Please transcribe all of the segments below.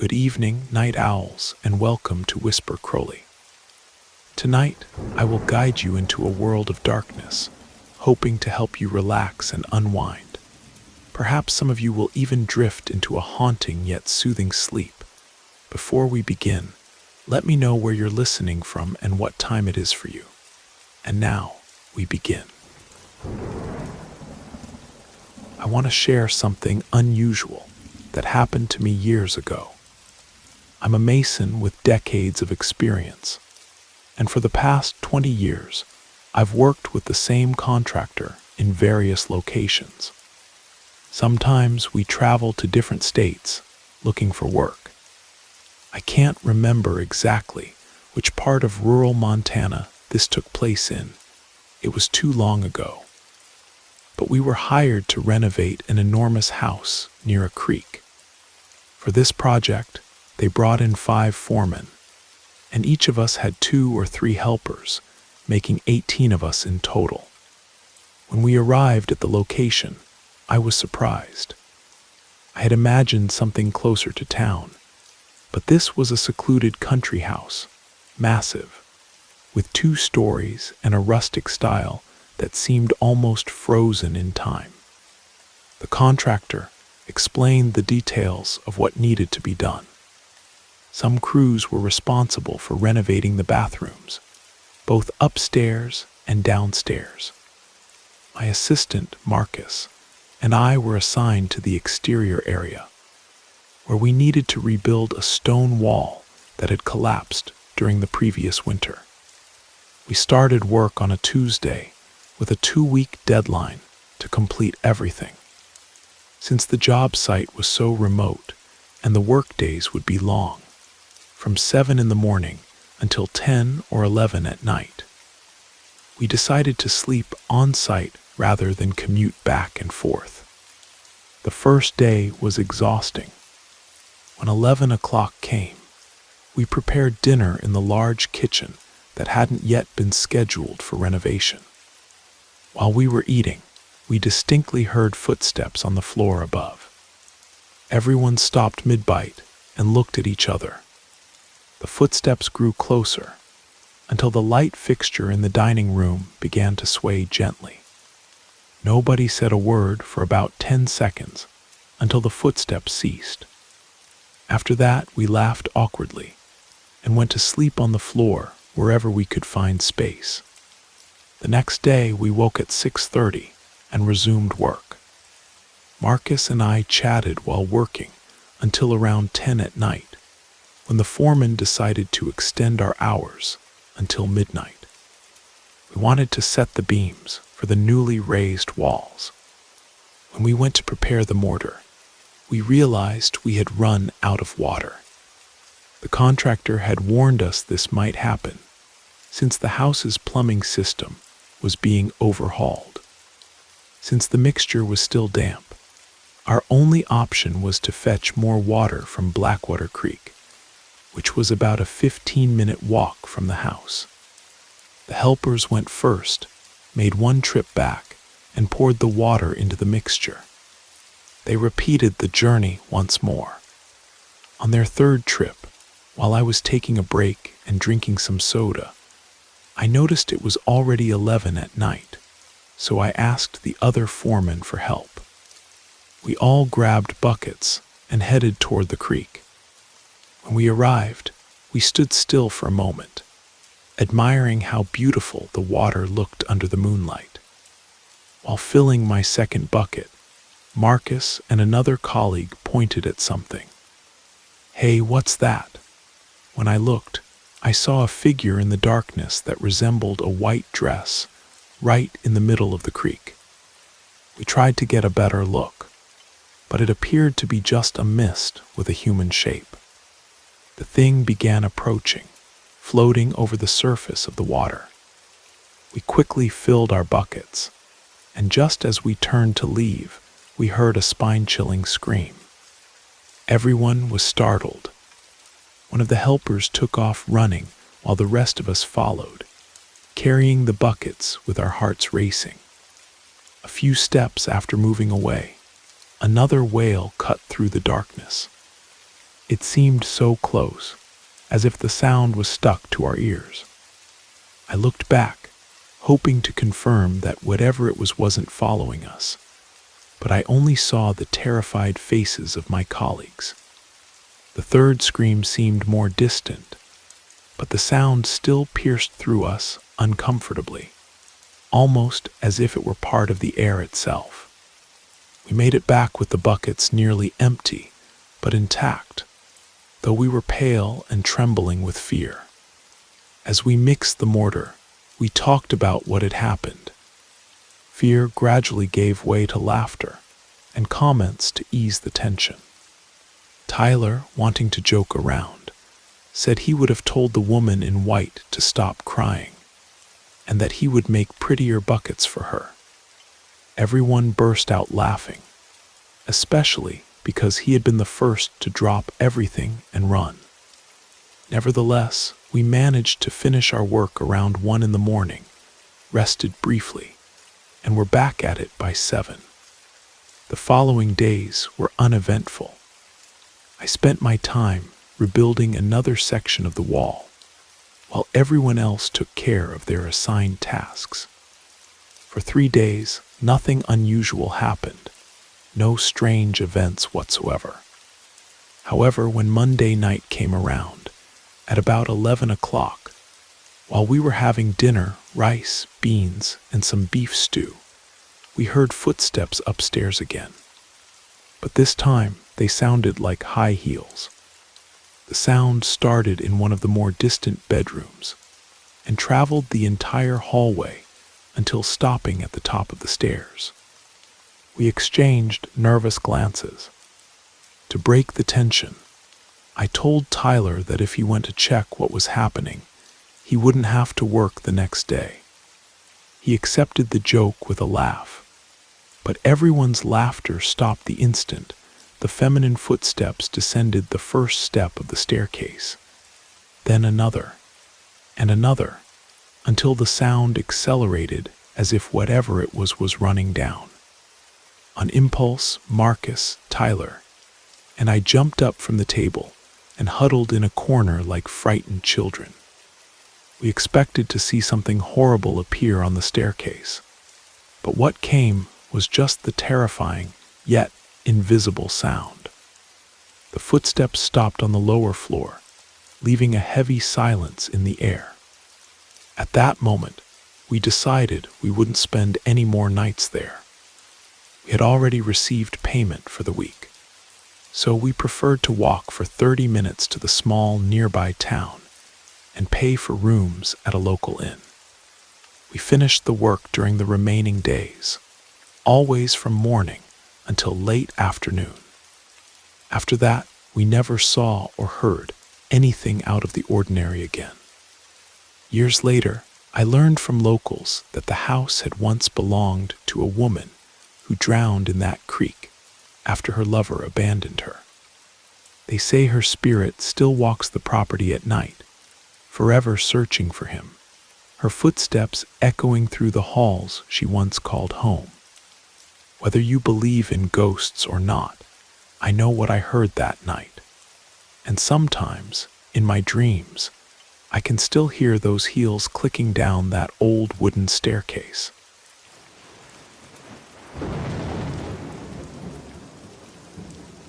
Good evening, night owls, and welcome to Whisper Crowley. Tonight, I will guide you into a world of darkness, hoping to help you relax and unwind. Perhaps some of you will even drift into a haunting yet soothing sleep. Before we begin, let me know where you're listening from and what time it is for you. And now, we begin. I want to share something unusual that happened to me years ago. I'm a mason with decades of experience, and for the past 20 years, I've worked with the same contractor in various locations. Sometimes we travel to different states looking for work. I can't remember exactly which part of rural Montana this took place in. It was too long ago. But we were hired to renovate an enormous house near a creek. For this project, they brought in 5 foremen, and each of us had 2 or 3 helpers, making 18 of us in total. When we arrived at the location, I was surprised. I had imagined something closer to town, but this was a secluded country house, massive, with 2 stories and a rustic style that seemed almost frozen in time. The contractor explained the details of what needed to be done. Some crews were responsible for renovating the bathrooms, both upstairs and downstairs. My assistant, Marcus, and I were assigned to the exterior area, where we needed to rebuild a stone wall that had collapsed during the previous winter. We started work on a Tuesday with a 2-week deadline to complete everything. Since the job site was so remote and the work days would be long, from 7 in the morning until 10 or 11 at night, we decided to sleep on site rather than commute back and forth. The first day was exhausting. When 11 o'clock came, we prepared dinner in the large kitchen that hadn't yet been scheduled for renovation. While we were eating, we distinctly heard footsteps on the floor above. Everyone stopped mid-bite and looked at each other. The footsteps grew closer until the light fixture in the dining room began to sway gently. Nobody said a word for about 10 seconds until the footsteps ceased. After that, we laughed awkwardly and went to sleep on the floor wherever we could find space. The next day, we woke at 6:30 and resumed work. Marcus and I chatted while working until around 10 at night, when the foreman decided to extend our hours until midnight. We wanted to set the beams for the newly raised walls. When we went to prepare the mortar, we realized we had run out of water. The contractor had warned us this might happen, since the house's plumbing system was being overhauled. Since the mixture was still damp, our only option was to fetch more water from Blackwater Creek, which was about a 15-minute walk from the house. The helpers went first, made 1 trip back, and poured the water into the mixture. They repeated the journey once more. On their 3rd trip, while I was taking a break and drinking some soda, I noticed it was already 11 at night, so I asked the other foreman for help. We all grabbed buckets and headed toward the creek. When we arrived, we stood still for a moment, admiring how beautiful the water looked under the moonlight. While filling my 2nd bucket, Marcus and another colleague pointed at something. "Hey, what's that?" When I looked, I saw a figure in the darkness that resembled a white dress right in the middle of the creek. We tried to get a better look, but it appeared to be just a mist with a human shape. The thing began approaching, floating over the surface of the water. We quickly filled our buckets, and just as we turned to leave, we heard a spine-chilling scream. Everyone was startled. One of the helpers took off running while the rest of us followed, carrying the buckets with our hearts racing. A few steps after moving away, another wail cut through the darkness. It seemed so close, as if the sound was stuck to our ears. I looked back, hoping to confirm that whatever it was wasn't following us, but I only saw the terrified faces of my colleagues. The third scream seemed more distant, but the sound still pierced through us uncomfortably, almost as if it were part of the air itself. We made it back with the buckets nearly empty, but intact, though we were pale and trembling with fear. As we mixed the mortar, we talked about what had happened. Fear gradually gave way to laughter and comments to ease the tension. Tyler, wanting to joke around, said he would have told the woman in white to stop crying, and that he would make prettier buckets for her. Everyone burst out laughing, especially because he had been the first to drop everything and run. Nevertheless, we managed to finish our work around 1 in the morning, rested briefly, and were back at it by 7. The following days were uneventful. I spent my time rebuilding another section of the wall, while everyone else took care of their assigned tasks. For 3 days, nothing unusual happened, no strange events whatsoever. However, when Monday night came around, at about 11 o'clock, while we were having dinner, rice, beans, and some beef stew, we heard footsteps upstairs again. But this time, they sounded like high heels. The sound started in one of the more distant bedrooms and traveled the entire hallway until stopping at the top of the stairs. We exchanged nervous glances. To break the tension, I told Tyler that if he went to check what was happening, he wouldn't have to work the next day. He accepted the joke with a laugh, but everyone's laughter stopped the instant the feminine footsteps descended the first step of the staircase, then another, and another, until the sound accelerated as if whatever it was running down. On impulse, Marcus, Tyler, and I jumped up from the table and huddled in a corner like frightened children. We expected to see something horrible appear on the staircase, but what came was just the terrifying, yet invisible sound. The footsteps stopped on the lower floor, leaving a heavy silence in the air. At that moment, we decided we wouldn't spend any more nights there. We had already received payment for the week, so we preferred to walk for 30 minutes to the small nearby town and pay for rooms at a local inn. We finished the work during the remaining days, always from morning until late afternoon. After that, we never saw or heard anything out of the ordinary again. Years later, I learned from locals that the house had once belonged to a woman who drowned in that creek after her lover abandoned her. They say her spirit still walks the property at night, forever searching for him, her footsteps echoing through the halls she once called home. Whether you believe in ghosts or not, I know what I heard that night. And sometimes, in my dreams, I can still hear those heels clicking down that old wooden staircase.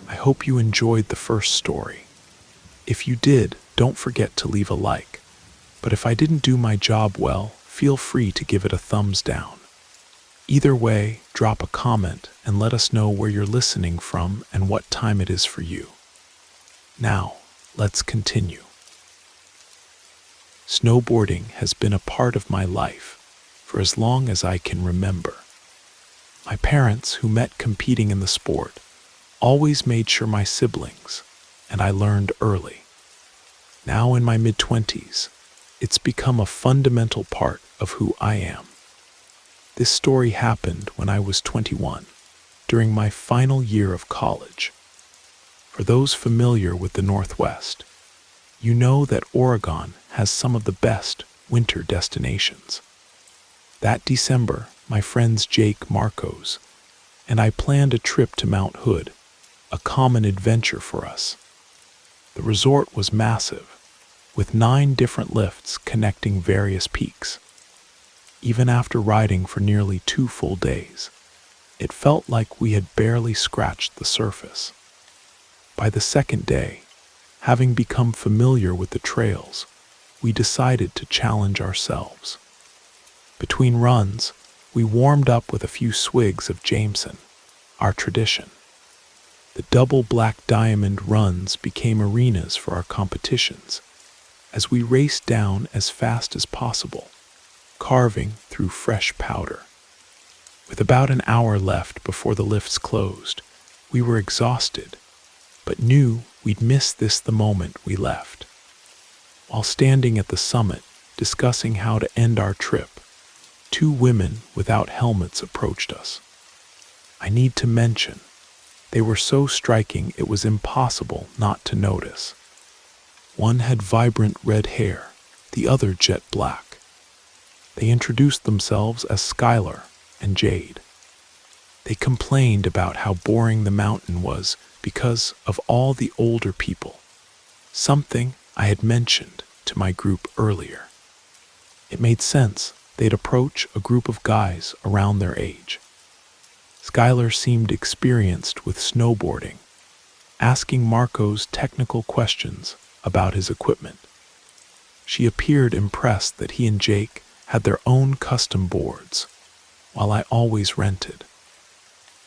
I hope you enjoyed the first story. If you did, don't forget to leave a like. But if I didn't do my job well, feel free to give it a thumbs down. Either way, drop a comment and let us know where you're listening from and what time it is for you. Now, let's continue. Snowboarding has been a part of my life for as long as I can remember. My parents, who met competing in the sport, always made sure my siblings, and I learned early. Now in my mid-20s, it's become a fundamental part of who I am. This story happened when I was 21, during my final year of college. For those familiar with the Northwest, you know that Oregon has some of the best winter destinations. That December, my friends Jake Marcos and I planned a trip to Mount Hood, a common adventure for us. The resort was massive, with 9 different lifts connecting various peaks. Even after riding for nearly 2 full days, it felt like we had barely scratched the surface. By the second day, having become familiar with the trails, we decided to challenge ourselves. Between runs, we warmed up with a few swigs of Jameson, our tradition. The double black diamond runs became arenas for our competitions, as we raced down as fast as possible, carving through fresh powder. With about an hour left before the lifts closed, we were exhausted, but knew we'd miss this the moment we left. While standing at the summit, discussing how to end our trip, 2 women without helmets approached us. I need to mention, they were so striking it was impossible not to notice. One had vibrant red hair, the other jet black. They introduced themselves as Skylar and Jade. They complained about how boring the mountain was because of all the older people, something I had mentioned to my group earlier. It made sense they'd approach a group of guys around their age. Skylar seemed experienced with snowboarding, asking Marcos technical questions about his equipment. She appeared impressed that he and Jake had their own custom boards, while I always rented.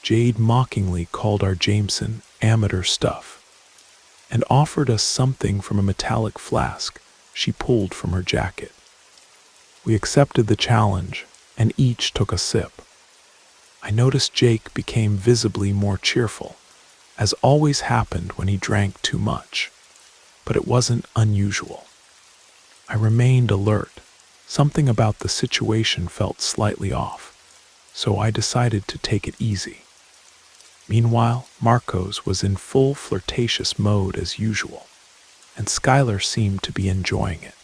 Jade mockingly called our Jameson amateur stuff, and offered us something from a metallic flask she pulled from her jacket. We accepted the challenge, and each took a sip. I noticed Jake became visibly more cheerful, as always happened when he drank too much, but it wasn't unusual. I remained alert. Something about the situation felt slightly off, so I decided to take it easy. Meanwhile, Marcos was in full flirtatious mode as usual, and Skylar seemed to be enjoying it.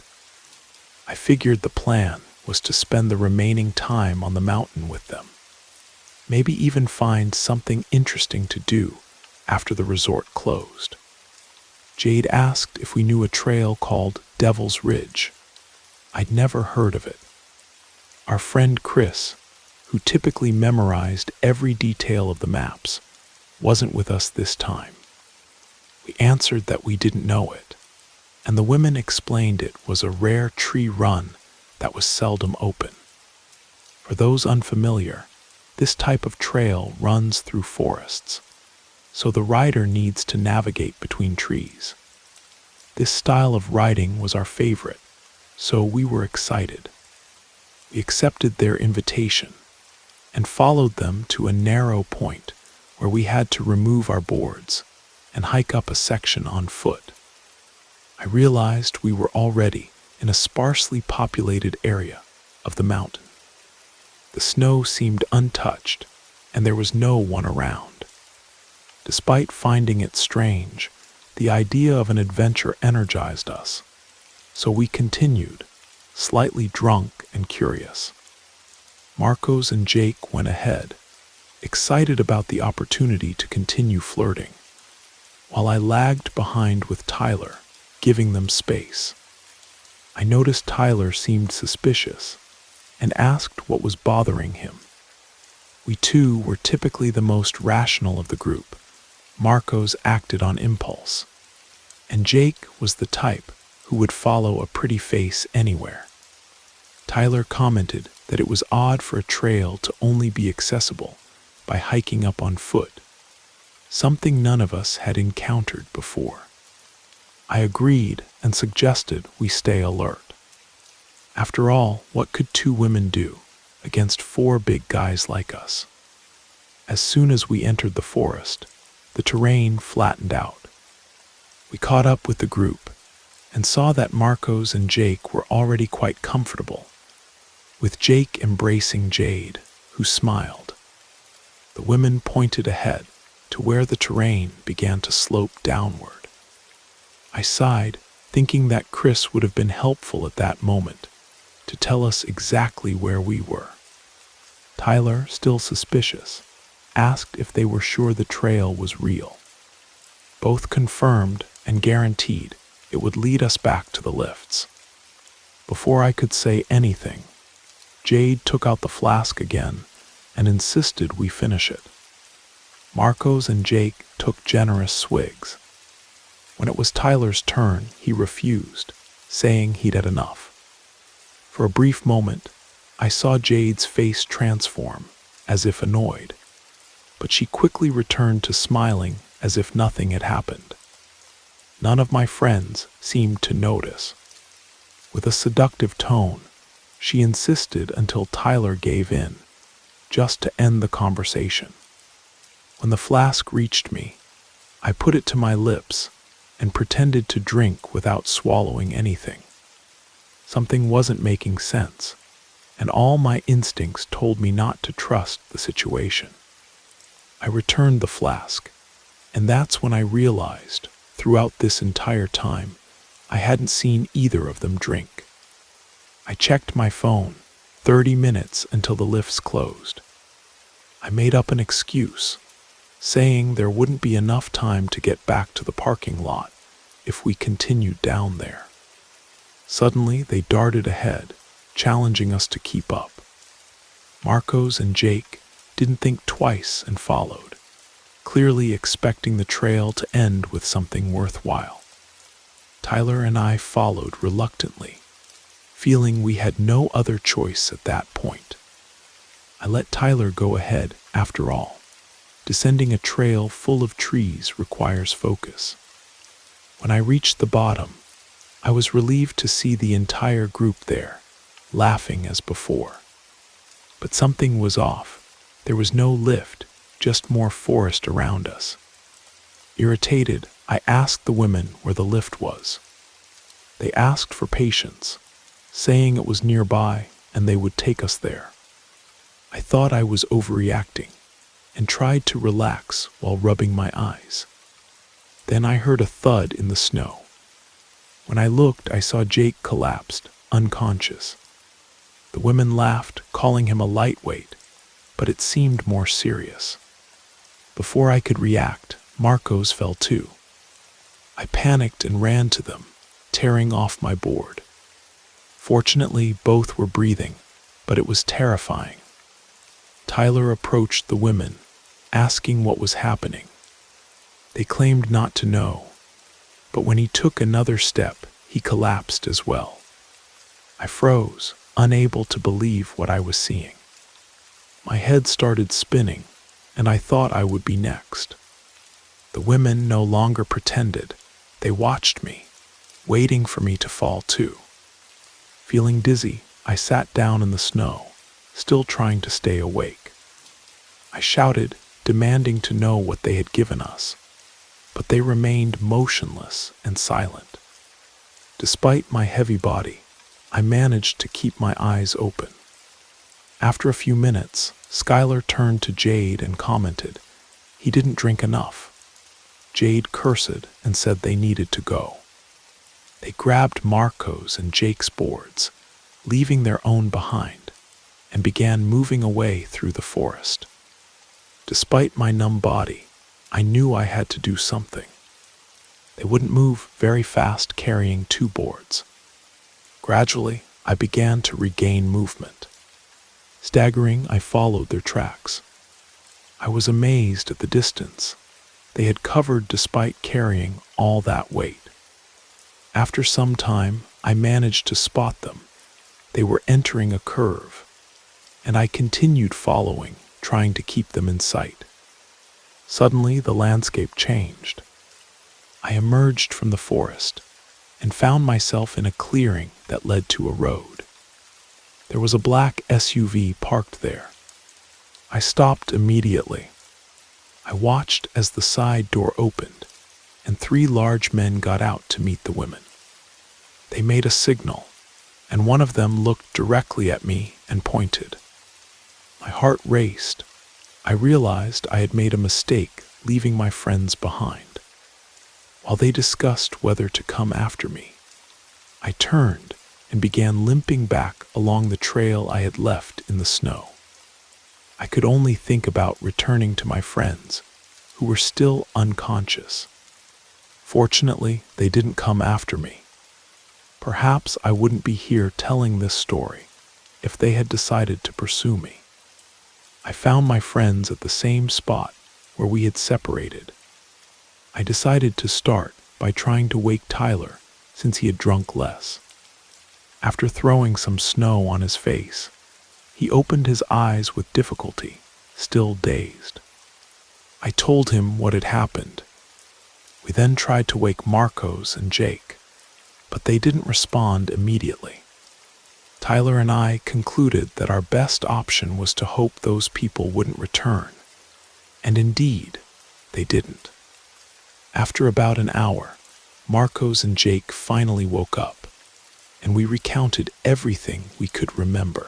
I figured the plan was to spend the remaining time on the mountain with them. Maybe even find something interesting to do after the resort closed. Jade asked if we knew a trail called Devil's Ridge. I'd never heard of it. Our friend Chris, who typically memorized every detail of the maps, wasn't with us this time. We answered that we didn't know it, and the women explained it was a rare tree run that was seldom open. For those unfamiliar, this type of trail runs through forests, so the rider needs to navigate between trees. This style of riding was our favorite, so we were excited. We accepted their invitation and followed them to a narrow point where we had to remove our boards and hike up a section on foot. I realized we were already in a sparsely populated area of the mountain. The snow seemed untouched, and there was no one around. Despite finding it strange, the idea of an adventure energized us, so we continued, slightly drunk and curious. Marcos and Jake went ahead, excited about the opportunity to continue flirting, while I lagged behind with Tyler, giving them space. I noticed Tyler seemed suspicious and asked what was bothering him. We two were typically the most rational of the group. Marcos acted on impulse, and Jake was the type who would follow a pretty face anywhere. Tyler commented that it was odd for a trail to only be accessible by hiking up on foot, something none of us had encountered before. I agreed and suggested we stay alert. After all, what could 2 women do against 4 big guys like us? As soon as we entered the forest, the terrain flattened out. We caught up with the group and saw that Marcos and Jake were already quite comfortable, with Jake embracing Jade, who smiled. The women pointed ahead to where the terrain began to slope downward. I sighed, thinking that Chris would have been helpful at that moment to tell us exactly where we were. Tyler, still suspicious, asked if they were sure the trail was real. Both confirmed and guaranteed it would lead us back to the lifts. Before I could say anything, Jade took out the flask again and insisted we finish it. Marcos and Jake took generous swigs. When it was Tyler's turn, he refused, saying he'd had enough. For a brief moment, I saw Jade's face transform, as if annoyed, but she quickly returned to smiling as if nothing had happened. None of my friends seemed to notice. With a seductive tone, she insisted until Tyler gave in, just to end the conversation. When the flask reached me, I put it to my lips and pretended to drink without swallowing anything. Something wasn't making sense, and all my instincts told me not to trust the situation. I returned the flask, and that's when I realized, throughout this entire time, I hadn't seen either of them drink. I checked my phone, 30 minutes until the lifts closed. I made up an excuse, saying there wouldn't be enough time to get back to the parking lot if we continued down there. Suddenly, they darted ahead, challenging us to keep up. Marcos and Jake didn't think twice and followed, clearly expecting the trail to end with something worthwhile. Tyler and I followed reluctantly, feeling we had no other choice at that point. I let Tyler go ahead after all. Descending a trail full of trees requires focus. When I reached the bottom, I was relieved to see the entire group there, laughing as before. But something was off. There was no lift, just more forest around us. Irritated, I asked the women where the lift was. They asked for patience, saying it was nearby and they would take us there. I thought I was overreacting and tried to relax while rubbing my eyes. Then I heard a thud in the snow. When I looked, I saw Jake collapsed, unconscious. The women laughed, calling him a lightweight, but it seemed more serious. Before I could react, Marcos fell too. I panicked and ran to them, tearing off my board. Fortunately, both were breathing, but it was terrifying. Tyler approached the women, asking what was happening. They claimed not to know, but when he took another step, he collapsed as well. I froze, unable to believe what I was seeing. My head started spinning, and I thought I would be next. The women no longer pretended. They watched me, waiting for me to fall too. Feeling dizzy, I sat down in the snow, still trying to stay awake. I shouted, demanding to know what they had given us, but they remained motionless and silent. Despite my heavy body, I managed to keep my eyes open. After a few minutes, Skylar turned to Jade and commented, "He didn't drink enough." Jade cursed and said they needed to go. They grabbed Marco's and Jake's boards, leaving their own behind, and began moving away through the forest. Despite my numb body, I knew I had to do something. They wouldn't move very fast carrying 2 boards. Gradually, I began to regain movement. Staggering, I followed their tracks. I was amazed at the distance they had covered despite carrying all that weight. After some time, I managed to spot them. They were entering a curve, and I continued following, trying to keep them in sight. Suddenly, the landscape changed. I emerged from the forest and found myself in a clearing that led to a road. There was a black SUV parked there. I stopped immediately. I watched as the side door opened, and 3 large men got out to meet the women. They made a signal, and one of them looked directly at me and pointed. My heart raced. I realized I had made a mistake leaving my friends behind. While they discussed whether to come after me, I turned and began limping back along the trail I had left in the snow. I could only think about returning to my friends, who were still unconscious. Fortunately, they didn't come after me. Perhaps I wouldn't be here telling this story if they had decided to pursue me. I found my friends at the same spot where we had separated. I decided to start by trying to wake Tyler since he had drunk less. After throwing some snow on his face, he opened his eyes with difficulty, still dazed. I told him what had happened. We then tried to wake Marcos and Jake, but they didn't respond immediately. Tyler and I concluded that our best option was to hope those people wouldn't return, and indeed, they didn't. After about an hour, Marcos and Jake finally woke up, and we recounted everything we could remember.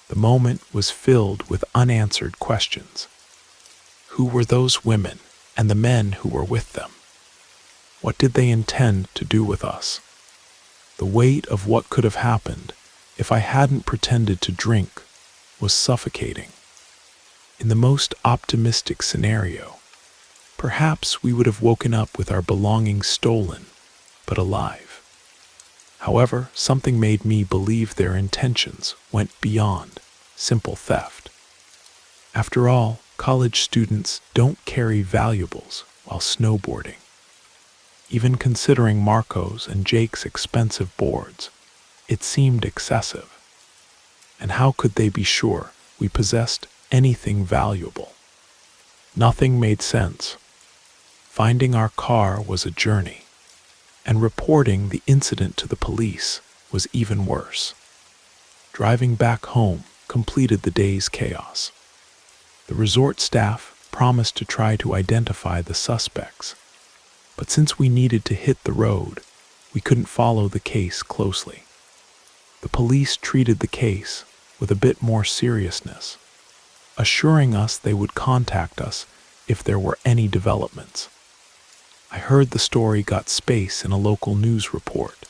The moment was filled with unanswered questions. Who were those women and the men who were with them? What did they intend to do with us? The weight of what could have happened if I hadn't pretended to drink was suffocating. In the most optimistic scenario, perhaps we would have woken up with our belongings stolen, but alive. However, something made me believe their intentions went beyond simple theft. After all, college students don't carry valuables while snowboarding. Even considering Marco's and Jake's expensive boards, it seemed excessive. And how could they be sure we possessed anything valuable? Nothing made sense. Finding our car was a journey, and reporting the incident to the police was even worse. Driving back home completed the day's chaos. The resort staff promised to try to identify the suspects, but since we needed to hit the road, we couldn't follow the case closely. The police treated the case with a bit more seriousness, assuring us they would contact us if there were any developments. I heard the story got space in a local news report,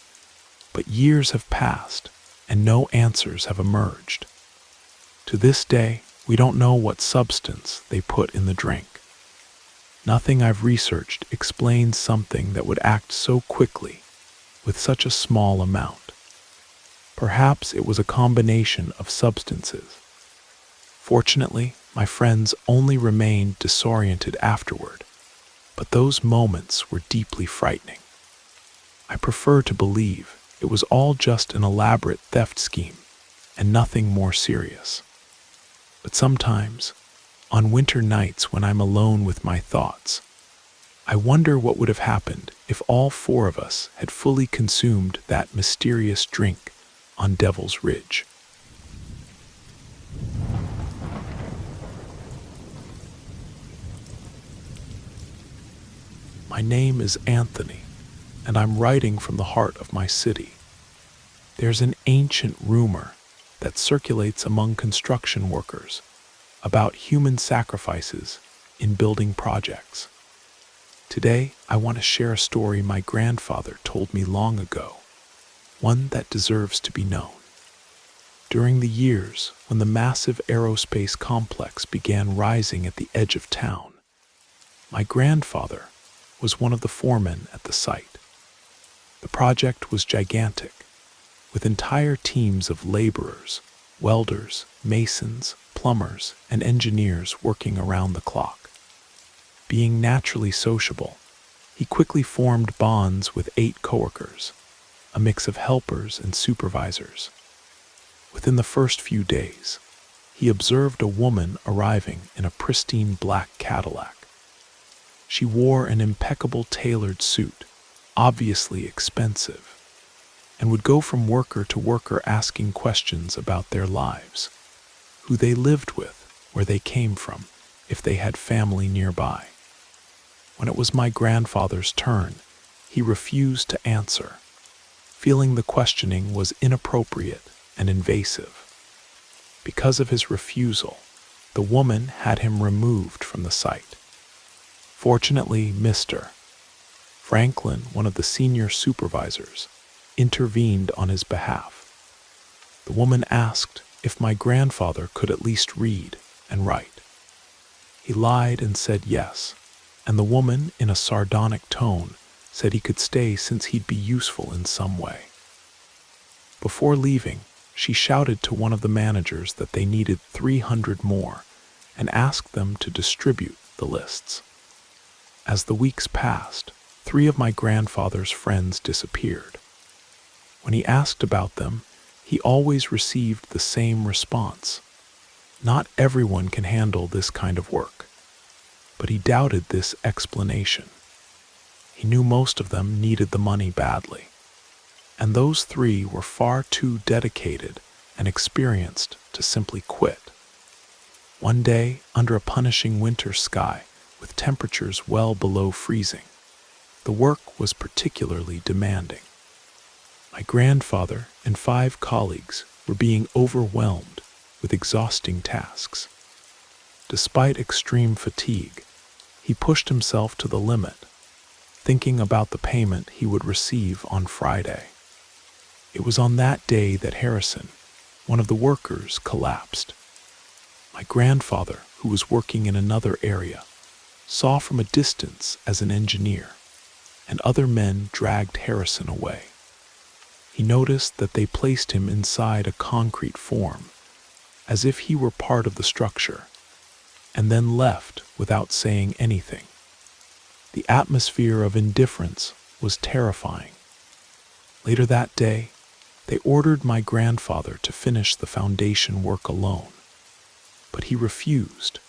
but years have passed and no answers have emerged. To this day, we don't know what substance they put in the drink. Nothing I've researched explains something that would act so quickly with such a small amount. Perhaps it was a combination of substances. Fortunately, my friends only remained disoriented afterward, but those moments were deeply frightening. I prefer to believe it was all just an elaborate theft scheme and nothing more serious. But sometimes, on winter nights when I'm alone with my thoughts, I wonder what would have happened if all four of us had fully consumed that mysterious drink on Devil's Ridge. My name is Anthony, and I'm writing from the heart of my city. There's an ancient rumor that circulates among construction workers about human sacrifices in building projects. Today, I want to share a story my grandfather told me long ago, one that deserves to be known. During the years when the massive aerospace complex began rising at the edge of town, my grandfather was one of the foremen at the site. The project was gigantic, with entire teams of laborers, welders, masons, plumbers, and engineers working around the clock. Being naturally sociable, he quickly formed bonds with 8 coworkers, a mix of helpers and supervisors. Within the first few days, he observed a woman arriving in a pristine black Cadillac. She wore an impeccable tailored suit, obviously expensive, and would go from worker to worker asking questions about their lives, who they lived with, where they came from, if they had family nearby. When it was my grandfather's turn, he refused to answer, feeling the questioning was inappropriate and invasive. Because of his refusal, the woman had him removed from the site. Fortunately, Mr. Franklin, one of the senior supervisors, intervened on his behalf. The woman asked if my grandfather could at least read and write. He lied and said yes, and the woman, in a sardonic tone, said he could stay since he'd be useful in some way. Before leaving, she shouted to one of the managers that they needed 300 more and asked them to distribute the lists. As the weeks passed, 3 of my grandfather's friends disappeared. When he asked about them, he always received the same response. Not everyone can handle this kind of work. But he doubted this explanation. He knew most of them needed the money badly. And those 3 were far too dedicated and experienced to simply quit. One day, under a punishing winter sky, with temperatures well below freezing, the work was particularly demanding. My grandfather and 5 colleagues were being overwhelmed with exhausting tasks. Despite extreme fatigue, he pushed himself to the limit, thinking about the payment he would receive on Friday. It was on that day that Harrison, one of the workers, collapsed. My grandfather, who was working in another area, saw from a distance as an engineer, and other men dragged Harrison away. He noticed that they placed him inside a concrete form, as if he were part of the structure, and then left without saying anything. The atmosphere of indifference was terrifying. Later that day, they ordered my grandfather to finish the foundation work alone, but he refused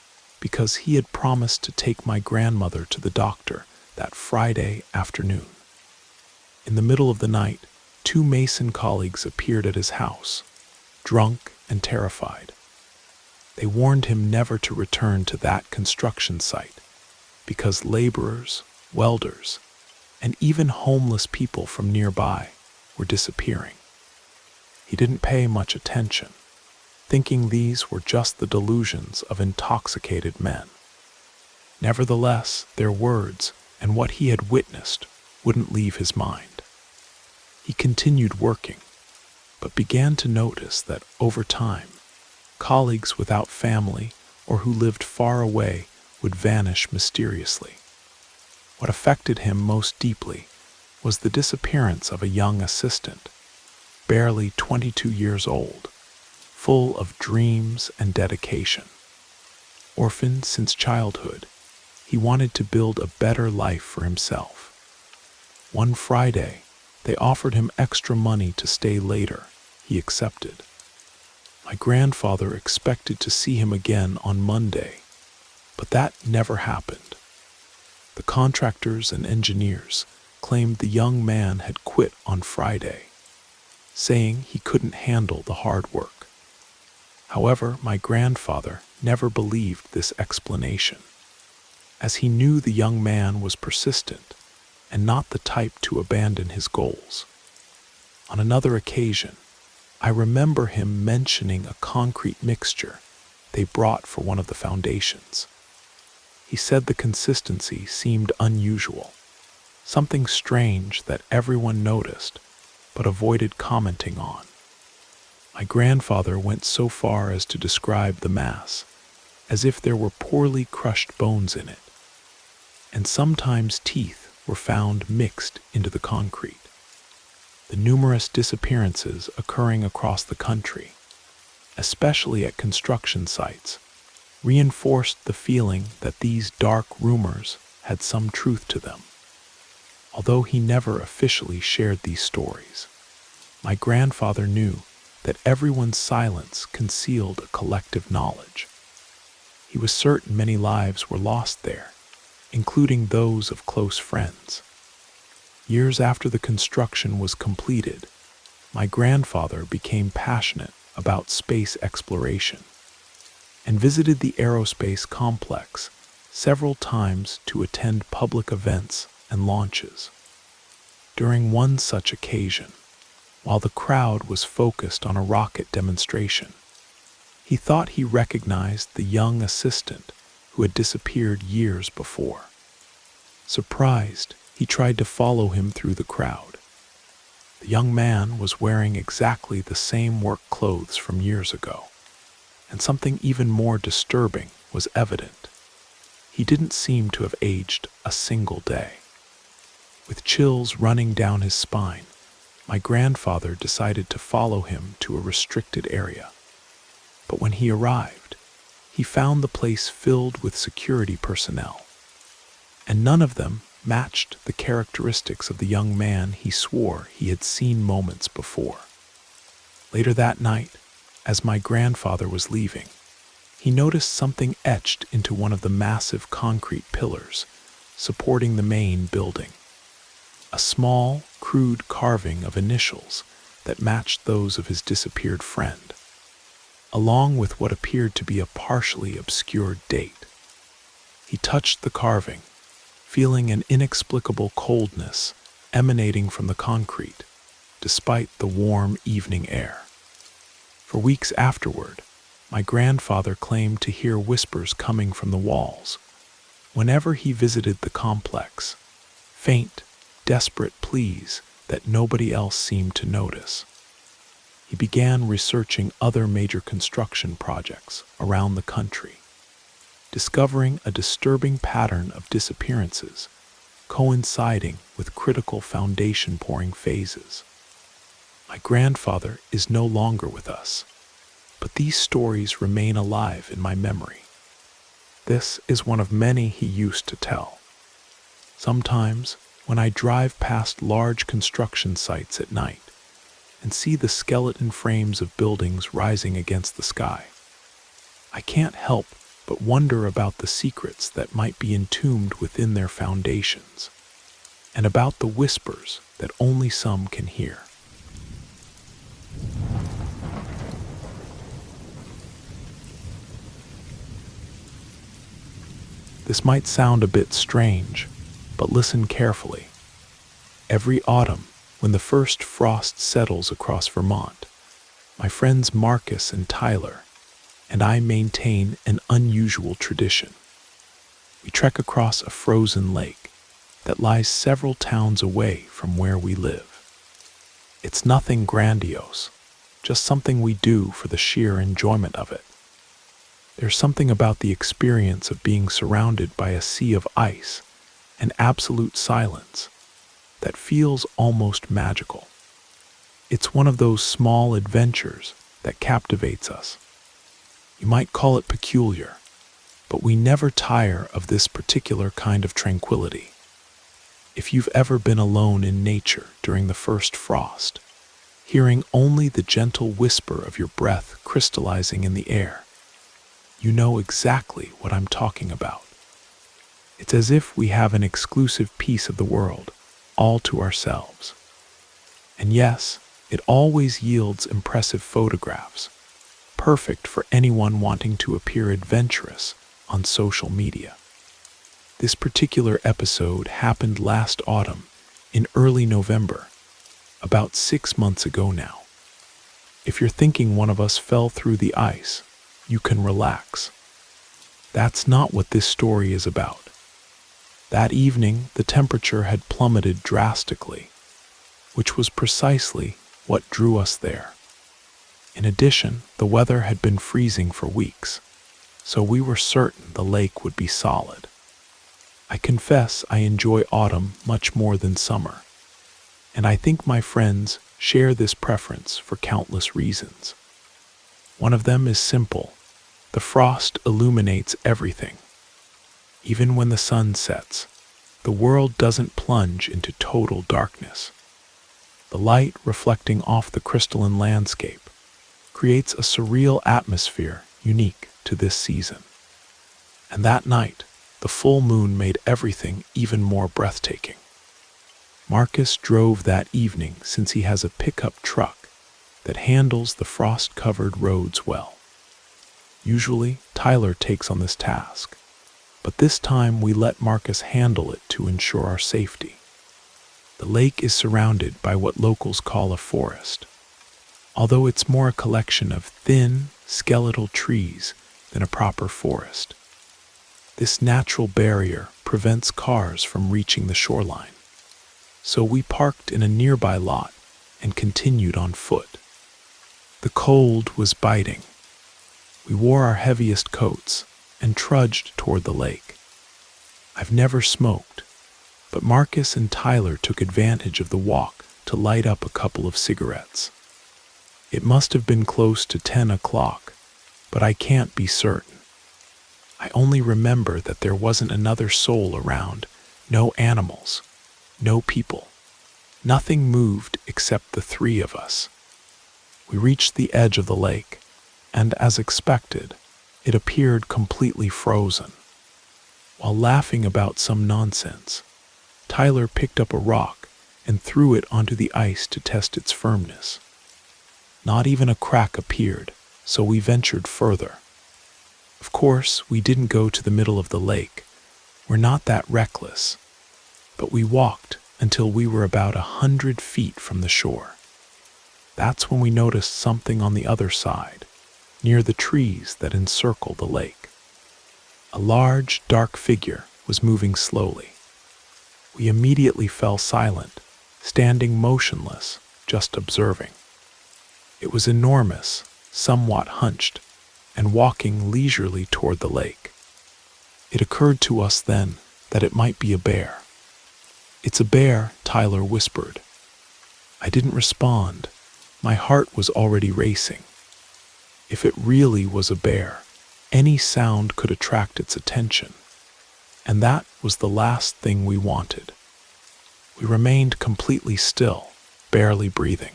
because he had promised to take my grandmother to the doctor that Friday afternoon. In the middle of the night, 2 mason colleagues appeared at his house, drunk and terrified. They warned him never to return to that construction site because laborers, welders, and even homeless people from nearby were disappearing. He didn't pay much attention, thinking these were just the delusions of intoxicated men. Nevertheless, their words and what he had witnessed wouldn't leave his mind. He continued working, but began to notice that over time, colleagues without family or who lived far away would vanish mysteriously. What affected him most deeply was the disappearance of a young assistant, barely 22 years old, full of dreams and dedication. Orphaned since childhood, he wanted to build a better life for himself. One Friday, they offered him extra money to stay later. He accepted. My grandfather expected to see him again on Monday, but that never happened. The contractors and engineers claimed the young man had quit on Friday, saying he couldn't handle the hard work. However, my grandfather never believed this explanation, as he knew the young man was persistent and not the type to abandon his goals. On another occasion, I remember him mentioning a concrete mixture they brought for one of the foundations. He said the consistency seemed unusual, something strange that everyone noticed but avoided commenting on. My grandfather went so far as to describe the mass as if there were poorly crushed bones in it, and sometimes teeth were found mixed into the concrete. The numerous disappearances occurring across the country, especially at construction sites, reinforced the feeling that these dark rumors had some truth to them. Although he never officially shared these stories, my grandfather knew that everyone's silence concealed a collective knowledge. He was certain many lives were lost there, including those of close friends. Years after the construction was completed, my grandfather became passionate about space exploration and visited the aerospace complex several times to attend public events and launches. During one such occasion, while the crowd was focused on a rocket demonstration, he thought he recognized the young assistant who had disappeared years before. Surprised, he tried to follow him through the crowd. The young man was wearing exactly the same work clothes from years ago, and something even more disturbing was evident. He didn't seem to have aged a single day. With chills running down his spine, my grandfather decided to follow him to a restricted area. But when he arrived, he found the place filled with security personnel, and none of them matched the characteristics of the young man he swore he had seen moments before. Later that night, as my grandfather was leaving, he noticed something etched into one of the massive concrete pillars supporting the main building. A small, crude carving of initials that matched those of his disappeared friend, along with what appeared to be a partially obscured date. He touched the carving, feeling an inexplicable coldness emanating from the concrete, despite the warm evening air. For weeks afterward, my grandfather claimed to hear whispers coming from the walls whenever he visited the complex, faint, desperate pleas that nobody else seemed to notice. He began researching other major construction projects around the country, discovering a disturbing pattern of disappearances coinciding with critical foundation pouring phases. My grandfather is no longer with us, but these stories remain alive in my memory. This is one of many he used to tell. Sometimes, when I drive past large construction sites at night and see the skeleton frames of buildings rising against the sky, I can't help but wonder about the secrets that might be entombed within their foundations, and about the whispers that only some can hear. This might sound a bit strange, but listen carefully. Every autumn, when the first frost settles across Vermont, my friends Marcus and Tyler and I maintain an unusual tradition. We trek across a frozen lake that lies several towns away from where we live. It's nothing grandiose, just something we do for the sheer enjoyment of it. There's something about the experience of being surrounded by a sea of ice and absolute silence that feels almost magical. It's one of those small adventures that captivates us. You might call it peculiar, but we never tire of this particular kind of tranquility. If you've ever been alone in nature during the first frost, hearing only the gentle whisper of your breath crystallizing in the air, you know exactly what I'm talking about. It's as if we have an exclusive piece of the world, all to ourselves. And yes, it always yields impressive photographs, perfect for anyone wanting to appear adventurous on social media. This particular episode happened last autumn, in early November, about 6 months ago now. If you're thinking one of us fell through the ice, you can relax. That's not what this story is about. That evening, the temperature had plummeted drastically, which was precisely what drew us there. In addition, the weather had been freezing for weeks, so we were certain the lake would be solid. I confess I enjoy autumn much more than summer, and I think my friends share this preference for countless reasons. One of them is simple. The frost illuminates everything. Even when the sun sets, the world doesn't plunge into total darkness. The light reflecting off the crystalline landscape creates a surreal atmosphere unique to this season. And that night, the full moon made everything even more breathtaking. Marcus drove that evening since he has a pickup truck that handles the frost-covered roads well. Usually, Tyler takes on this task, but this time we let Marcus handle it to ensure our safety. The lake is surrounded by what locals call a forest, although it's more a collection of thin, skeletal trees than a proper forest. This natural barrier prevents cars from reaching the shoreline, so we parked in a nearby lot and continued on foot. The cold was biting. We wore our heaviest coats and trudged toward the lake. I've never smoked, but Marcus and Tyler took advantage of the walk to light up a couple of cigarettes. It must have been close to 10 o'clock, but I can't be certain. I only remember that there wasn't another soul around, no animals, no people. Nothing moved except the three of us. We reached the edge of the lake, and as expected, it appeared completely frozen. While laughing about some nonsense, Tyler picked up a rock and threw it onto the ice to test its firmness. Not even a crack appeared, so we ventured further. Of course, we didn't go to the middle of the lake. We're not that reckless. But we walked until we were about 100 feet from the shore. That's when we noticed something on the other side, near the trees that encircle the lake. A large, dark figure was moving slowly. We immediately fell silent, standing motionless, just observing. It was enormous, somewhat hunched, and walking leisurely toward the lake. It occurred to us then that it might be a bear. "It's a bear," Tyler whispered. I didn't respond. My heart was already racing. If it really was a bear, any sound could attract its attention, and that was the last thing we wanted. We remained completely still, barely breathing.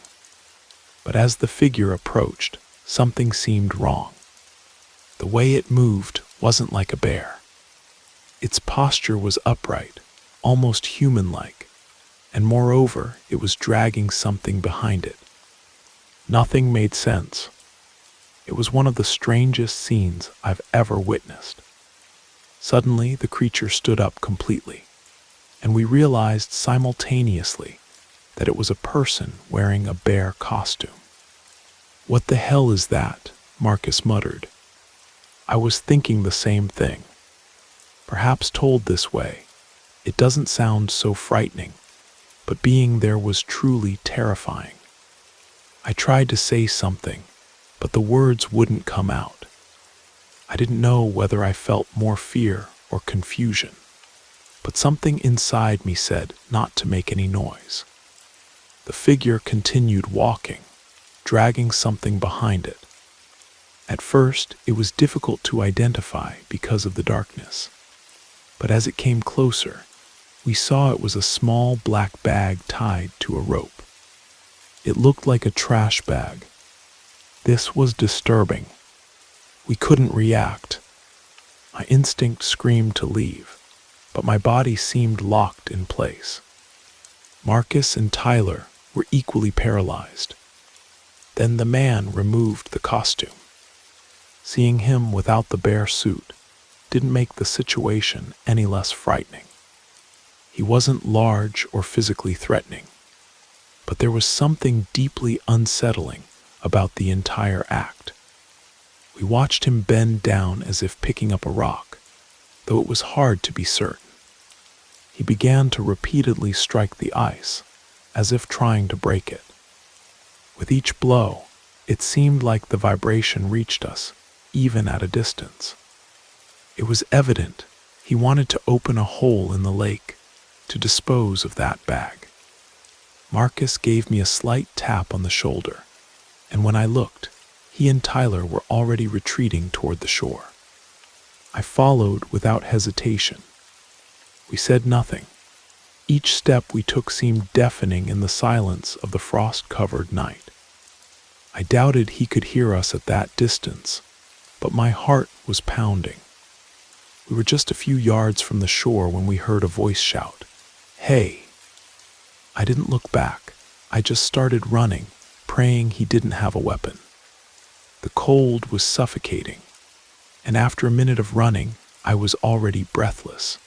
But as the figure approached, something seemed wrong. The way it moved wasn't like a bear. Its posture was upright, almost human-like, and moreover, it was dragging something behind it. Nothing made sense. It was one of the strangest scenes I've ever witnessed. Suddenly, the creature stood up completely, and we realized simultaneously that it was a person wearing a bear costume. "What the hell is that?" Marcus muttered. I was thinking the same thing. Perhaps told this way, it doesn't sound so frightening, but being there was truly terrifying. I tried to say something, but the words wouldn't come out. I didn't know whether I felt more fear or confusion, but something inside me said not to make any noise. The figure continued walking, dragging something behind it. At first, it was difficult to identify because of the darkness, but as it came closer, we saw it was a small black bag tied to a rope. It looked like a trash bag. This was disturbing. We couldn't react. My instinct screamed to leave, but my body seemed locked in place. Marcus and Tyler were equally paralyzed. Then the man removed the costume. Seeing him without the bear suit didn't make the situation any less frightening. He wasn't large or physically threatening, but there was something deeply unsettling about the entire act. We watched him bend down as if picking up a rock, though it was hard to be certain. He began to repeatedly strike the ice, as if trying to break it. With each blow, it seemed like the vibration reached us, even at a distance. It was evident he wanted to open a hole in the lake to dispose of that bag. Marcus gave me a slight tap on the shoulder, and when I looked, he and Tyler were already retreating toward the shore. I followed without hesitation. We said nothing. Each step we took seemed deafening in the silence of the frost-covered night. I doubted he could hear us at that distance, but my heart was pounding. We were just a few yards from the shore when we heard a voice shout, "Hey!" I didn't look back. I just started running, praying he didn't have a weapon. The cold was suffocating, and after a minute of running, I was already breathless.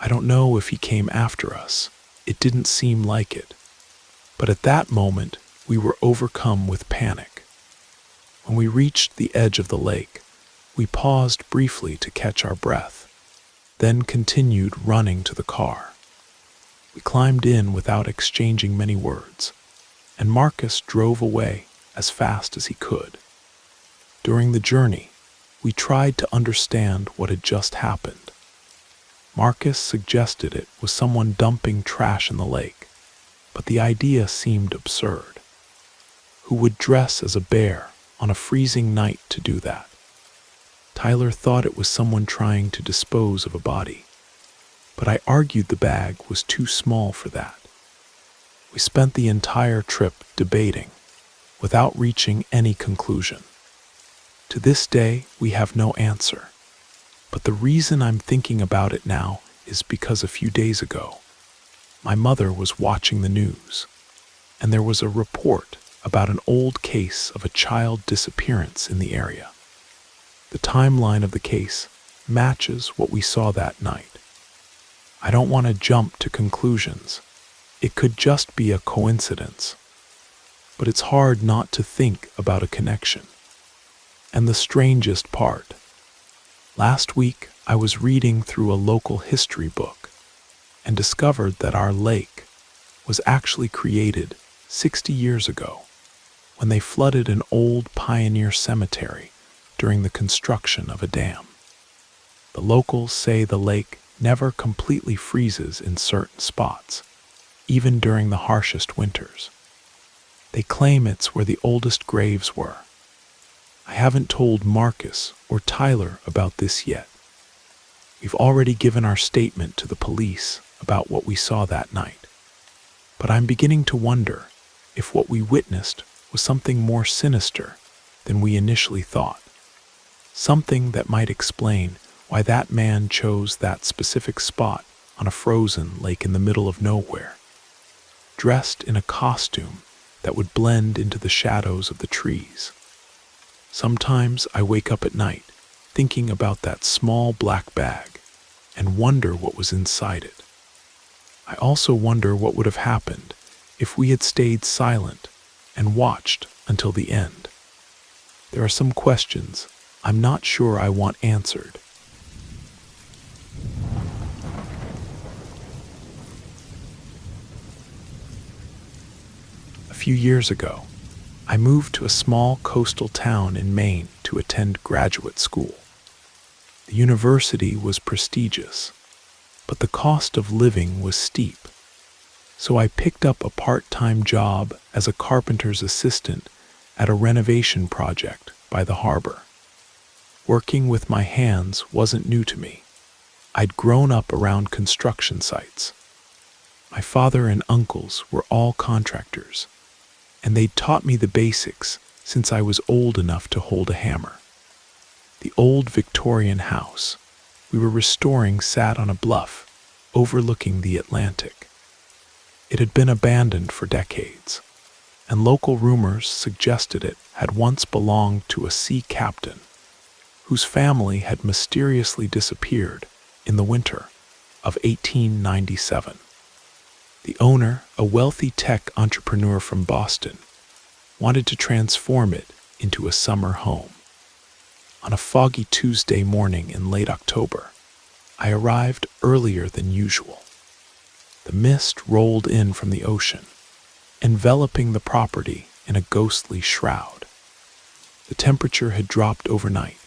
I don't know if he came after us. It didn't seem like it. But at that moment, we were overcome with panic. When we reached the edge of the lake, we paused briefly to catch our breath, then continued running to the car. We climbed in without exchanging many words, and Marcus drove away as fast as he could. During the journey, we tried to understand what had just happened. Marcus suggested it was someone dumping trash in the lake, but the idea seemed absurd. Who would dress as a bear on a freezing night to do that? Tyler thought it was someone trying to dispose of a body, but I argued the bag was too small for that. We spent the entire trip debating, without reaching any conclusion. To this day, we have no answer. But the reason I'm thinking about it now is because a few days ago, my mother was watching the news, and there was a report about an old case of a child disappearance in the area. The timeline of the case matches what we saw that night. I don't want to jump to conclusions. It could just be a coincidence. But it's hard not to think about a connection. And the strangest part, last week I was reading through a local history book and discovered that our lake was actually created 60 years ago when they flooded an old pioneer cemetery during the construction of a dam. The locals say the lake never completely freezes in certain spots, even during the harshest winters. They claim it's where the oldest graves were. I haven't told Marcus or Tyler about this yet. We've already given our statement to the police about what we saw that night. But I'm beginning to wonder if what we witnessed was something more sinister than we initially thought. Something that might explain why that man chose that specific spot on a frozen lake in the middle of nowhere, dressed in a costume that would blend into the shadows of the trees. Sometimes I wake up at night thinking about that small black bag and wonder what was inside it. I also wonder what would have happened if we had stayed silent and watched until the end. There are some questions I'm not sure I want answered. A few years ago, I moved to a small coastal town in Maine to attend graduate school. The university was prestigious, but the cost of living was steep. So I picked up a part-time job as a carpenter's assistant at a renovation project by the harbor. Working with my hands wasn't new to me. I'd grown up around construction sites. My father and uncles were all contractors, and they'd taught me the basics since I was old enough to hold a hammer. The old Victorian house we were restoring sat on a bluff overlooking the Atlantic. It had been abandoned for decades, and local rumors suggested it had once belonged to a sea captain whose family had mysteriously disappeared in the winter of 1897. The owner, a wealthy tech entrepreneur from Boston, wanted to transform it into a summer home. On a foggy Tuesday morning in late October, I arrived earlier than usual. The mist rolled in from the ocean, enveloping the property in a ghostly shroud. The temperature had dropped overnight,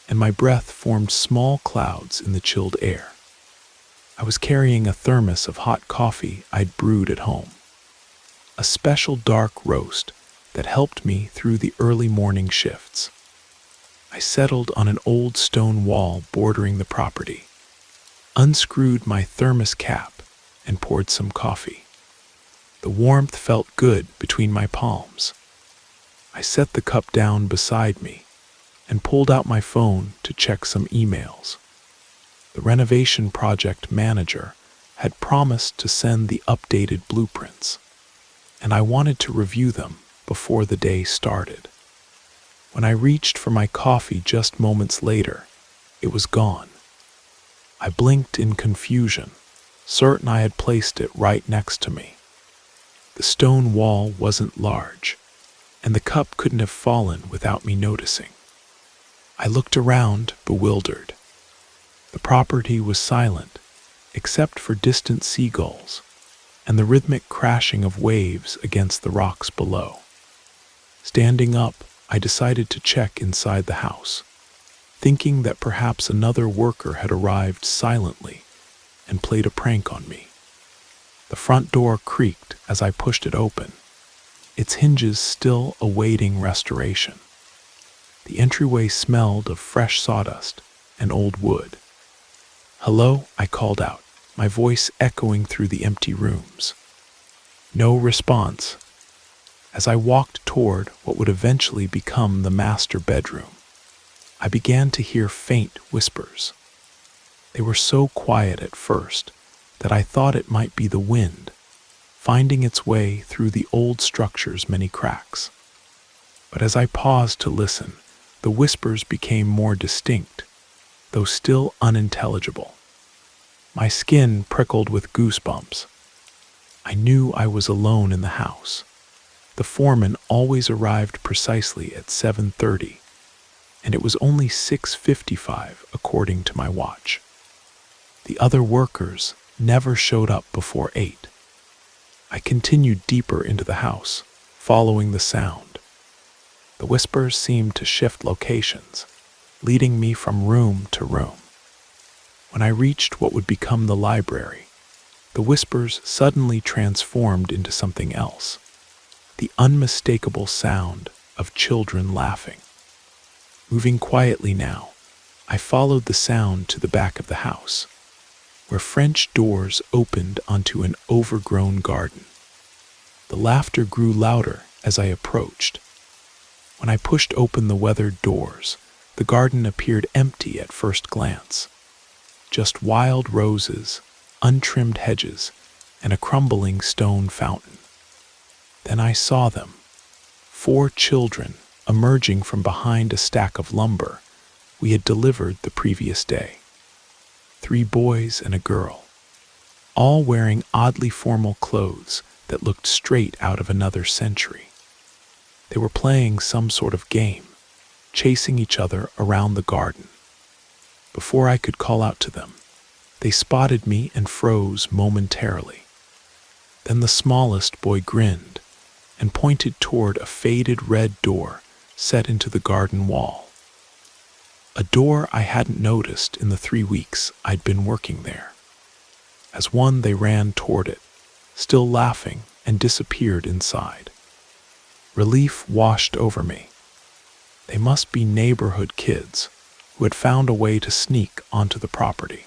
and my breath formed small clouds in the chilled air. I was carrying a thermos of hot coffee I'd brewed at home, a special dark roast that helped me through the early morning shifts. I settled on an old stone wall bordering the property, unscrewed my thermos cap, and poured some coffee. The warmth felt good between my palms. I set the cup down beside me and pulled out my phone to check some emails. The renovation project manager had promised to send the updated blueprints, and I wanted to review them before the day started. When I reached for my coffee just moments later, it was gone. I blinked in confusion, certain I had placed it right next to me. The stone wall wasn't large, and the cup couldn't have fallen without me noticing. I looked around, bewildered. The property was silent, except for distant seagulls and the rhythmic crashing of waves against the rocks below. Standing up, I decided to check inside the house, thinking that perhaps another worker had arrived silently and played a prank on me. The front door creaked as I pushed it open, its hinges still awaiting restoration. The entryway smelled of fresh sawdust and old wood. "Hello," I called out, my voice echoing through the empty rooms. No response. As I walked toward what would eventually become the master bedroom, I began to hear faint whispers. They were so quiet at first that I thought it might be the wind, finding its way through the old structure's many cracks. But as I paused to listen, the whispers became more distinct, though still unintelligible. My skin prickled with goosebumps. I knew I was alone in the house. The foreman always arrived precisely at 7:30, and it was only 6:55 according to my watch. The other workers never showed up before 8. I continued deeper into the house, following the sound. The whispers seemed to shift locations, leading me from room to room. When I reached what would become the library, the whispers suddenly transformed into something else, the unmistakable sound of children laughing. Moving quietly now, I followed the sound to the back of the house, where French doors opened onto an overgrown garden. The laughter grew louder as I approached. When I pushed open the weathered doors, the garden appeared empty at first glance. Just wild roses, untrimmed hedges, and a crumbling stone fountain. Then I saw them, 4 children emerging from behind a stack of lumber we had delivered the previous day. 3 boys and a girl, all wearing oddly formal clothes that looked straight out of another century. They were playing some sort of game, chasing each other around the garden. Before I could call out to them, they spotted me and froze momentarily. Then the smallest boy grinned and pointed toward a faded red door set into the garden wall. A door I hadn't noticed in the 3 weeks I'd been working there. As one, they ran toward it, still laughing, and disappeared inside. Relief washed over me. They must be neighborhood kids who had found a way to sneak onto the property.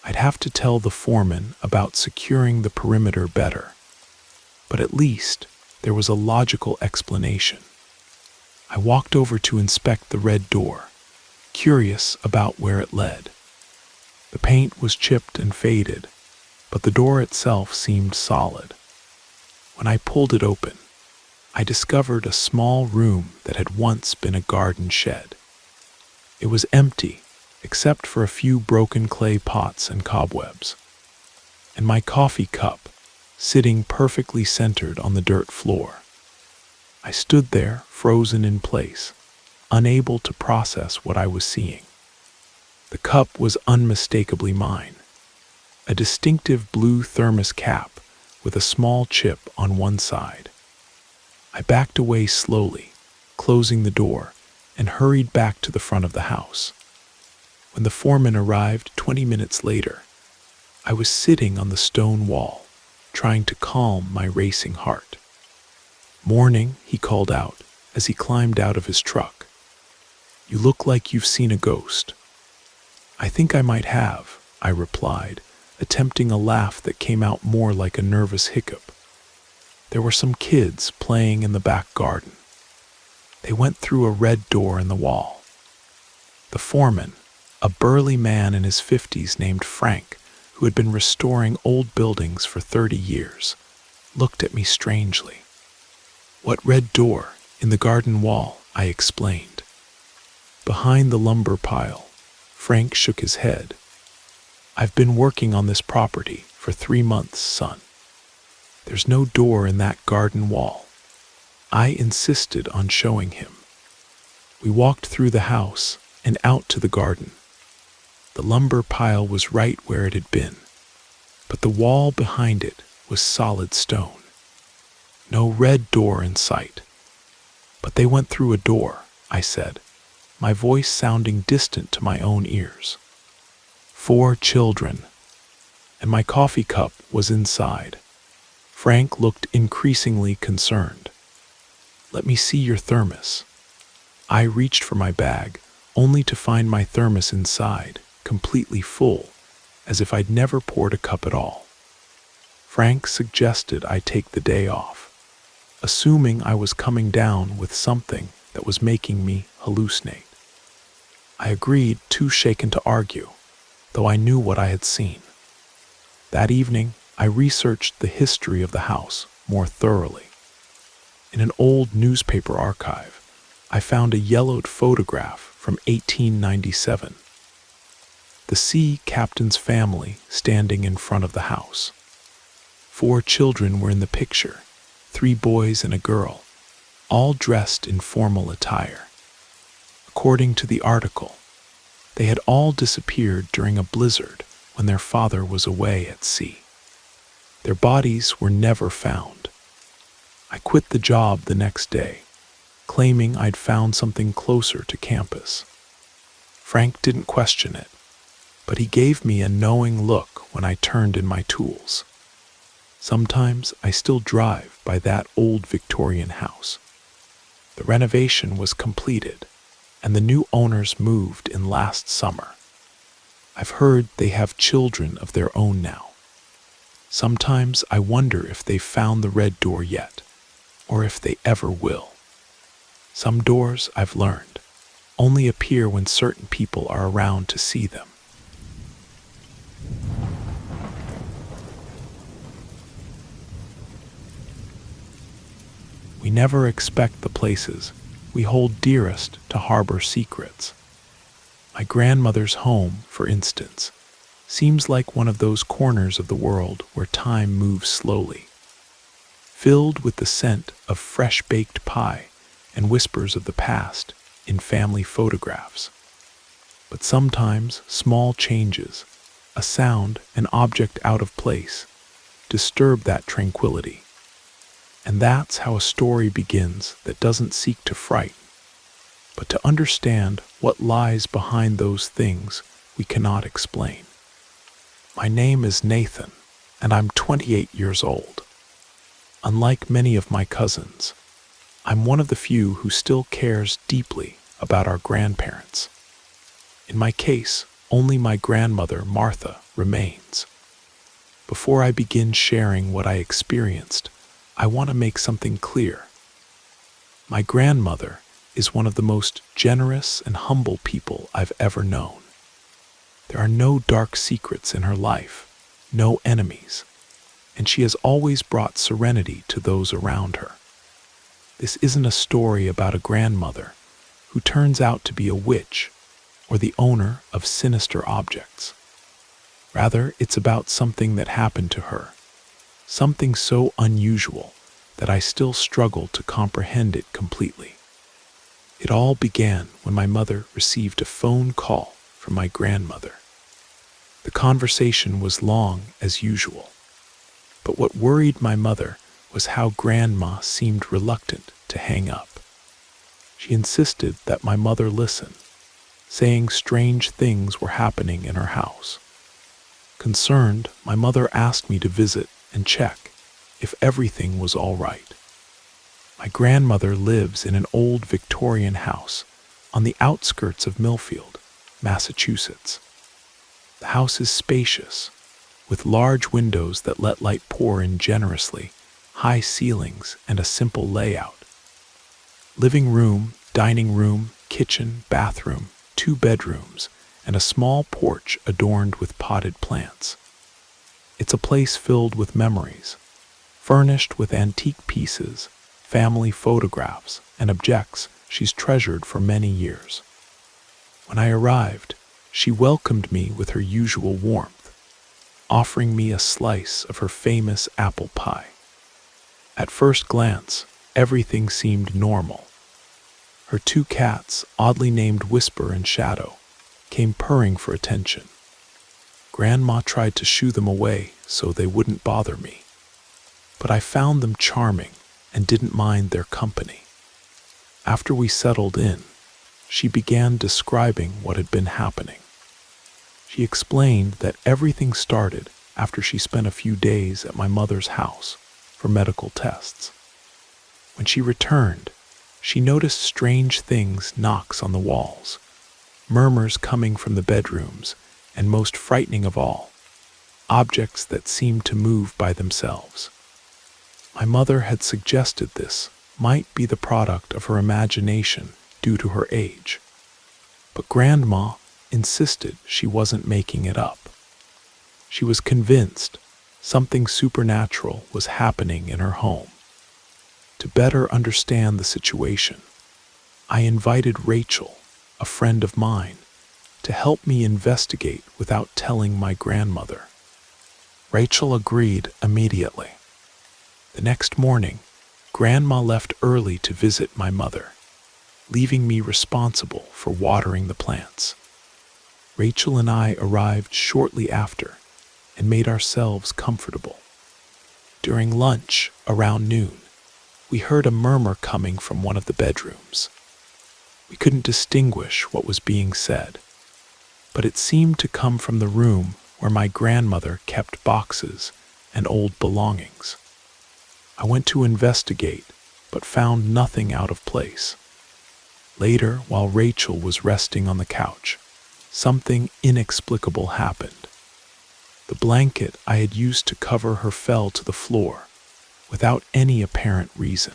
I'd have to tell the foreman about securing the perimeter better, but at least there was a logical explanation. I walked over to inspect the red door, curious about where it led. The paint was chipped and faded, but the door itself seemed solid. When I pulled it open, I discovered a small room that had once been a garden shed. It was empty, except for a few broken clay pots and cobwebs, and my coffee cup sitting perfectly centered on the dirt floor. I stood there, frozen in place, unable to process what I was seeing. The cup was unmistakably mine, a distinctive blue thermos cap with a small chip on one side. I backed away slowly, closing the door, and hurried back to the front of the house. When the foreman arrived 20 minutes later, I was sitting on the stone wall, trying to calm my racing heart. "Morning," he called out as he climbed out of his truck. "You look like you've seen a ghost." "I think I might have," I replied, attempting a laugh that came out more like a nervous hiccup. There were some kids playing in the back garden. They went through a red door in the wall. The foreman, a burly man in his 50s named Frank, who had been restoring old buildings for 30 years, looked at me strangely. "What red door in the garden wall?" I explained. "Behind the lumber pile." Frank shook his head. "I've been working on this property for 3 months, son. There's no door in that garden wall." I insisted on showing him. We walked through the house and out to the garden. The lumber pile was right where it had been, but the wall behind it was solid stone. No red door in sight. "But they went through a door," I said, my voice sounding distant to my own ears. 4 children, and my coffee cup was inside. Frank looked increasingly concerned. "Let me see your thermos." I reached for my bag, only to find my thermos inside, completely full, as if I'd never poured a cup at all. Frank suggested I take the day off, assuming I was coming down with something that was making me hallucinate. I agreed, too shaken to argue, though I knew what I had seen. That evening, I researched the history of the house more thoroughly. In an old newspaper archive, I found a yellowed photograph from 1897. The sea captain's family standing in front of the house. 4 children were in the picture, 3 boys and a girl, all dressed in formal attire. According to the article, they had all disappeared during a blizzard when their father was away at sea. Their bodies were never found. I quit the job the next day, claiming I'd found something closer to campus. Frank didn't question it, but he gave me a knowing look when I turned in my tools. Sometimes I still drive by that old Victorian house. The renovation was completed, and the new owners moved in last summer. I've heard they have children of their own now. Sometimes I wonder if they've found the red door yet, or if they ever will. Some doors, I've learned, only appear when certain people are around to see them. We never expect the places we hold dearest to harbor secrets. My grandmother's home, for instance, seems like one of those corners of the world where time moves slowly, filled with the scent of fresh-baked pie and whispers of the past in family photographs. But sometimes small changes, a sound, an object out of place, disturb that tranquility. And that's how a story begins that doesn't seek to frighten, but to understand what lies behind those things we cannot explain. My name is Nathan, and I'm 28 years old. Unlike many of my cousins, I'm one of the few who still cares deeply about our grandparents. In my case, only my grandmother, Martha, remains. Before I begin sharing what I experienced, I want to make something clear. My grandmother is one of the most generous and humble people I've ever known. There are no dark secrets in her life, no enemies, and she has always brought serenity to those around her. This isn't a story about a grandmother who turns out to be a witch or the owner of sinister objects. Rather, it's about something that happened to her, something so unusual that I still struggle to comprehend it completely. It all began when my mother received a phone call from my grandmother. The conversation was long as usual, but what worried my mother was how Grandma seemed reluctant to hang up. She insisted that my mother listen, saying strange things were happening in her house. Concerned, my mother asked me to visit and check if everything was all right. My grandmother lives in an old Victorian house on the outskirts of Millfield, Massachusetts. The house is spacious, with large windows that let light pour in generously, high ceilings, and a simple layout. Living room, dining room, kitchen, bathroom, 2 bedrooms, and a small porch adorned with potted plants. It's a place filled with memories, furnished with antique pieces, family photographs, and objects she's treasured for many years. When I arrived, she welcomed me with her usual warmth, offering me a slice of her famous apple pie. At first glance, everything seemed normal. Her 2 cats, oddly named Whisper and Shadow, came purring for attention. Grandma tried to shoo them away so they wouldn't bother me, but I found them charming and didn't mind their company. After we settled in, she began describing what had been happening. She explained that everything started after she spent a few days at my mother's house for medical tests. When she returned, she noticed strange things, knocks on the walls, murmurs coming from the bedrooms, and most frightening of all, objects that seemed to move by themselves. My mother had suggested this might be the product of her imagination due to her age, but Grandma insisted she wasn't making it up. She was convinced something supernatural was happening in her home. To better understand the situation, I invited Rachel, a friend of mine, to help me investigate without telling my grandmother. Rachel agreed immediately. The next morning, Grandma left early to visit my mother, leaving me responsible for watering the plants. Rachel and I arrived shortly after and made ourselves comfortable. During lunch, around noon, we heard a murmur coming from one of the bedrooms. We couldn't distinguish what was being said, but it seemed to come from the room where my grandmother kept boxes and old belongings. I went to investigate, but found nothing out of place. Later, while Rachel was resting on the couch, something inexplicable happened. The blanket I had used to cover her fell to the floor, without any apparent reason.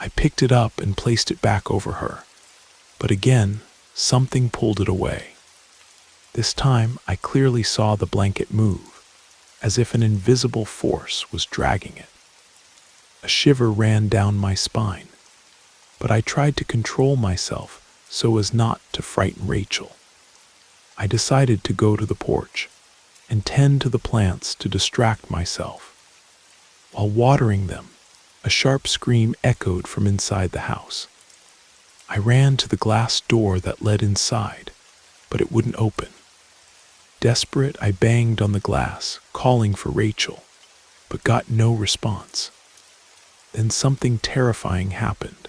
I picked it up and placed it back over her, but again, something pulled it away. This time, I clearly saw the blanket move, as if an invisible force was dragging it. A shiver ran down my spine, but I tried to control myself so as not to frighten Rachel. I decided to go to the porch and tend to the plants to distract myself. While watering them, a sharp scream echoed from inside the house. I ran to the glass door that led inside, but it wouldn't open. Desperate, I banged on the glass, calling for Rachel, but got no response. Then something terrifying happened.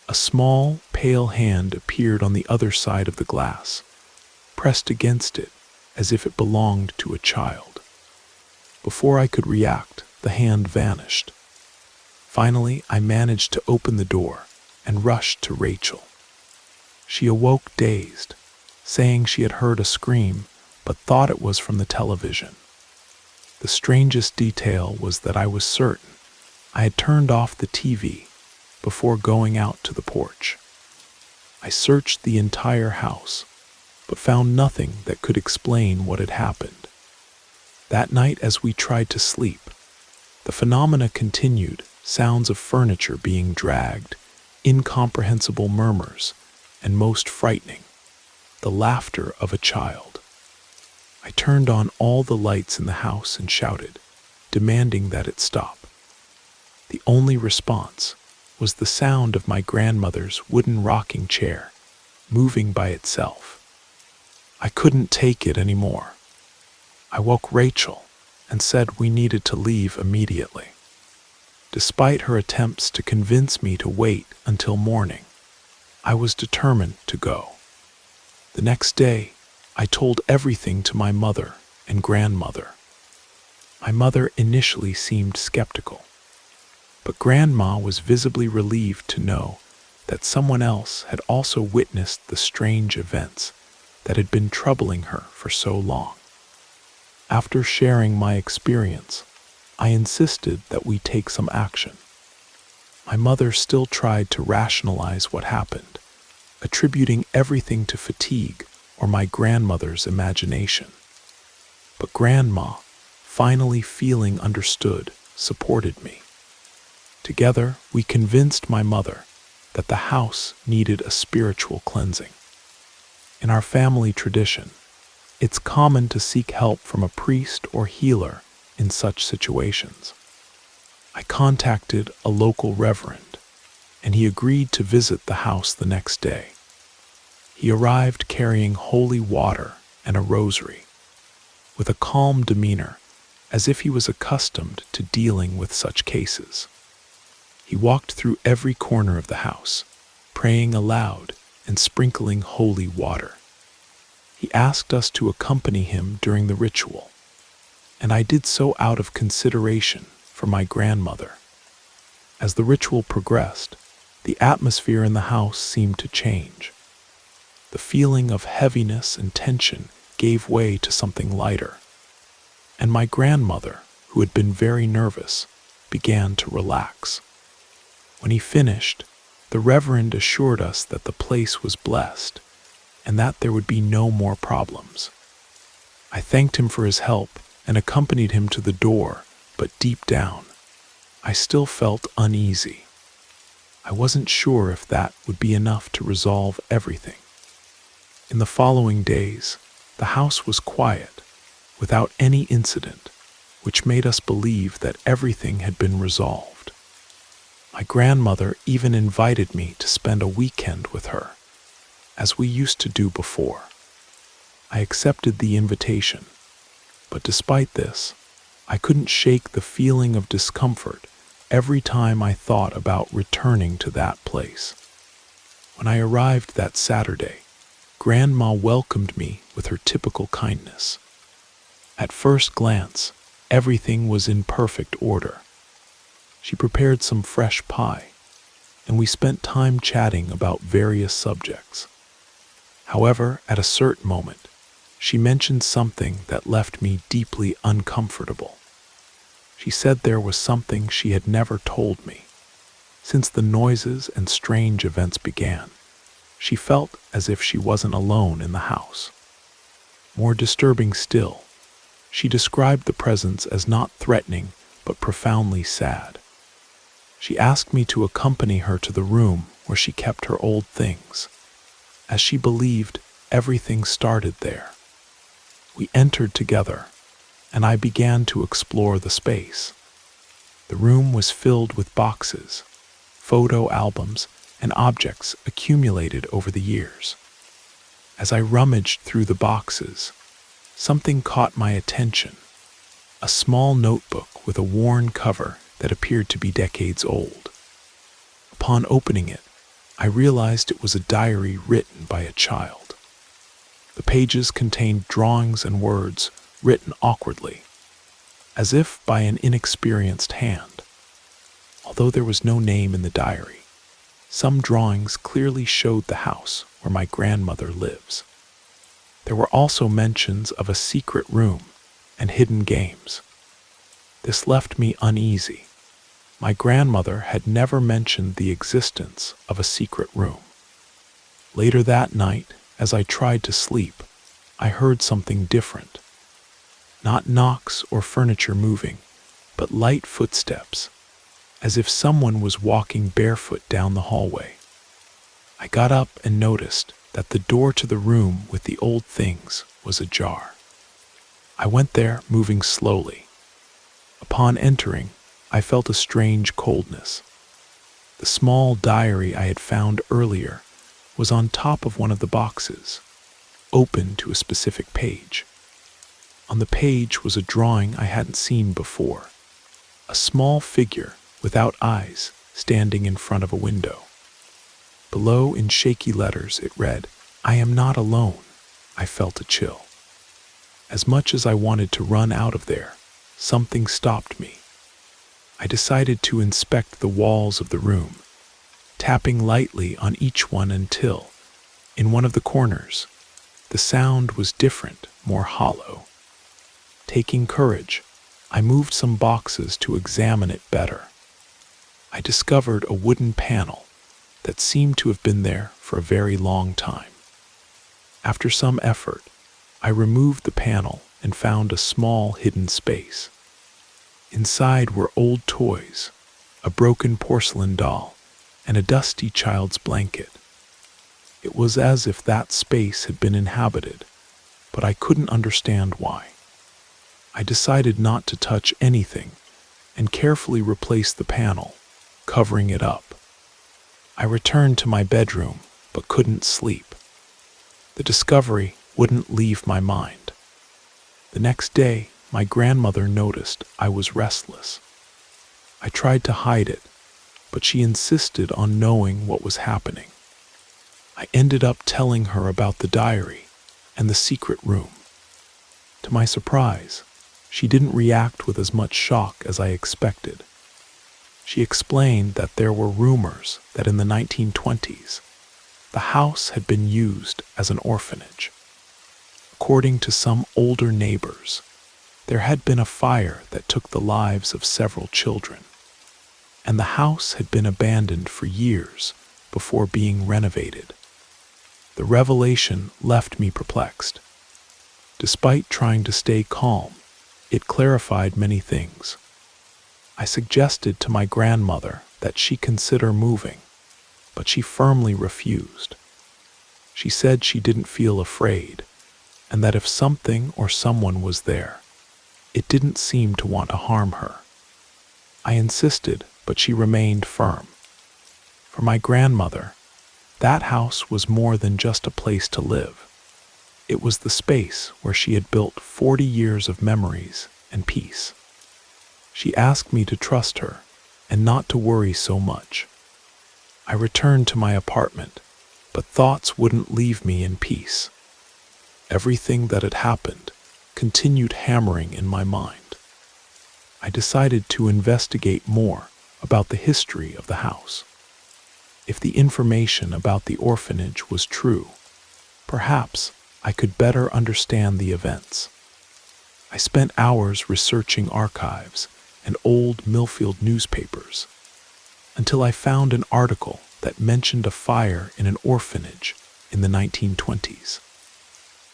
A small, pale hand appeared on the other side of the glass, pressed against it as if it belonged to a child. Before I could react, the hand vanished. Finally, I managed to open the door and rushed to Rachel. She awoke dazed, saying she had heard a scream but thought it was from the television. The strangest detail was that I was certain I had turned off the TV before going out to the porch. I searched the entire house, but found nothing that could explain what had happened. That night, as we tried to sleep, the phenomena continued, sounds of furniture being dragged, incomprehensible murmurs, and most frightening, the laughter of a child. I turned on all the lights in the house and shouted, demanding that it stop. The only response was the sound of my grandmother's wooden rocking chair, moving by itself. I couldn't take it anymore. I woke Rachel and said we needed to leave immediately. Despite her attempts to convince me to wait until morning, I was determined to go. The next day, I told everything to my mother and grandmother. My mother initially seemed skeptical, but Grandma was visibly relieved to know that someone else had also witnessed the strange events that had been troubling her for so long. After sharing my experience, I insisted that we take some action. My mother still tried to rationalize what happened, attributing everything to fatigue or my grandmother's imagination. But Grandma, finally feeling understood, supported me. Together, we convinced my mother that the house needed a spiritual cleansing. In our family tradition, it's common to seek help from a priest or healer in such situations. I contacted a local reverend, and he agreed to visit the house the next day. He arrived carrying holy water and a rosary, with a calm demeanor, as if he was accustomed to dealing with such cases. He walked through every corner of the house, praying aloud and sprinkling holy water. He asked us to accompany him during the ritual. and I did so out of consideration for my grandmother. As the ritual progressed, the atmosphere in the house seemed to change. The feeling of heaviness and tension gave way to something lighter, and my grandmother, who had been very nervous, began to relax. When he finished, the Reverend assured us that the place was blessed and that there would be no more problems. I thanked him for his help and accompanied him to the door, but deep down, I still felt uneasy. I wasn't sure if that would be enough to resolve everything. In the following days, the house was quiet, without any incident, which made us believe that everything had been resolved. My grandmother even invited me to spend a weekend with her, as we used to do before. I accepted the invitation, but despite this, I couldn't shake the feeling of discomfort every time I thought about returning to that place. When I arrived that Saturday, Grandma welcomed me with her typical kindness. At first glance, everything was in perfect order. She prepared some fresh pie, and we spent time chatting about various subjects. However, at a certain moment, she mentioned something that left me deeply uncomfortable. She said there was something she had never told me. Since the noises and strange events began, she felt as if she wasn't alone in the house. More disturbing still, she described the presence as not threatening but profoundly sad. She asked me to accompany her to the room where she kept her old things, as she believed everything started there. We entered together, and I began to explore the space. The room was filled with boxes, photo albums, and objects accumulated over the years. As I rummaged through the boxes, something caught my attention: a small notebook with a worn cover that appeared to be decades old. Upon opening it, I realized it was a diary written by a child. The pages contained drawings and words written awkwardly, as if by an inexperienced hand. Although there was no name in the diary, some drawings clearly showed the house where my grandmother lives. There were also mentions of a secret room and hidden games. This left me uneasy. My grandmother had never mentioned the existence of a secret room. Later that night, as I tried to sleep, I heard something different. Not knocks or furniture moving, but light footsteps, as if someone was walking barefoot down the hallway. I got up and noticed that the door to the room with the old things was ajar. I went there, moving slowly. Upon entering, I felt a strange coldness. The small diary I had found earlier was on top of one of the boxes, open to a specific page. On the page was a drawing I hadn't seen before: a small figure without eyes standing in front of a window. Below, in shaky letters, it read, "I am not alone." I felt a chill. As much as I wanted to run out of there, something stopped me. I decided to inspect the walls of the room, tapping lightly on each one until, in one of the corners, the sound was different, more hollow. Taking courage, I moved some boxes to examine it better. I discovered a wooden panel that seemed to have been there for a very long time. After some effort, I removed the panel and found a small hidden space. Inside were old toys, a broken porcelain doll, and a dusty child's blanket. It was as if that space had been inhabited, but I couldn't understand why. I decided not to touch anything and carefully replaced the panel, covering it up. I returned to my bedroom, but couldn't sleep. The discovery wouldn't leave my mind. The next day, my grandmother noticed I was restless. I tried to hide it, but she insisted on knowing what was happening. I ended up telling her about the diary and the secret room. To my surprise, She didn't react with as much shock as I expected. She explained that there were rumors that in the 1920s, the house had been used as an orphanage. According to some older neighbors, there had been a fire that took the lives of several children, and the house had been abandoned for years before being renovated. The revelation left me perplexed. Despite trying to stay calm, it clarified many things. I suggested to my grandmother that she consider moving, but she firmly refused. She said she didn't feel afraid, and that if something or someone was there, it didn't seem to want to harm her. I insisted, but she remained firm. For my grandmother, that house was more than just a place to live. It was the space where she had built 40 years of memories and peace. She asked me to trust her and not to worry so much. I returned to my apartment, but thoughts wouldn't leave me in peace. Everything that had happened continued hammering in my mind. I decided to investigate more about the history of the house. If the information about the orphanage was true, perhaps I could better understand the events. I spent hours researching archives and old Millfield newspapers until I found an article that mentioned a fire in an orphanage in the 1920s.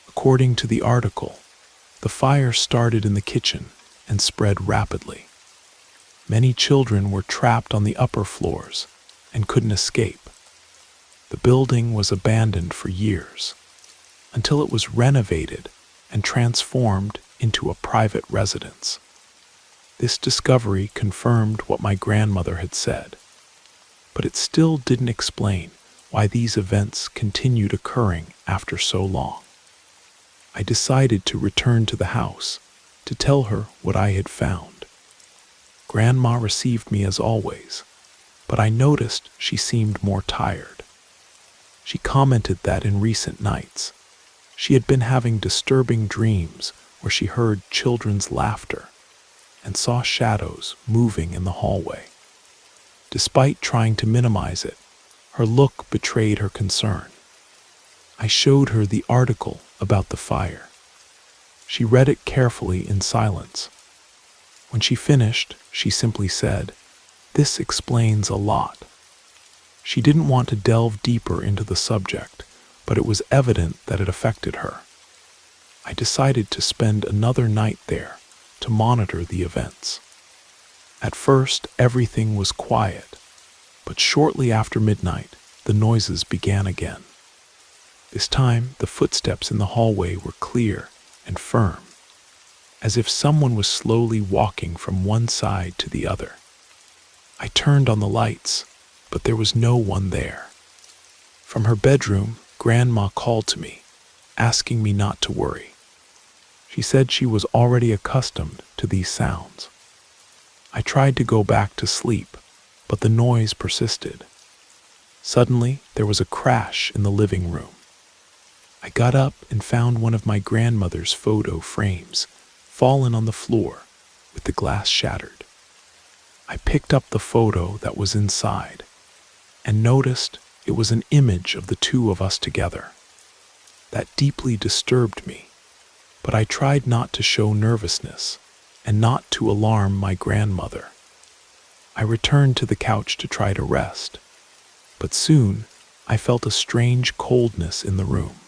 According to the article, the fire started in the kitchen and spread rapidly. Many children were trapped on the upper floors and couldn't escape. The building was abandoned for years, until it was renovated and transformed into a private residence. This discovery confirmed what my grandmother had said, but it still didn't explain why these events continued occurring after so long. I decided to return to the house to tell her what I had found. Grandma received me as always, but I noticed she seemed more tired. She commented that in recent nights, she had been having disturbing dreams where she heard children's laughter and saw shadows moving in the hallway. Despite trying to minimize it, her look betrayed her concern. I showed her the article about the fire. She read it carefully in silence. When she finished, she simply said, "This explains a lot." She didn't want to delve deeper into the subject, but it was evident that it affected her. I decided to spend another night there to monitor the events. At first, everything was quiet, but shortly after midnight, the noises began again. This time, the footsteps in the hallway were clear and firm, as if someone was slowly walking from one side to the other. I turned on the lights, but there was no one there. From her bedroom, Grandma called to me, asking me not to worry. She said she was already accustomed to these sounds. I tried to go back to sleep, but the noise persisted. Suddenly, there was a crash in the living room. I got up and found one of my grandmother's photo frames fallen on the floor with the glass shattered. I picked up the photo that was inside and noticed it was an image of the two of us together. That deeply disturbed me, but I tried not to show nervousness and not to alarm my grandmother. I returned to the couch to try to rest, but soon I felt a strange coldness in the room.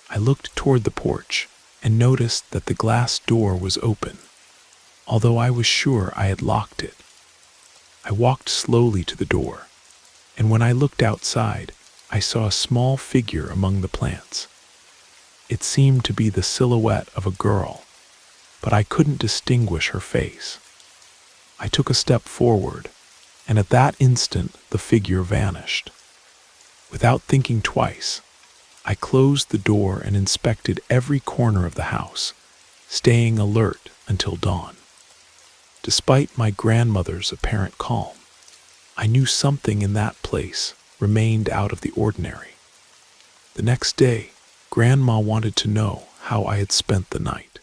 I looked toward the porch and noticed that the glass door was open, although I was sure I had locked it. I walked slowly to the door, and when I looked outside, I saw a small figure among the plants. It seemed to be the silhouette of a girl, but I couldn't distinguish her face. I took a step forward, and at that instant the figure vanished. Without thinking twice, I closed the door and inspected every corner of the house, staying alert until dawn. Despite my grandmother's apparent calm, I knew something in that place remained out of the ordinary. The next day, Grandma wanted to know how I had spent the night.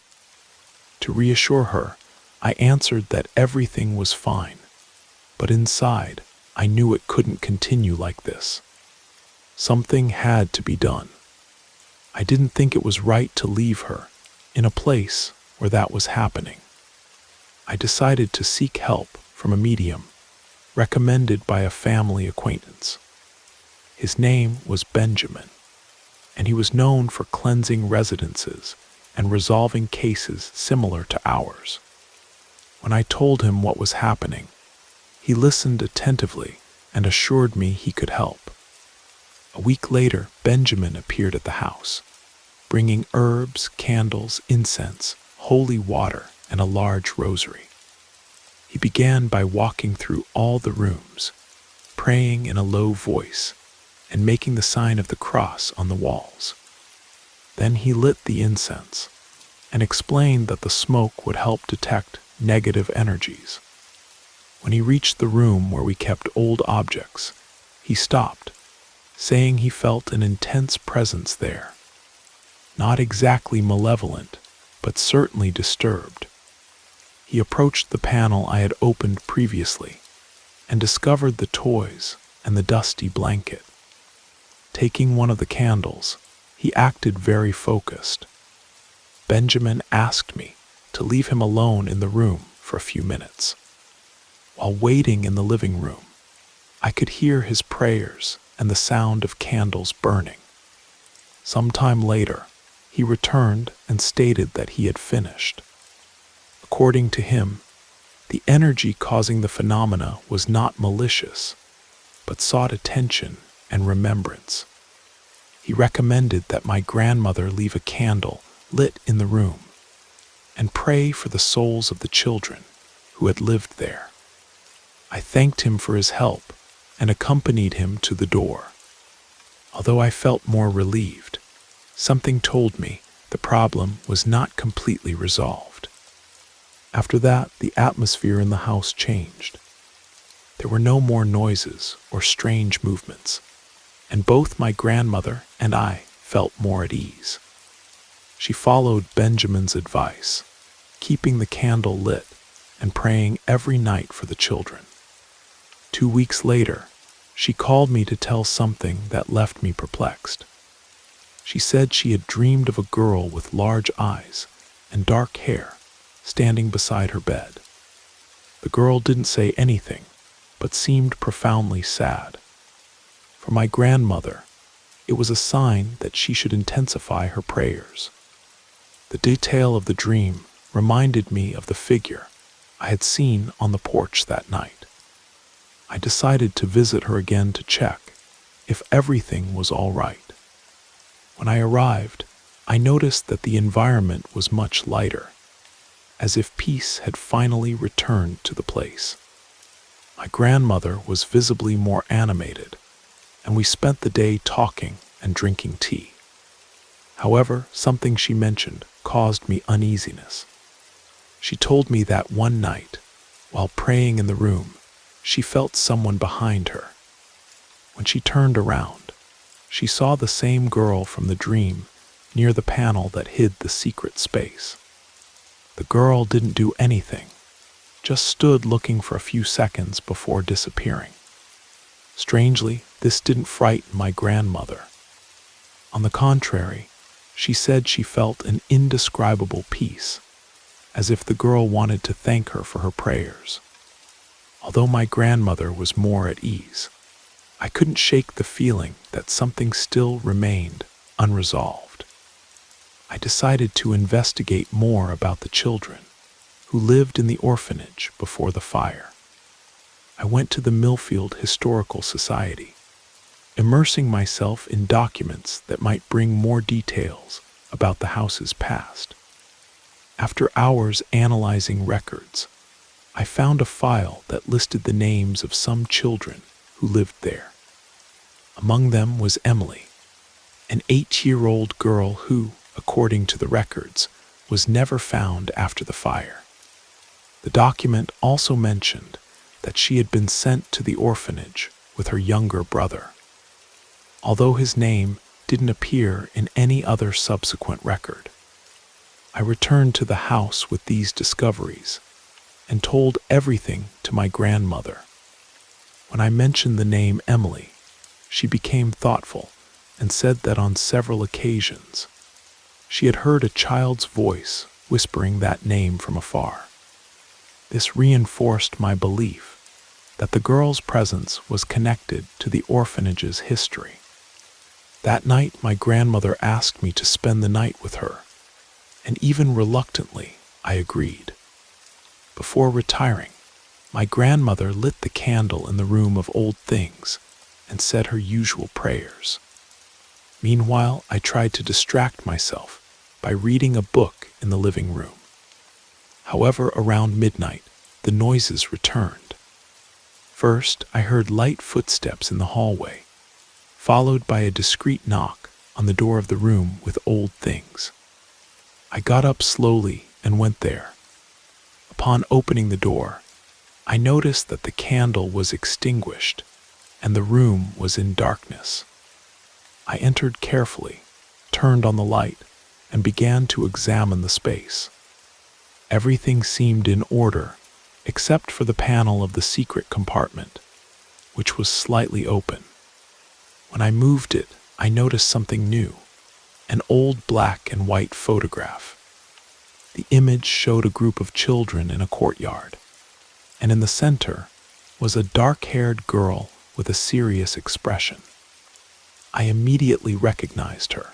To reassure her, I answered that everything was fine, but inside, I knew it couldn't continue like this. Something had to be done. I didn't think it was right to leave her in a place where that was happening. I decided to seek help from a medium recommended by a family acquaintance. His name was Benjamin, and he was known for cleansing residences and resolving cases similar to ours. When I told him what was happening, he listened attentively and assured me he could help. A week later, Benjamin appeared at the house, bringing herbs, candles, incense, holy water, and a large rosary. He began by walking through all the rooms, praying in a low voice, and making the sign of the cross on the walls. Then he lit the incense and explained that the smoke would help detect negative energies. When he reached the room where we kept old objects, he stopped, saying he felt an intense presence there. Not exactly malevolent, but certainly disturbed. He approached the panel I had opened previously and discovered the toys and the dusty blanket. Taking one of the candles, he acted very focused. Benjamin asked me to leave him alone in the room for a few minutes. While waiting in the living room, I could hear his prayers and the sound of candles burning. Sometime later, he returned and stated that he had finished. According to him, the energy causing the phenomena was not malicious, but sought attention and remembrance. He recommended that my grandmother leave a candle lit in the room and pray for the souls of the children who had lived there. I thanked him for his help and accompanied him to the door. Although I felt more relieved, something told me the problem was not completely resolved. After that, the atmosphere in the house changed. There were no more noises or strange movements, and both my grandmother and I felt more at ease. She followed Benjamin's advice, keeping the candle lit and praying every night for the children. 2 weeks later, she called me to tell something that left me perplexed. She said she had dreamed of a girl with large eyes and dark hair standing beside her bed. The girl didn't say anything, but seemed profoundly sad. For my grandmother, it was a sign that she should intensify her prayers. The detail of the dream reminded me of the figure I had seen on the porch that night. I decided to visit her again to check if everything was all right. When I arrived, I noticed that the environment was much lighter, as if peace had finally returned to the place. My grandmother was visibly more animated, and we spent the day talking and drinking tea. However, something she mentioned caused me uneasiness. She told me that one night, while praying in the room, she felt someone behind her. When she turned around, she saw the same girl from the dream near the panel that hid the secret space. The girl didn't do anything, just stood looking for a few seconds before disappearing. Strangely, this didn't frighten my grandmother. On the contrary, she said she felt an indescribable peace, as if the girl wanted to thank her for her prayers. Although my grandmother was more at ease, I couldn't shake the feeling that something still remained unresolved. I decided to investigate more about the children who lived in the orphanage before the fire. I went to the Millfield Historical Society, immersing myself in documents that might bring more details about the house's past. After hours analyzing records, I found a file that listed the names of some children who lived there. Among them was Emily, an 8-year-old girl who, according to the records, was never found after the fire. The document also mentioned that she had been sent to the orphanage with her younger brother, although his name didn't appear in any other subsequent record. I returned to the house with these discoveries and told everything to my grandmother. When I mentioned the name Emily, she became thoughtful and said that on several occasions she had heard a child's voice whispering that name from afar. This reinforced my belief that the girl's presence was connected to the orphanage's history. That night, my grandmother asked me to spend the night with her, and even reluctantly, I agreed. Before retiring, my grandmother lit the candle in the room of old things and said her usual prayers. Meanwhile, I tried to distract myself by reading a book in the living room. However, around midnight, the noises returned. First, I heard light footsteps in the hallway, followed by a discreet knock on the door of the room with old things. I got up slowly and went there. Upon opening the door, I noticed that the candle was extinguished and the room was in darkness. I entered carefully, turned on the light, and began to examine the space. Everything seemed in order, except for the panel of the secret compartment, which was slightly open. When I moved it, I noticed something new, an old black and white photograph. The image showed a group of children in a courtyard, and in the center was a dark-haired girl with a serious expression. I immediately recognized her.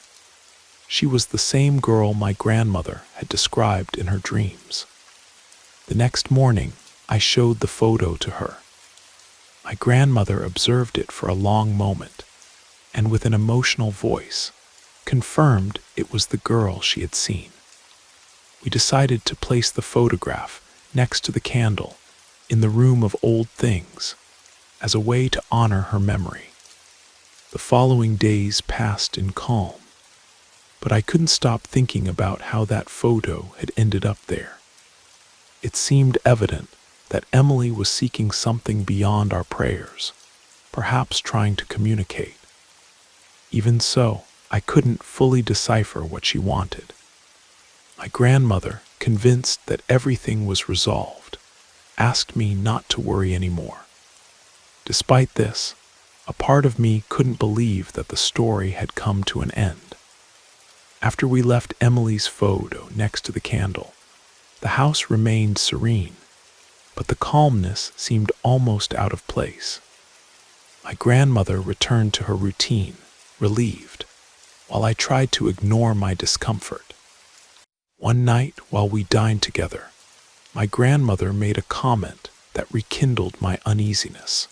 She was the same girl my grandmother had described in her dreams. The next morning, I showed the photo to her. My grandmother observed it for a long moment, and with an emotional voice, confirmed it was the girl she had seen. We decided to place the photograph next to the candle in the room of old things as a way to honor her memory. The following days passed in calm, but I couldn't stop thinking about how that photo had ended up there. It seemed evident that Emily was seeking something beyond our prayers, perhaps trying to communicate. Even so, I couldn't fully decipher what she wanted. My grandmother, convinced that everything was resolved, asked me not to worry anymore. Despite this, a part of me couldn't believe that the story had come to an end. After we left Emily's photo next to the candle, the house remained serene, but the calmness seemed almost out of place. My grandmother returned to her routine, relieved, while I tried to ignore my discomfort. One night, while we dined together, my grandmother made a comment that rekindled my uneasiness.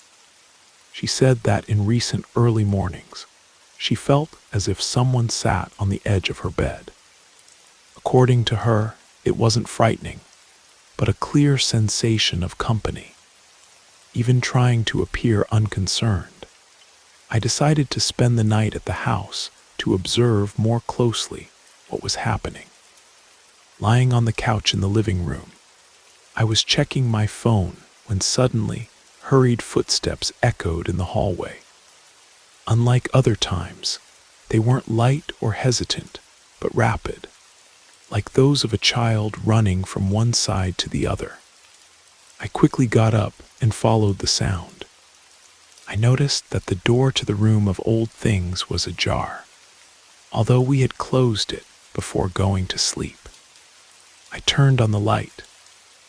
She said that in recent early mornings, she felt as if someone sat on the edge of her bed. According to her, it wasn't frightening, but a clear sensation of company. Even trying to appear unconcerned, I decided to spend the night at the house to observe more closely what was happening. Lying on the couch in the living room, I was checking my phone when suddenly hurried footsteps echoed in the hallway. Unlike other times, they weren't light or hesitant, but rapid, like those of a child running from one side to the other. I quickly got up and followed the sound. I noticed that the door to the room of old things was ajar, although we had closed it before going to sleep. I turned on the light,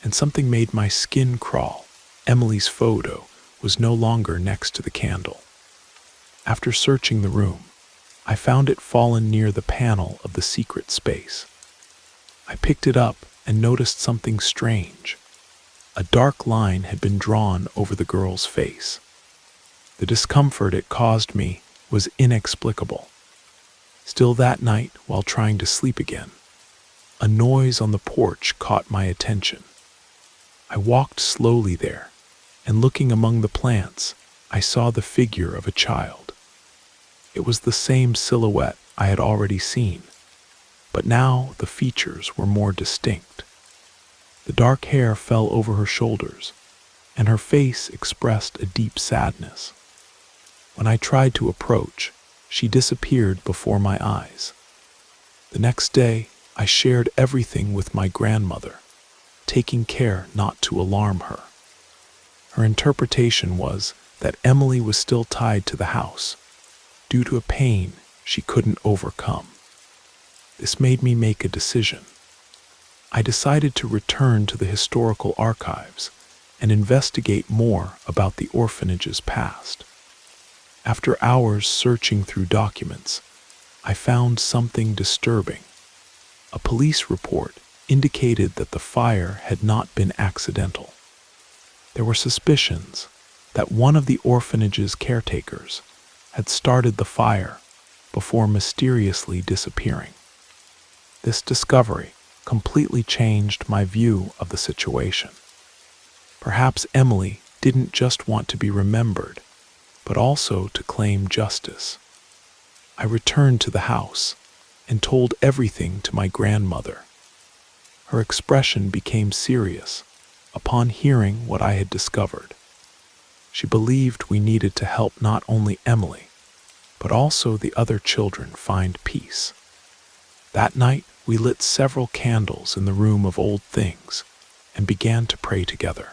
and something made my skin crawl. Emily's photo was no longer next to the candle. After searching the room, I found it fallen near the panel of the secret space. I picked it up and noticed something strange. A dark line had been drawn over the girl's face. The discomfort it caused me was inexplicable. Still, that night, while trying to sleep again, a noise on the porch caught my attention. I walked slowly there, and looking among the plants, I saw the figure of a child. It was the same silhouette I had already seen, but now the features were more distinct. The dark hair fell over her shoulders, and her face expressed a deep sadness. When I tried to approach, she disappeared before my eyes. The next day, I shared everything with my grandmother, taking care not to alarm her. Her interpretation was that Emily was still tied to the house, due to a pain she couldn't overcome. This made me make a decision. I decided to return to the historical archives and investigate more about the orphanage's past. After hours searching through documents, I found something disturbing. A police report indicated that the fire had not been accidental. There were suspicions that one of the orphanage's caretakers had started the fire before mysteriously disappearing. This discovery completely changed my view of the situation. Perhaps Emily didn't just want to be remembered, but also to claim justice. I returned to the house and told everything to my grandmother. Her expression became serious upon hearing what I had discovered. She believed we needed to help not only Emily, but also the other children find peace. That night, we lit several candles in the room of old things and began to pray together.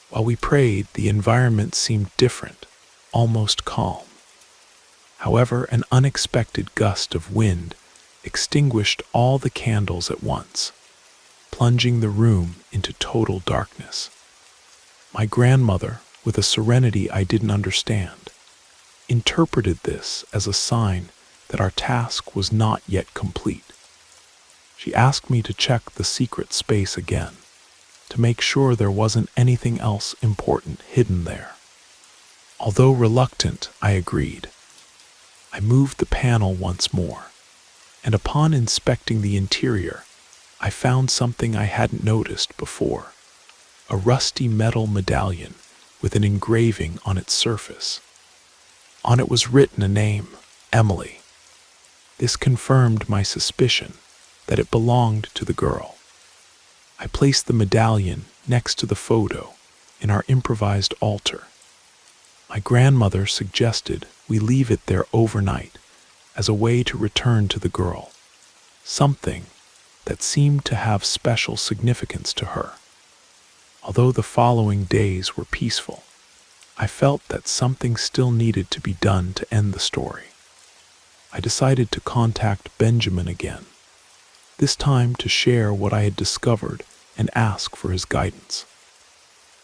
While we prayed, the environment seemed different, almost calm. However, an unexpected gust of wind extinguished all the candles at once, plunging the room into total darkness. My grandmother, with a serenity I didn't understand, interpreted this as a sign that our task was not yet complete. She asked me to check the secret space again, to make sure there wasn't anything else important hidden there. Although reluctant, I agreed. I moved the panel once more, and upon inspecting the interior, I found something I hadn't noticed before: a rusty metal medallion with an engraving on its surface. On it was written a name, Emily. This confirmed my suspicion that it belonged to the girl. I placed the medallion next to the photo in our improvised altar. My grandmother suggested we leave it there overnight as a way to return to the girl, something that seemed to have special significance to her. Although the following days were peaceful, I felt that something still needed to be done to end the story. I decided to contact Benjamin again, this time to share what I had discovered and ask for his guidance.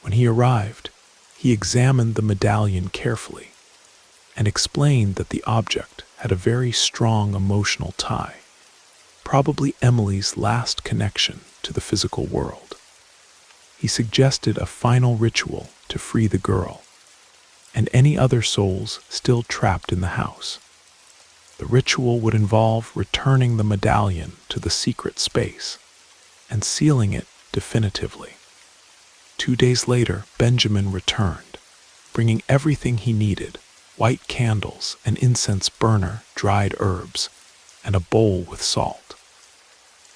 When he arrived, he examined the medallion carefully and explained that the object had a very strong emotional tie, probably Emily's last connection to the physical world. He suggested a final ritual to free the girl and any other souls still trapped in the house. The ritual would involve returning the medallion to the secret space and sealing it definitively. 2 days later, Benjamin returned, bringing everything he needed: white candles, an incense burner, dried herbs, and a bowl with salt.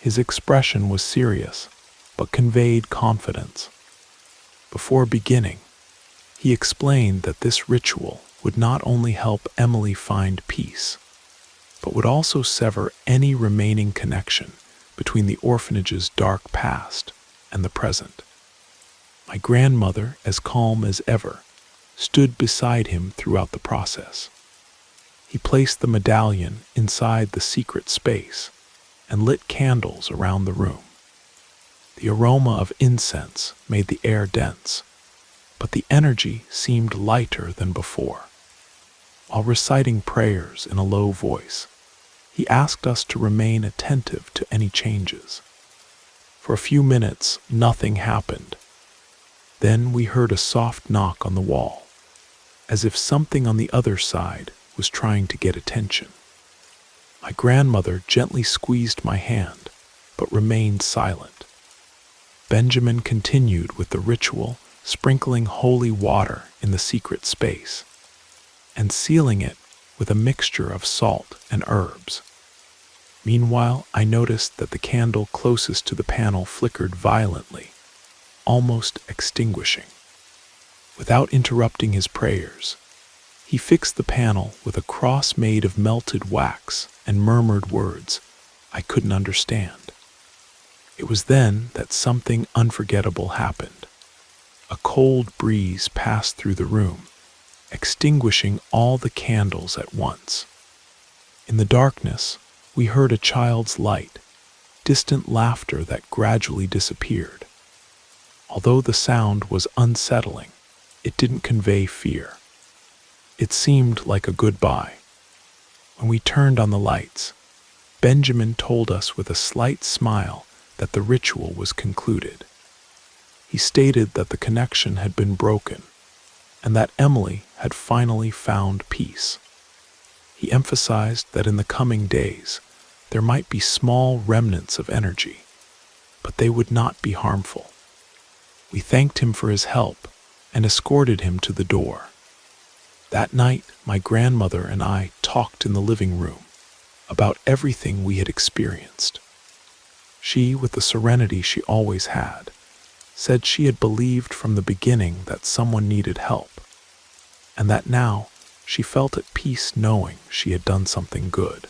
His expression was serious, but conveyed confidence. Before beginning, he explained that this ritual would not only help Emily find peace, but would also sever any remaining connection between the orphanage's dark past and the present. My grandmother, as calm as ever, stood beside him throughout the process. He placed the medallion inside the secret space and lit candles around the room. The aroma of incense made the air dense, but the energy seemed lighter than before. While reciting prayers in a low voice, he asked us to remain attentive to any changes. For a few minutes, nothing happened. Then we heard a soft knock on the wall, as if something on the other side was trying to get attention. My grandmother gently squeezed my hand, but remained silent. Benjamin continued with the ritual, sprinkling holy water in the secret space and sealing it with a mixture of salt and herbs. Meanwhile, I noticed that the candle closest to the panel flickered violently, almost extinguishing. Without interrupting his prayers, he fixed the panel with a cross made of melted wax and murmured words, I couldn't understand. It was then that something unforgettable happened. A cold breeze passed through the room, extinguishing all the candles at once. In the darkness, we heard a child's light, distant laughter that gradually disappeared. Although the sound was unsettling, it didn't convey fear. It seemed like a goodbye. When we turned on the lights, Benjamin told us with a slight smile that the ritual was concluded. He stated that the connection had been broken and that Emily had finally found peace. He emphasized that in the coming days, there might be small remnants of energy, but they would not be harmful. We thanked him for his help and escorted him to the door. That night, my grandmother and I talked in the living room about everything we had experienced. She, with the serenity she always had, said she had believed from the beginning that someone needed help, and that now she felt at peace knowing she had done something good.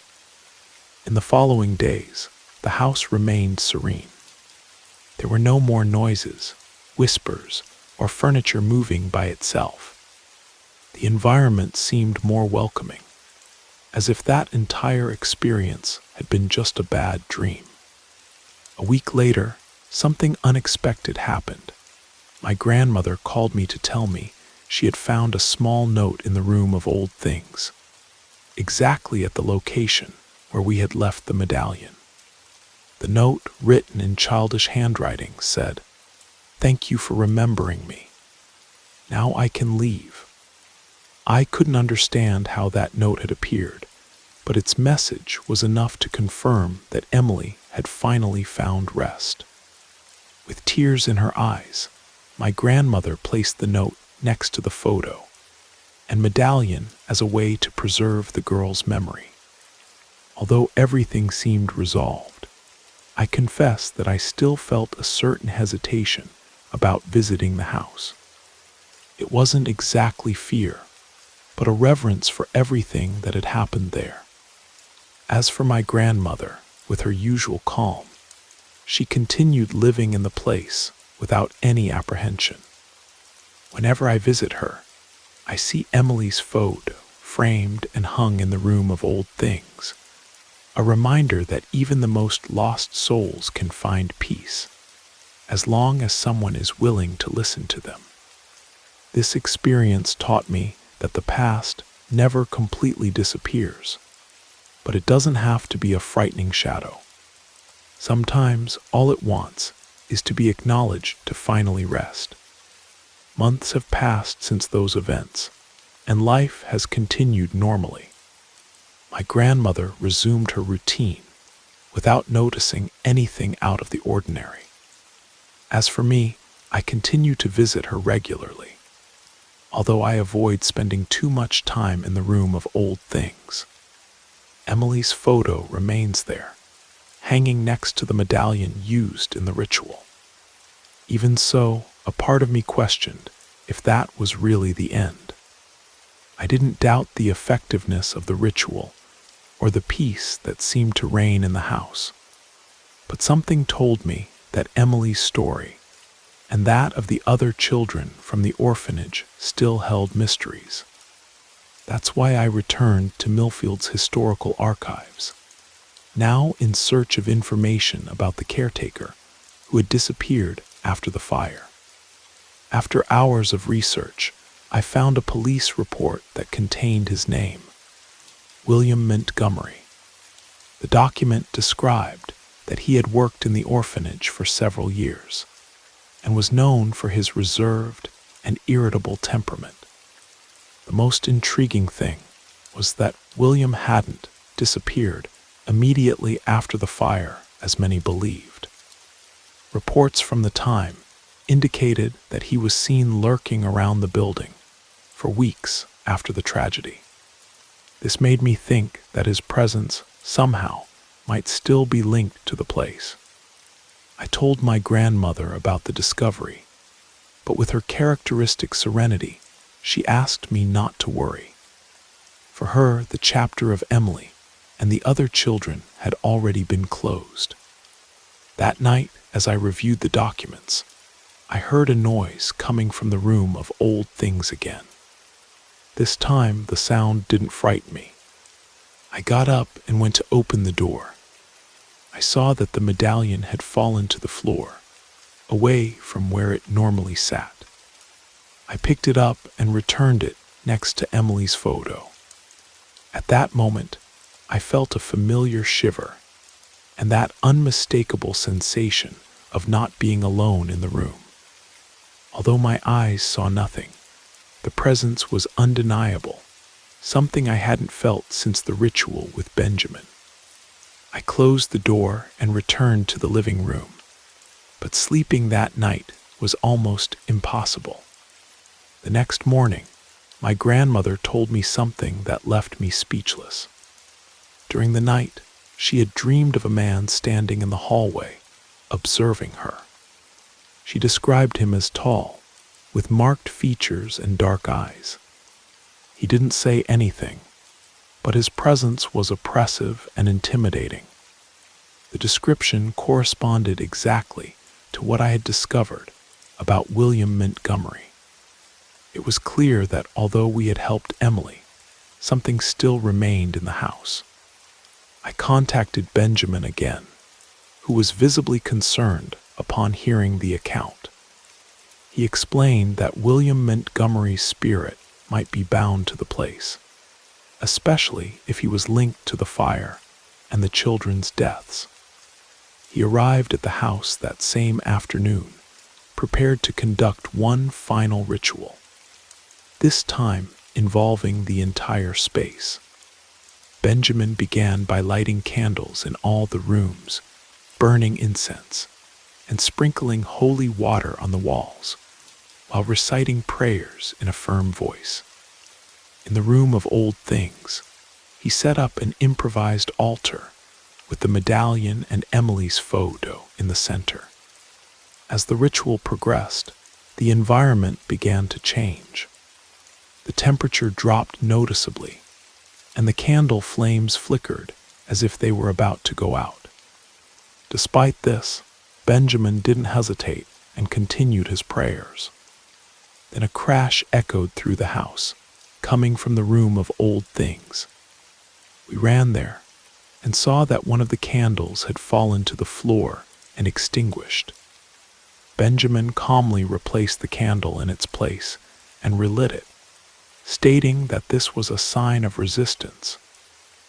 In the following days, the house remained serene. There were no more noises, whispers, or furniture moving by itself. The environment seemed more welcoming, as if that entire experience had been just a bad dream. A week later, something unexpected happened. My grandmother called me to tell me she had found a small note in the room of old things, exactly at the location where we had left the medallion. The note, written in childish handwriting, said, "Thank you for remembering me. Now I can leave." I couldn't understand how that note had appeared, but its message was enough to confirm that Emily had finally found rest. With tears in her eyes, my grandmother placed the note next to the photo and medallion as a way to preserve the girl's memory. Although everything seemed resolved, I confess that I still felt a certain hesitation about visiting the house. It wasn't exactly fear, but a reverence for everything that had happened there. As for my grandmother, with her usual calm, she continued living in the place without any apprehension. Whenever I visit her, I see Emily's photo framed and hung in the room of old things, a reminder that even the most lost souls can find peace, as long as someone is willing to listen to them. This experience taught me that the past never completely disappears, but it doesn't have to be a frightening shadow. Sometimes all it wants is to be acknowledged to finally rest. Months have passed since those events, and life has continued normally. My grandmother resumed her routine without noticing anything out of the ordinary. As for me, I continue to visit her regularly, although I avoid spending too much time in the room of old things. Emily's photo remains there, hanging next to the medallion used in the ritual. Even so, a part of me questioned if that was really the end. I didn't doubt the effectiveness of the ritual or the peace that seemed to reign in the house, but something told me that Emily's story and that of the other children from the orphanage still held mysteries. That's why I returned to Millfield's historical archives, now in search of information about the caretaker who had disappeared after the fire. After hours of research, I found a police report that contained his name, William Montgomery. The document described that he had worked in the orphanage for several years and was known for his reserved and irritable temperament. The most intriguing thing was that William hadn't disappeared immediately after the fire, as many believed. Reports from the time indicated that he was seen lurking around the building for weeks after the tragedy. This made me think that his presence somehow might still be linked to the place. I told my grandmother about the discovery, but with her characteristic serenity, she asked me not to worry. For her, the chapter of Emily and the other children had already been closed. That night, as I reviewed the documents, I heard a noise coming from the room of old things again. This time, the sound didn't frighten me. I got up and went to open the door. I saw that the medallion had fallen to the floor, away from where it normally sat. I picked it up and returned it next to Emily's photo. At that moment, I felt a familiar shiver and that unmistakable sensation of not being alone in the room. Although my eyes saw nothing, the presence was undeniable, something I hadn't felt since the ritual with Benjamin. I closed the door and returned to the living room, but sleeping that night was almost impossible. The next morning, my grandmother told me something that left me speechless. During the night, she had dreamed of a man standing in the hallway, observing her. She described him as tall, with marked features and dark eyes. He didn't say anything, but his presence was oppressive and intimidating. The description corresponded exactly to what I had discovered about William Montgomery. It was clear that although we had helped Emily, something still remained in the house. I contacted Benjamin again, who was visibly concerned upon hearing the account. He explained that William Montgomery's spirit might be bound to the place, especially if he was linked to the fire and the children's deaths. He arrived at the house that same afternoon, prepared to conduct one final ritual, this time involving the entire space. Benjamin began by lighting candles in all the rooms, burning incense, and sprinkling holy water on the walls, while reciting prayers in a firm voice. In the room of old things, he set up an improvised altar with the medallion and Emily's photo in the center. As the ritual progressed, the environment began to change. The temperature dropped noticeably, and the candle flames flickered as if they were about to go out. Despite this, Benjamin didn't hesitate and continued his prayers. Then a crash echoed through the house, coming from the room of old things. We ran there and saw that one of the candles had fallen to the floor and extinguished. Benjamin calmly replaced the candle in its place and relit it, stating that this was a sign of resistance,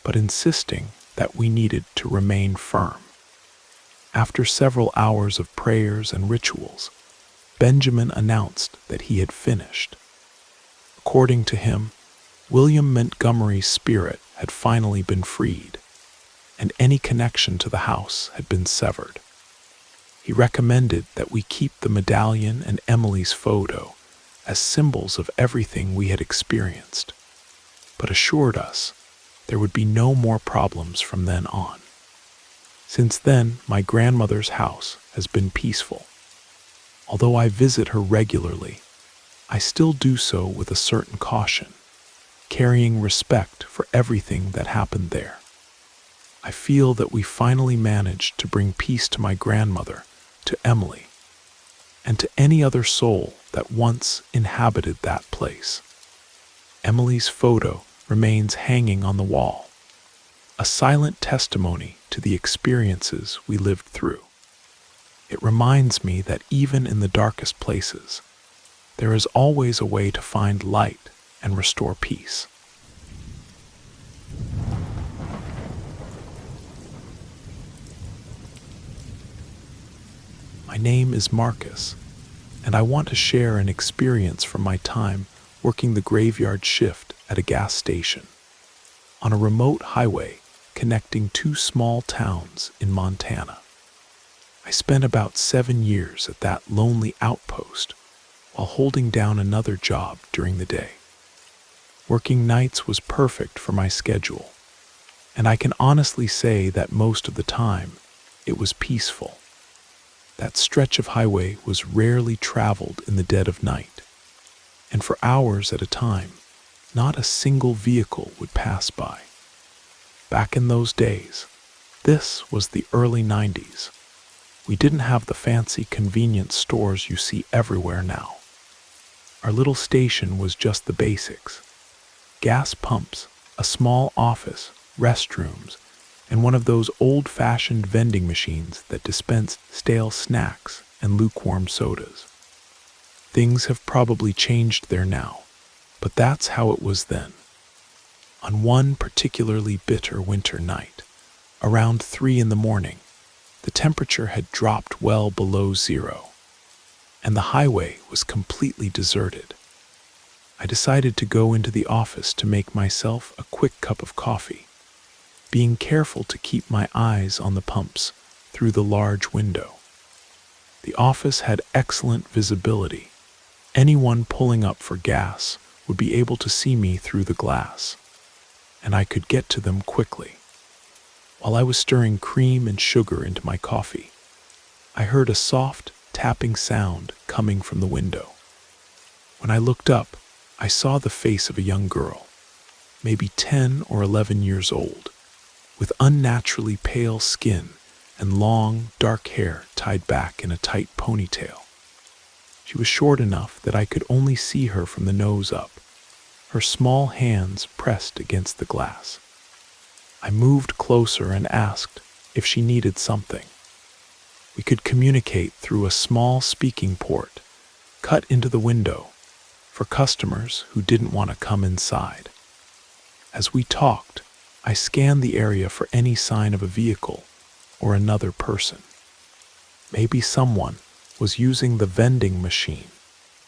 but insisting that we needed to remain firm. After several hours of prayers and rituals, Benjamin announced that he had finished. According to him, William Montgomery's spirit had finally been freed, and any connection to the house had been severed. He recommended that we keep the medallion and Emily's photo as symbols of everything we had experienced, but assured us there would be no more problems from then on. Since then, my grandmother's house has been peaceful. Although I visit her regularly, I still do so with a certain caution, carrying respect for everything that happened there. I feel that we finally managed to bring peace to my grandmother, to Emily, and to any other soul that once inhabited that place. Emily's photo remains hanging on the wall, a silent testimony to the experiences we lived through. It reminds me that even in the darkest places, there is always a way to find light and restore peace. My name is Marcus, and I want to share an experience from my time working the graveyard shift at a gas station on a remote highway connecting two small towns in Montana. I spent about 7 years at that lonely outpost while holding down another job during the day. Working nights was perfect for my schedule, and I can honestly say that most of the time it was peaceful. That stretch of highway was rarely traveled in the dead of night, and for hours at a time, not a single vehicle would pass by. Back in those days, this was the early 90s. We didn't have the fancy convenience stores you see everywhere now. Our little station was just the basics. Gas pumps, a small office, restrooms, and one of those old-fashioned vending machines that dispensed stale snacks and lukewarm sodas. Things have probably changed there now, but that's how it was then. On one particularly bitter winter night, around 3 in the morning, the temperature had dropped well below zero, and the highway was completely deserted. I decided to go into the office to make myself a quick cup of coffee, being careful to keep my eyes on the pumps through the large window. The office had excellent visibility. Anyone pulling up for gas would be able to see me through the glass, and I could get to them quickly. While I was stirring cream and sugar into my coffee, I heard a soft tapping sound coming from the window. When I looked up, I saw the face of a young girl, maybe 10 or 11 years old, with unnaturally pale skin and long, dark hair tied back in a tight ponytail. She was short enough that I could only see her from the nose up, her small hands pressed against the glass. I moved closer and asked if she needed something. We could communicate through a small speaking port cut into the window for customers who didn't want to come inside. As we talked, I scanned the area for any sign of a vehicle or another person. Maybe someone was using the vending machine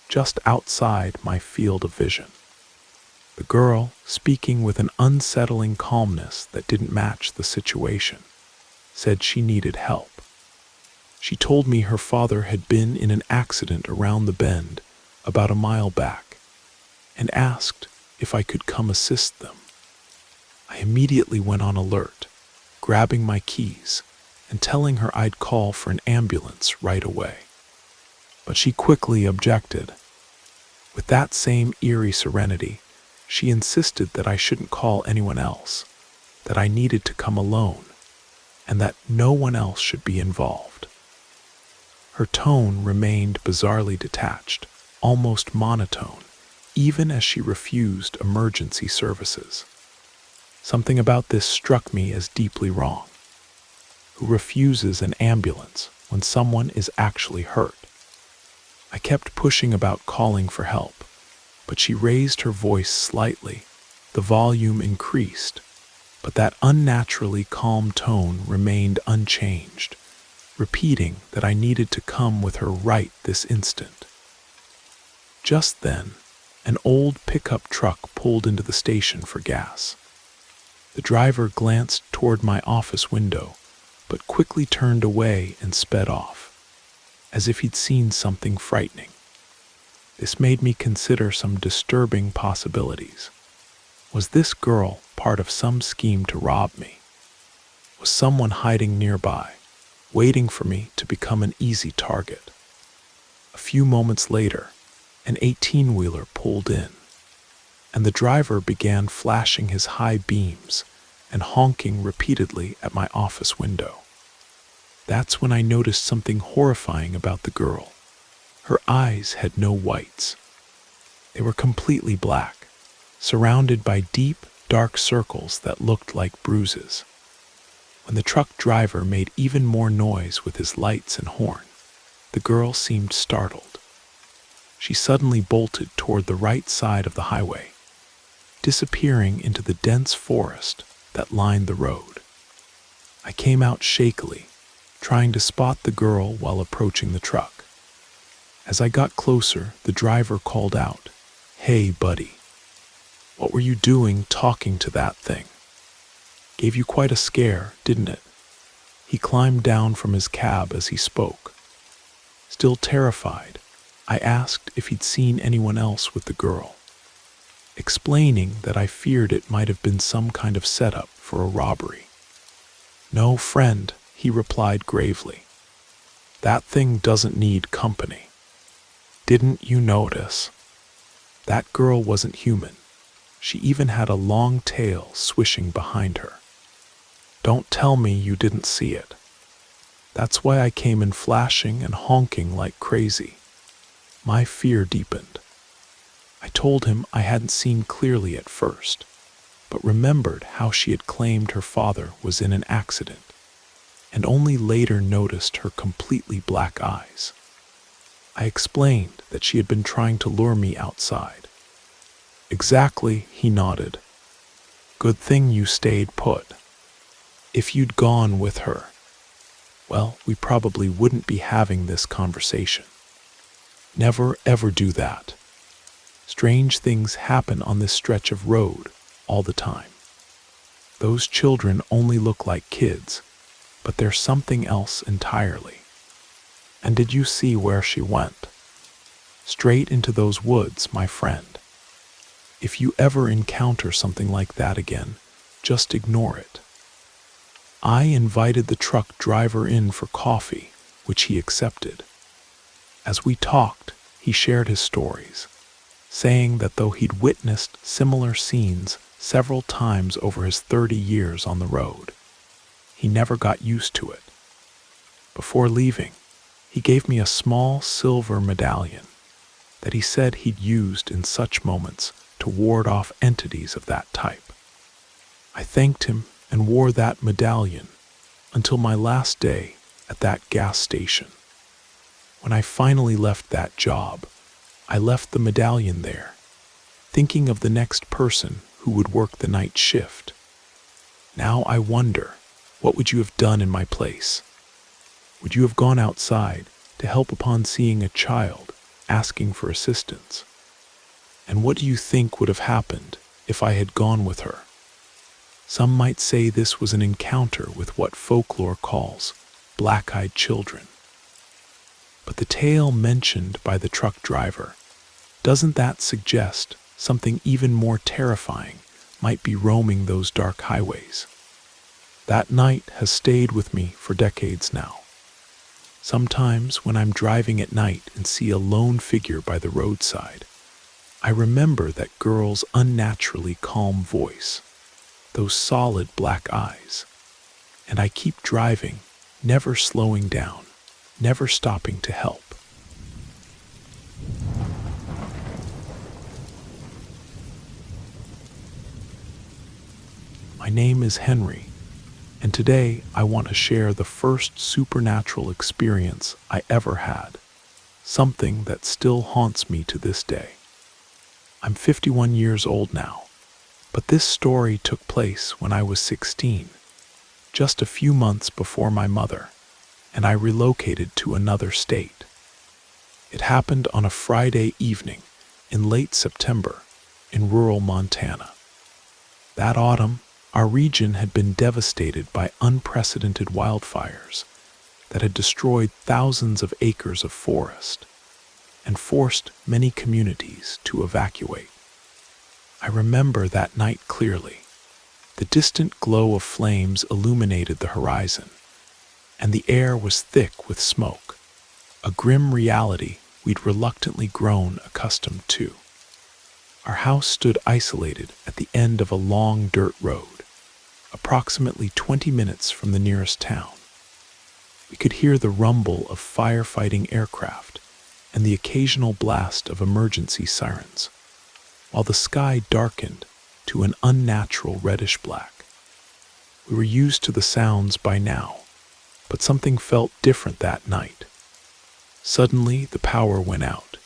just outside my field of vision. The girl, speaking with an unsettling calmness that didn't match the situation, said she needed help. She told me her father had been in an accident around the bend about a mile back and asked if I could come assist them. I immediately went on alert, grabbing my keys and telling her I'd call for an ambulance right away. But she quickly objected. With that same eerie serenity, she insisted that I shouldn't call anyone else, that I needed to come alone, and that no one else should be involved. Her tone remained bizarrely detached, almost monotone, even as she refused emergency services. Something about this struck me as deeply wrong. Who refuses an ambulance when someone is actually hurt? I kept pushing about calling for help, but she raised her voice slightly. The volume increased, but that unnaturally calm tone remained unchanged, repeating that I needed to come with her right this instant. Just then, an old pickup truck pulled into the station for gas. The driver glanced toward my office window, but quickly turned away and sped off, as if he'd seen something frightening. This made me consider some disturbing possibilities. Was this girl part of some scheme to rob me? Was someone hiding nearby, waiting for me to become an easy target? A few moments later, an 18-wheeler pulled in, and the driver began flashing his high beams and honking repeatedly at my office window. That's when I noticed something horrifying about the girl. Her eyes had no whites. They were completely black, surrounded by deep, dark circles that looked like bruises. When the truck driver made even more noise with his lights and horn, the girl seemed startled. She suddenly bolted toward the right side of the highway, disappearing into the dense forest that lined the road. I came out shakily, trying to spot the girl while approaching the truck. As I got closer, the driver called out, "Hey, buddy. What were you doing talking to that thing? Gave you quite a scare, didn't it?" He climbed down from his cab as he spoke. Still terrified, I asked if he'd seen anyone else with the girl, explaining that I feared it might have been some kind of setup for a robbery. "No, friend," he replied gravely. "That thing doesn't need company. Didn't you notice? That girl wasn't human. She even had a long tail swishing behind her. Don't tell me you didn't see it. That's why I came in flashing and honking like crazy. My fear deepened. I told him I hadn't seen clearly at first, but remembered how she had claimed her father was in an accident, and only later noticed her completely black eyes. I explained that she had been trying to lure me outside. Exactly, he nodded. Good thing you stayed put. If you'd gone with her, well, we probably wouldn't be having this conversation. Never ever do that. Strange things happen on this stretch of road all the time. Those children only look like kids, but they're something else entirely. And did you see where she went? Straight into those woods, my friend. If you ever encounter something like that again, just ignore it. I invited the truck driver in for coffee, which he accepted. As we talked, he shared his stories, saying that though he'd witnessed similar scenes several times over his 30 years on the road, he never got used to it. Before leaving, he gave me a small silver medallion that he said he'd used in such moments to ward off entities of that type. I thanked him and wore that medallion until my last day at that gas station. When I finally left that job, I left the medallion there, thinking of the next person who would work the night shift. Now I wonder, what would you have done in my place? Would you have gone outside to help upon seeing a child asking for assistance? And what do you think would have happened if I had gone with her? Some might say this was an encounter with what folklore calls black-eyed children. But the tale mentioned by the truck driver, doesn't that suggest something even more terrifying might be roaming those dark highways? That night has stayed with me for decades now. Sometimes when I'm driving at night and see a lone figure by the roadside, I remember that girl's unnaturally calm voice, those solid black eyes, and I keep driving, never slowing down, never stopping to help. My name is Henry, and today I want to share the first supernatural experience I ever had, something that still haunts me to this day. I'm 51 years old now, but this story took place when I was 16, just a few months before my mother and I relocated to another state. It happened on a Friday evening in late September in rural Montana. That autumn, our region had been devastated by unprecedented wildfires that had destroyed thousands of acres of forest and forced many communities to evacuate. I remember that night clearly. The distant glow of flames illuminated the horizon, and the air was thick with smoke, a grim reality we'd reluctantly grown accustomed to. Our house stood isolated at the end of a long dirt road, approximately 20 minutes from the nearest town. We could hear the rumble of firefighting aircraft and the occasional blast of emergency sirens, while the sky darkened to an unnatural reddish-black. We were used to the sounds by now, but something felt different that night. Suddenly, the power went out.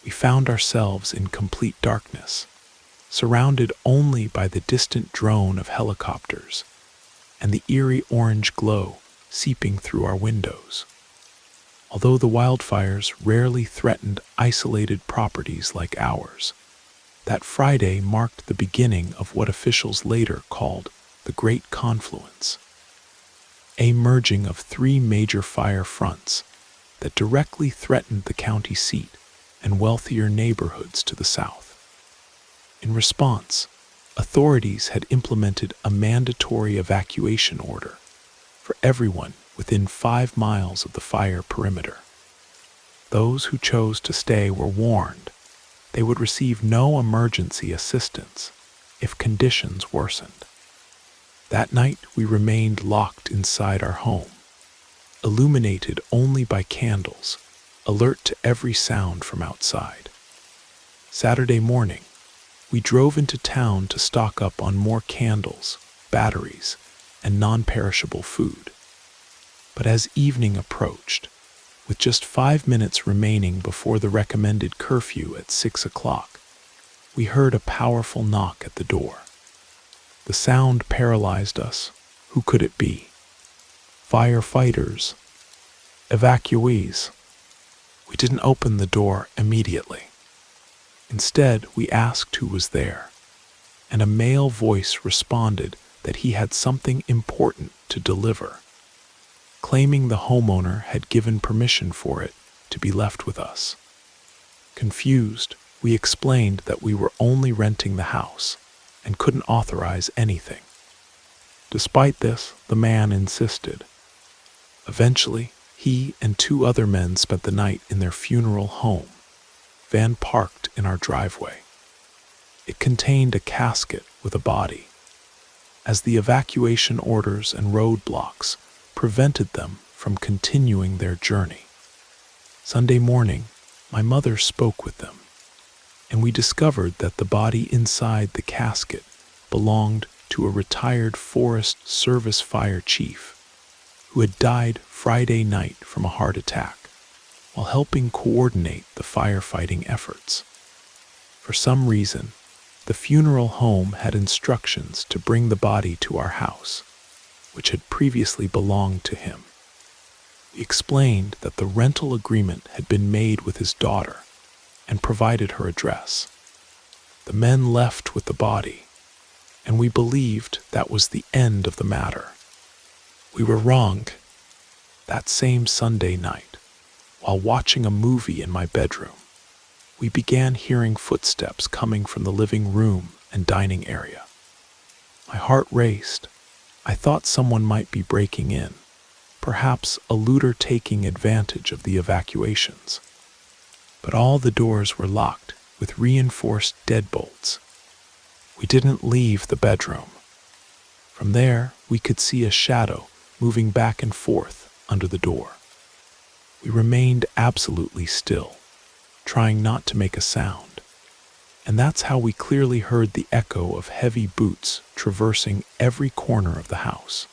We found ourselves in complete darkness, surrounded only by the distant drone of helicopters and the eerie orange glow seeping through our windows. Although the wildfires rarely threatened isolated properties like ours, that Friday marked the beginning of what officials later called the Great Confluence, a merging of three major fire fronts that directly threatened the county seat and wealthier neighborhoods to the south. In response, authorities had implemented a mandatory evacuation order for everyone within 5 miles of the fire perimeter. Those who chose to stay were warned they would receive no emergency assistance if conditions worsened. That night, we remained locked inside our home, illuminated only by candles, alert to every sound from outside. Saturday morning, we drove into town to stock up on more candles, batteries, and non-perishable food. But as evening approached, with just 5 minutes remaining before the recommended curfew at 6 o'clock, we heard a powerful knock at the door. The sound paralyzed us. Who could it be? Firefighters? Evacuees? We didn't open the door immediately. Instead, we asked who was there, and a male voice responded that he had something important to deliver, claiming the homeowner had given permission for it to be left with us. Confused, we explained that we were only renting the house and couldn't authorize anything. Despite this, the man insisted. Eventually, he and 2 other men spent the night in their funeral home, van parked in our driveway. It contained a casket with a body, as the evacuation orders and roadblocks prevented them from continuing their journey. Sunday morning, my mother spoke with them, and we discovered that the body inside the casket belonged to a retired Forest Service fire chief who had died Friday night from a heart attack while helping coordinate the firefighting efforts. For some reason, the funeral home had instructions to bring the body to our house, which had previously belonged to him. He explained that the rental agreement had been made with his daughter and provided her address. The men left with the body, and we believed that was the end of the matter. We were wrong. That same Sunday night, while watching a movie in my bedroom, we began hearing footsteps coming from the living room and dining area. My heart raced. I thought someone might be breaking in, perhaps a looter taking advantage of the evacuations. But all the doors were locked with reinforced deadbolts. We didn't leave the bedroom. From there, we could see a shadow moving back and forth under the door. We remained absolutely still, trying not to make a sound. And that's how we clearly heard the echo of heavy boots traversing every corner of the house.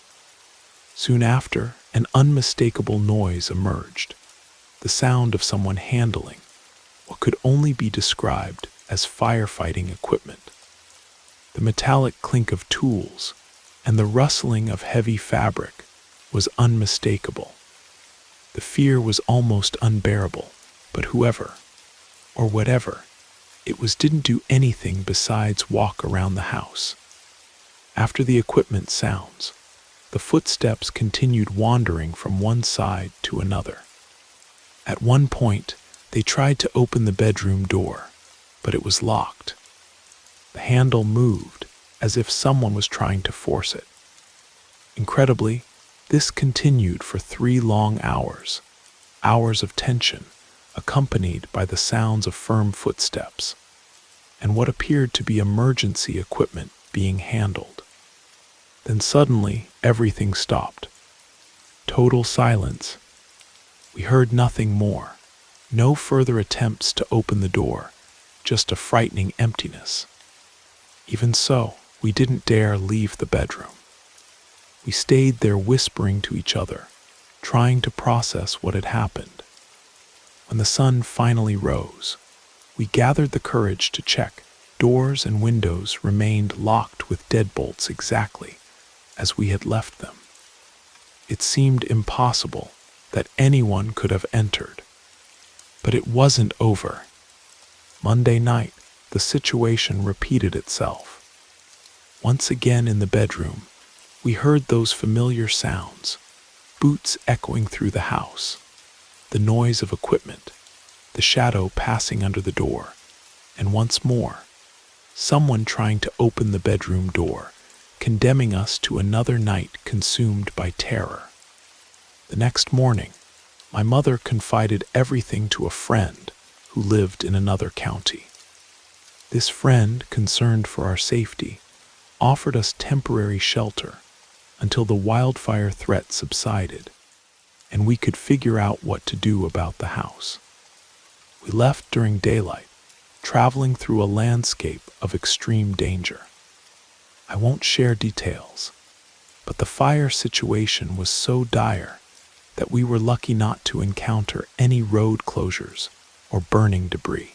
Soon after, an unmistakable noise emerged, the sound of someone handling what could only be described as firefighting equipment. The metallic clink of tools and the rustling of heavy fabric was unmistakable. The fear was almost unbearable, but whoever, or whatever it was, didn't do anything besides walk around the house. After the equipment sounds, the footsteps continued wandering from one side to another. At one point, they tried to open the bedroom door, but it was locked. The handle moved as if someone was trying to force it. Incredibly, this continued for 3 long hours, hours of tension, accompanied by the sounds of firm footsteps, and what appeared to be emergency equipment being handled. Then suddenly, everything stopped. Total silence. We heard nothing more. No further attempts to open the door, just a frightening emptiness. Even so, we didn't dare leave the bedroom. We stayed there whispering to each other, trying to process what had happened. When the sun finally rose, we gathered the courage to check. Doors and windows remained locked with deadbolts exactly as we had left them. It seemed impossible that anyone could have entered. But it wasn't over. Monday night, the situation repeated itself. Once again in the bedroom, we heard those familiar sounds, boots echoing through the house, the noise of equipment, the shadow passing under the door, and once more, someone trying to open the bedroom door, condemning us to another night consumed by terror. The next morning, my mother confided everything to a friend who lived in another county. This friend, concerned for our safety, offered us temporary shelter until the wildfire threat subsided and we could figure out what to do about the house. We left during daylight, traveling through a landscape of extreme danger. I won't share details, but the fire situation was so dire that we were lucky not to encounter any road closures or burning debris.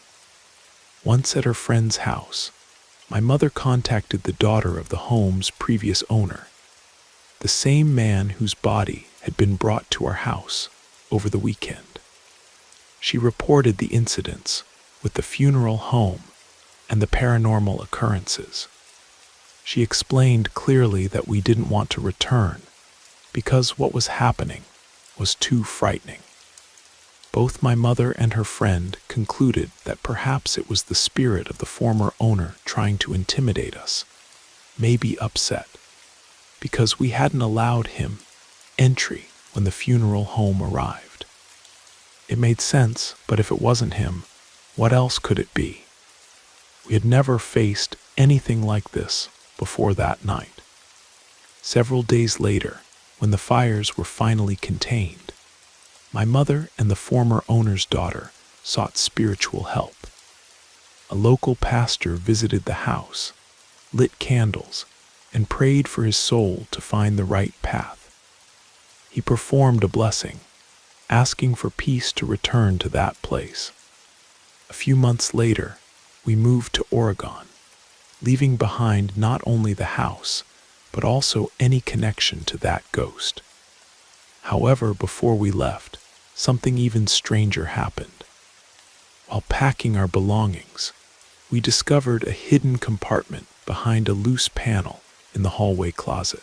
Once at her friend's house, my mother contacted the daughter of the home's previous owner, the same man whose body had been brought to our house over the weekend. She reported the incidents with the funeral home and the paranormal occurrences. She explained clearly that we didn't want to return because what was happening was too frightening. Both my mother and her friend concluded that perhaps it was the spirit of the former owner trying to intimidate us, maybe upset, because we hadn't allowed him entry when the funeral home arrived. It made sense, but if it wasn't him, what else could it be? We had never faced anything like this before that night. Several days later, when the fires were finally contained, my mother and the former owner's daughter sought spiritual help. A local pastor visited the house, lit candles, and prayed for his soul to find the right path. He performed a blessing, asking for peace to return to that place. A few months later, we moved to Oregon, leaving behind not only the house, but also any connection to that ghost. However, before we left, something even stranger happened. While packing our belongings, we discovered a hidden compartment behind a loose panel in the hallway closet.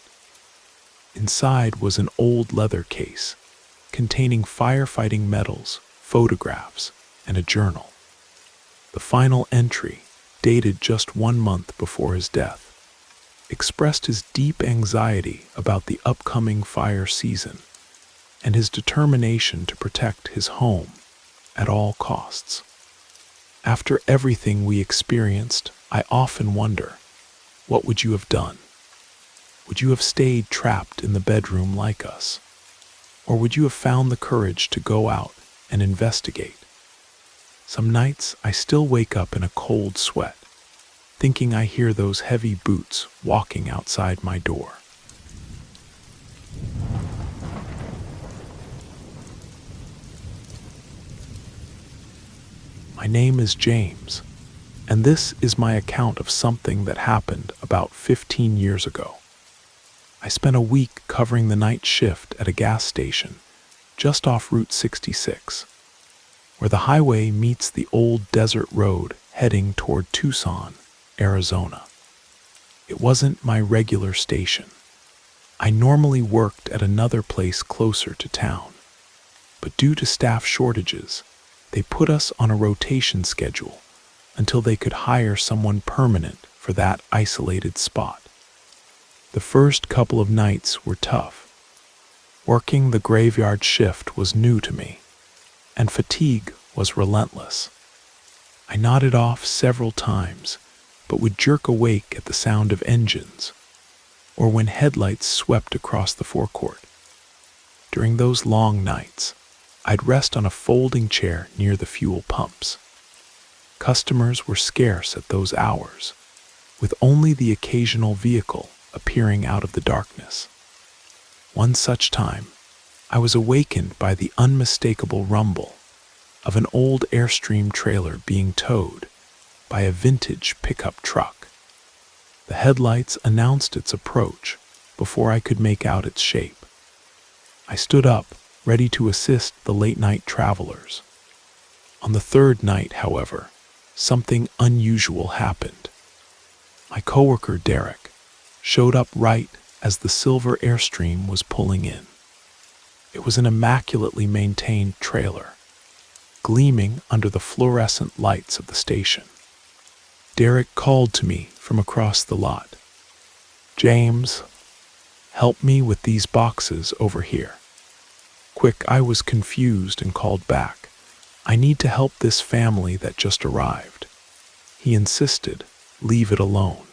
Inside was an old leather case containing firefighting medals, photographs, and a journal. The final entry, dated just 1 month before his death, expressed his deep anxiety about the upcoming fire season and his determination to protect his home at all costs. After everything we experienced, I often wonder, what would you have done? Would you have stayed trapped in the bedroom like us? Or would you have found the courage to go out and investigate? Some nights I still wake up in a cold sweat, thinking I hear those heavy boots walking outside my door. My name is James, and this is my account of something that happened about 15 years ago. I spent a week covering the night shift at a gas station just off Route 66, where the highway meets the old desert road heading toward Tucson, Arizona. It wasn't my regular station. I normally worked at another place closer to town, but due to staff shortages, they put us on a rotation schedule until they could hire someone permanent for that isolated spot. The first couple of nights were tough. Working the graveyard shift was new to me, and fatigue was relentless. I nodded off several times, but would jerk awake at the sound of engines, or when headlights swept across the forecourt. During those long nights, I'd rest on a folding chair near the fuel pumps. Customers were scarce at those hours, with only the occasional vehicle appearing out of the darkness. One such time, I was awakened by the unmistakable rumble of an old Airstream trailer being towed by a vintage pickup truck. The headlights announced its approach before I could make out its shape. I stood up, ready to assist the late-night travelers. On the third night, however, something unusual happened. My coworker, Derek, showed up right as the silver Airstream was pulling in. It was an immaculately maintained trailer, gleaming under the fluorescent lights of the station. Derek called to me from across the lot. "James, help me with these boxes over here." Quick, I was confused and called back. "I need to help this family that just arrived." He insisted, "Leave it alone.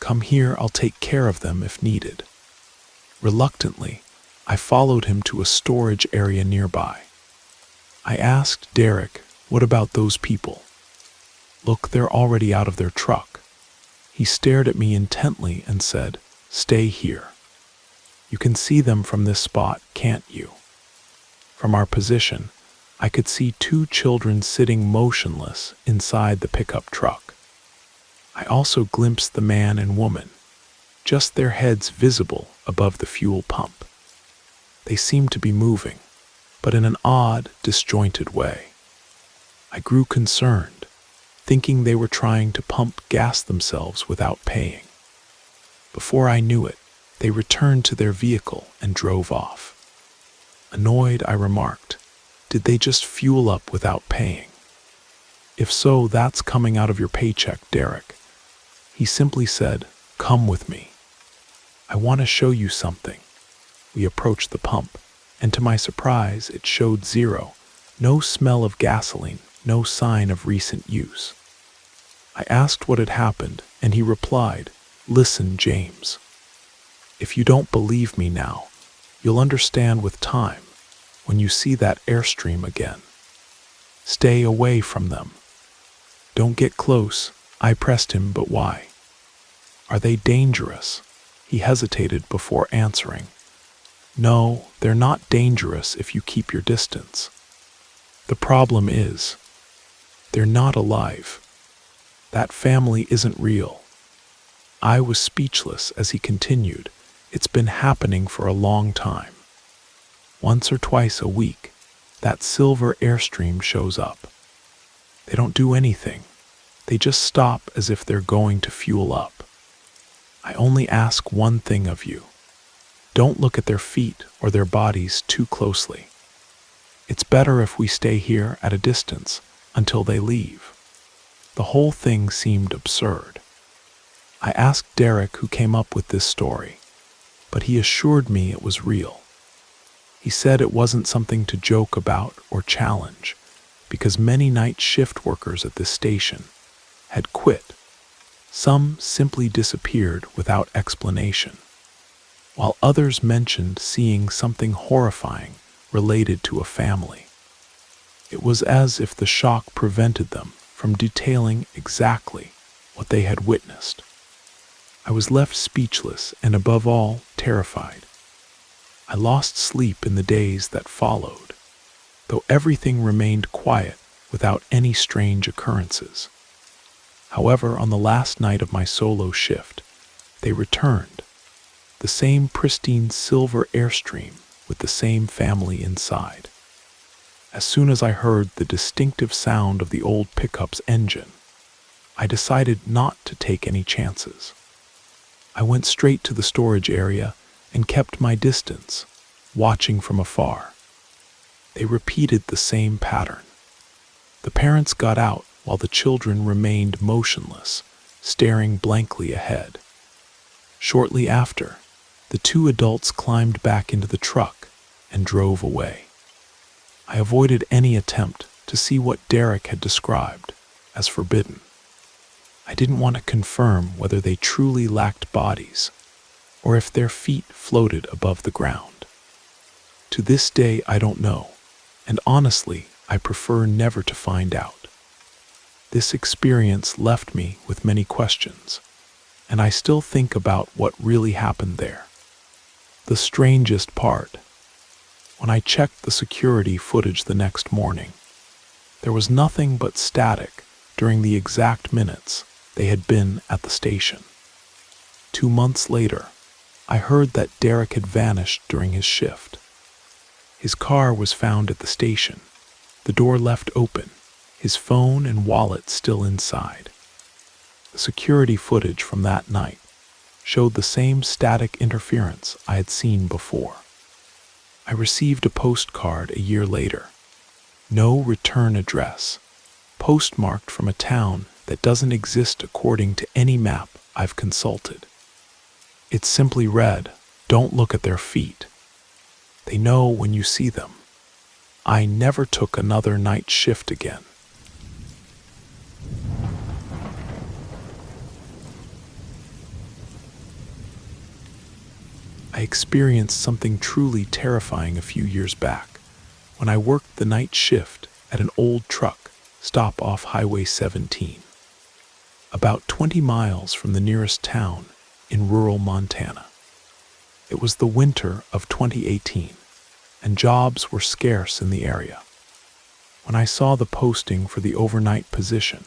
Come here, I'll take care of them if needed." Reluctantly, I followed him to a storage area nearby. I asked Derek, "What about those people?" "Look, they're already out of their truck." He stared at me intently and said, "Stay here. You can see them from this spot, can't you?" From our position, I could see two children sitting motionless inside the pickup truck. I also glimpsed the man and woman, just their heads visible above the fuel pump. They seemed to be moving, but in an odd, disjointed way. I grew concerned, thinking they were trying to pump gas themselves without paying. Before I knew it, they returned to their vehicle and drove off. Annoyed, I remarked, "Did they just fuel up without paying?" "If so, that's coming out of your paycheck, Derek." He simply said, "Come with me. I want to show you something." We approached the pump, and to my surprise, it showed zero. No smell of gasoline, no sign of recent use. I asked what had happened, and he replied, "Listen, James. If you don't believe me now, you'll understand with time when you see that airstream again. Stay away from them. Don't get close." I pressed him, "But why? Are they dangerous?" He hesitated before answering. "No, they're not dangerous if you keep your distance. The problem is, they're not alive. That family isn't real." I was speechless as he continued, "It's been happening for a long time. Once or twice a week, that silver airstream shows up. They don't do anything. They just stop as if they're going to fuel up. I only ask one thing of you. Don't look at their feet or their bodies too closely. It's better if we stay here at a distance until they leave." The whole thing seemed absurd. I asked Derek who came up with this story, but he assured me it was real. He said it wasn't something to joke about or challenge, because many night shift workers at this station had quit. Some simply disappeared without explanation, while others mentioned seeing something horrifying related to a family. It was as if the shock prevented them from detailing exactly what they had witnessed. I was left speechless and, above all, terrified. I lost sleep in the days that followed, though everything remained quiet without any strange occurrences. However, on the last night of my solo shift, they returned, the same pristine silver airstream with the same family inside. As soon as I heard the distinctive sound of the old pickup's engine, I decided not to take any chances. I went straight to the storage area and kept my distance, watching from afar. They repeated the same pattern. The parents got out while the children remained motionless, staring blankly ahead. Shortly after, the two adults climbed back into the truck and drove away. I avoided any attempt to see what Derek had described as forbidden. I didn't want to confirm whether they truly lacked bodies or if their feet floated above the ground. To this day, I don't know, and honestly, I prefer never to find out. This experience left me with many questions, and I still think about what really happened there. The strangest part, when I checked the security footage the next morning, there was nothing but static during the exact minutes they had been at the station. 2 months later, I heard that Derek had vanished during his shift. His car was found at the station, the door left open, his phone and wallet still inside. The security footage from that night showed the same static interference I had seen before. I received a postcard a year later. No return address, postmarked from a town that doesn't exist according to any map I've consulted. It simply read, "Don't look at their feet. They know when you see them." I never took another night shift again. I experienced something truly terrifying a few years back when I worked the night shift at an old truck stop off Highway 17, about 20 miles from the nearest town in rural Montana. It was the winter of 2018, and jobs were scarce in the area. When I saw the posting for the overnight position,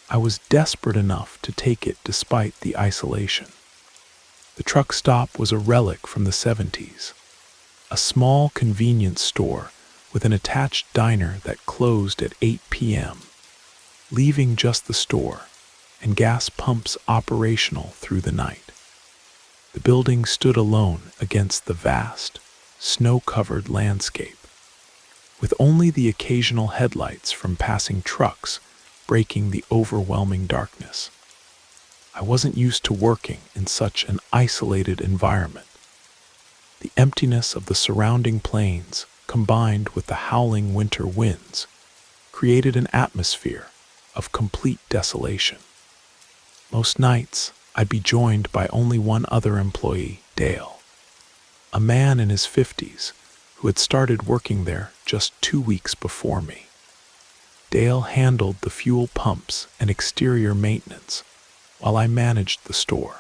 I was desperate enough to take it despite the isolation. The truck stop was a relic from the 70s, a small convenience store with an attached diner that closed at 8 p.m., leaving just the store and gas pumps operational through the night. The building stood alone against the vast, snow-covered landscape, with only the occasional headlights from passing trucks breaking the overwhelming darkness. I wasn't used to working in such an isolated environment. The emptiness of the surrounding plains, combined with the howling winter winds, created an atmosphere of complete desolation. Most nights, I'd be joined by only one other employee, Dale, a man in his 50s who had started working there just 2 weeks before me. Dale handled the fuel pumps and exterior maintenance while I managed the store.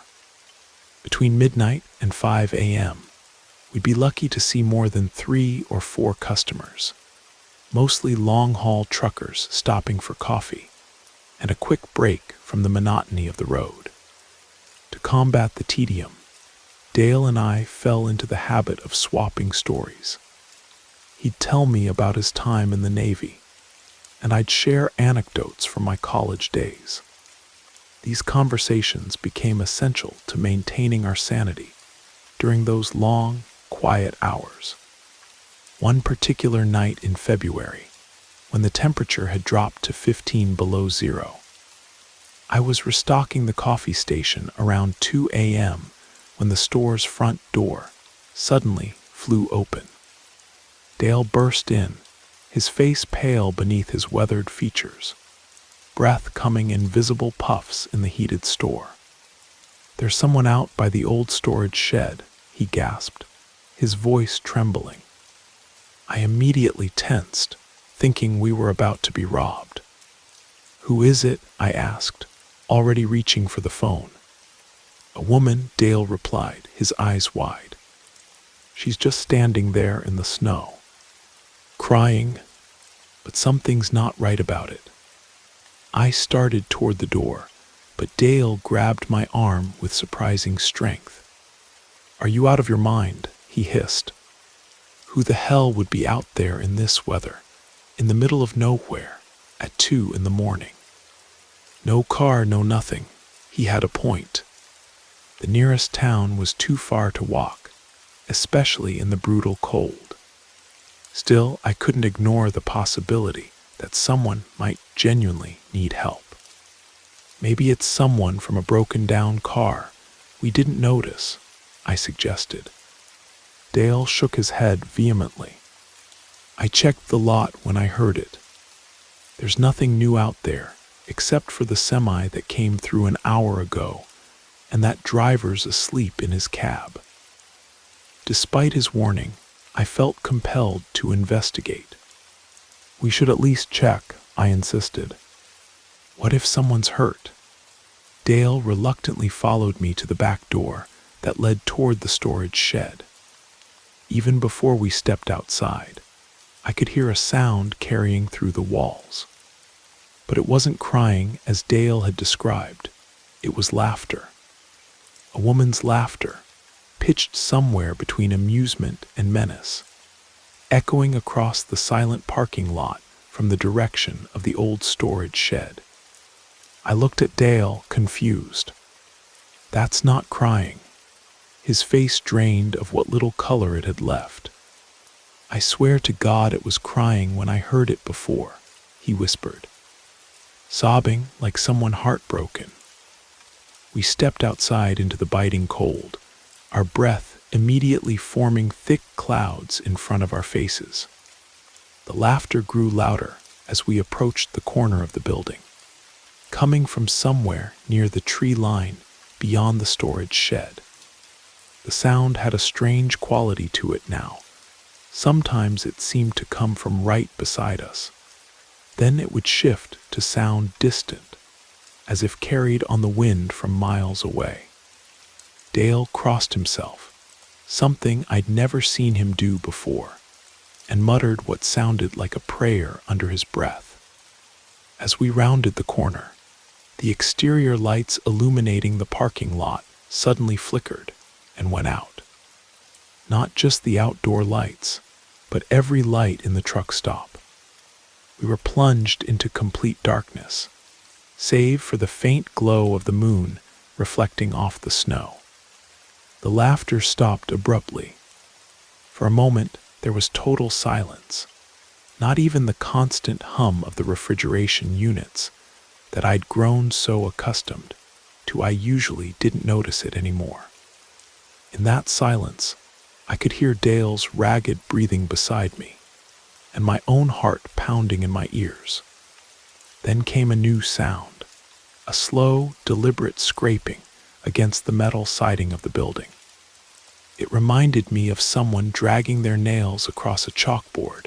Between midnight and 5 a.m., we'd be lucky to see more than 3 or 4 customers, mostly long-haul truckers stopping for coffee and a quick break from the monotony of the road. To combat the tedium, Dale and I fell into the habit of swapping stories. He'd tell me about his time in the Navy, and I'd share anecdotes from my college days. These conversations became essential to maintaining our sanity during those long, quiet hours. One particular night in February, when the temperature had dropped to 15 below zero, I was restocking the coffee station around 2 a.m. when the store's front door suddenly flew open. Dale burst in, his face pale beneath his weathered features, breath coming in visible puffs in the heated store. "There's someone out by the old storage shed," he gasped, his voice trembling. I immediately tensed, thinking we were about to be robbed. "Who is it?" I asked, already reaching for the phone. "A woman," Dale replied, his eyes wide. "She's just standing there in the snow, crying, but something's not right about it." I started toward the door, but Dale grabbed my arm with surprising strength. "Are you out of your mind?" he hissed. Who the hell would be out there in this weather, in the middle of nowhere, at 2 in the morning? No car, no nothing. He had a point. The nearest town was too far to walk, especially in the brutal cold. Still, I couldn't ignore the possibility that someone might genuinely need help. "Maybe it's someone from a broken-down car we didn't notice," I suggested. Dale shook his head vehemently. "I checked the lot when I heard it. There's nothing new out there, except for the semi that came through an hour ago, and that driver's asleep in his cab." Despite his warning, I felt compelled to investigate. "We should at least check," I insisted. "What if someone's hurt?" Dale reluctantly followed me to the back door that led toward the storage shed. Even before we stepped outside, I could hear a sound carrying through the walls. But it wasn't crying as Dale had described. It was laughter. A woman's laughter, pitched somewhere between amusement and menace, echoing across the silent parking lot from the direction of the old storage shed. I looked at Dale, confused. "That's not crying." His face drained of what little color it had left. "I swear to God it was crying when I heard it before," he whispered, sobbing like someone heartbroken. We stepped outside into the biting cold, our breath immediately forming thick clouds in front of our faces. The laughter grew louder as we approached the corner of the building, coming from somewhere near the tree line beyond the storage shed. The sound had a strange quality to it now. Sometimes it seemed to come from right beside us. Then it would shift to sound distant, as if carried on the wind from miles away. Dale crossed himself, something I'd never seen him do before, and muttered what sounded like a prayer under his breath. As we rounded the corner, the exterior lights illuminating the parking lot suddenly flickered and went out. Not just the outdoor lights, but every light in the truck stop. We were plunged into complete darkness, save for the faint glow of the moon reflecting off the snow. The laughter stopped abruptly. For a moment, there was total silence. Not even the constant hum of the refrigeration units that I'd grown so accustomed to. I usually didn't notice it anymore. In that silence, I could hear Dale's ragged breathing beside me, and my own heart pounding in my ears. Then came a new sound, a slow, deliberate scraping against the metal siding of the building. It reminded me of someone dragging their nails across a chalkboard,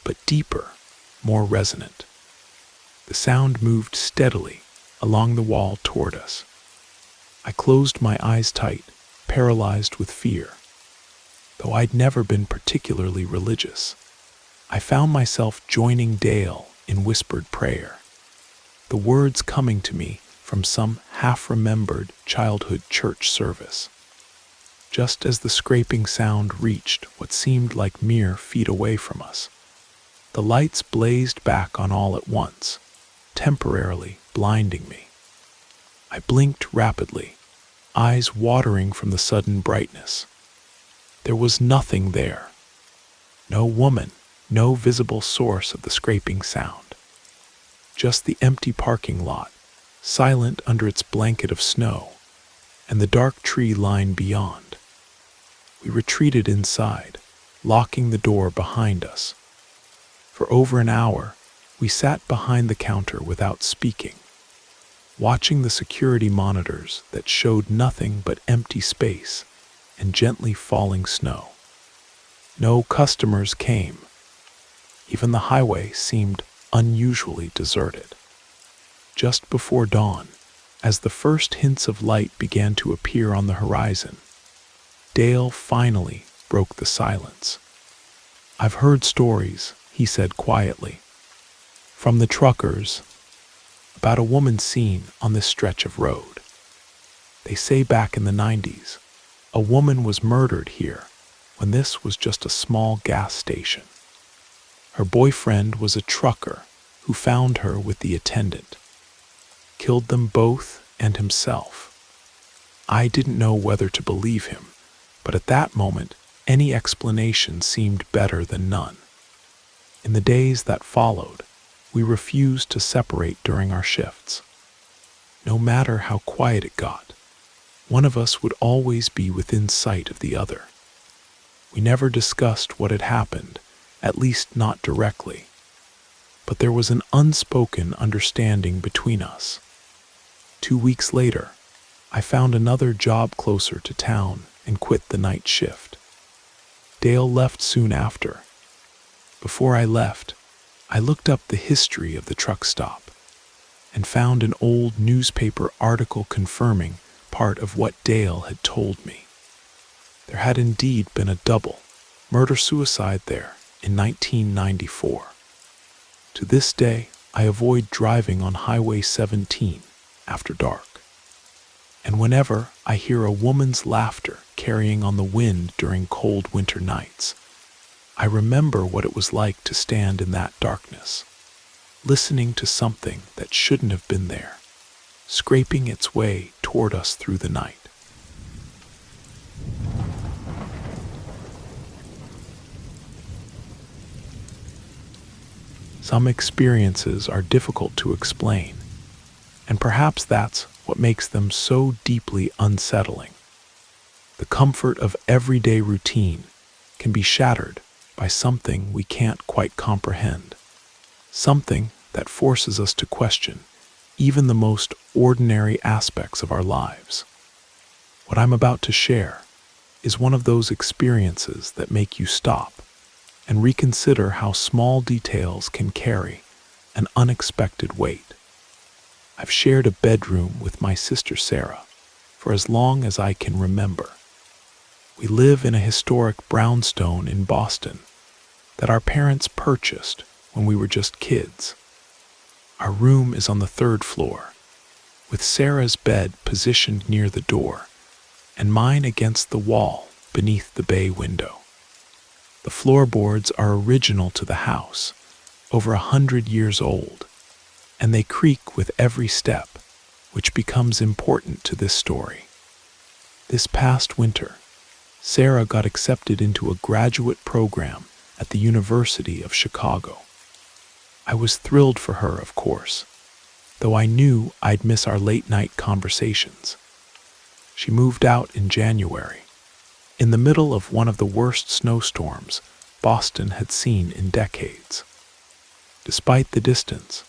but deeper, more resonant. The sound moved steadily along the wall toward us. I closed my eyes tight, paralyzed with fear. Though I'd never been particularly religious, I found myself joining Dale in whispered prayer, the words coming to me from some half-remembered childhood church service. Just as the scraping sound reached what seemed like mere feet away from us, the lights blazed back on all at once, temporarily blinding me. I blinked rapidly, eyes watering from the sudden brightness. There was nothing there. No woman, no visible source of the scraping sound. Just the empty parking lot, silent under its blanket of snow, and the dark tree line beyond. We retreated inside, locking the door behind us. For over an hour, we sat behind the counter without speaking, watching the security monitors that showed nothing but empty space and gently falling snow. No customers came. Even the highway seemed unusually deserted. Just before dawn, as the first hints of light began to appear on the horizon, Dale finally broke the silence. "I've heard stories," he said quietly, "from the truckers about a woman seen on this stretch of road. They say back in the 90s, a woman was murdered here when this was just a small gas station. Her boyfriend was a trucker who found her with the attendant, killed them both and himself. I didn't know whether to believe him, but at that moment, any explanation seemed better than none. In the days that followed, we refused to separate during our shifts. No matter how quiet it got, one of us would always be within sight of the other. We never discussed what had happened, at least not directly, but there was an unspoken understanding between us. 2 weeks later, I found another job closer to town and quit the night shift. Dale left soon after. Before I left, I looked up the history of the truck stop and found an old newspaper article confirming part of what Dale had told me. There had indeed been a double murder-suicide there in 1994. To this day, I avoid driving on Highway 17 after dark. And whenever I hear a woman's laughter carrying on the wind during cold winter nights, I remember what it was like to stand in that darkness, listening to something that shouldn't have been there, scraping its way toward us through the night. Some experiences are difficult to explain, and perhaps that's what makes them so deeply unsettling. The comfort of everyday routine can be shattered by something we can't quite comprehend, something that forces us to question even the most ordinary aspects of our lives. What I'm about to share is one of those experiences that make you stop and reconsider how small details can carry an unexpected weight. I've shared a bedroom with my sister Sarah for as long as I can remember. We live in a historic brownstone in Boston that our parents purchased when we were just kids. Our room is on the third floor, with Sarah's bed positioned near the door and mine against the wall beneath the bay window. The floorboards are original to the house, over 100 years old, and they creak with every step, which becomes important to this story. This past winter, Sarah got accepted into a graduate program at the University of Chicago. I was thrilled for her, of course, though I knew I'd miss our late-night conversations. She moved out in January, in the middle of one of the worst snowstorms Boston had seen in decades. Despite the distance,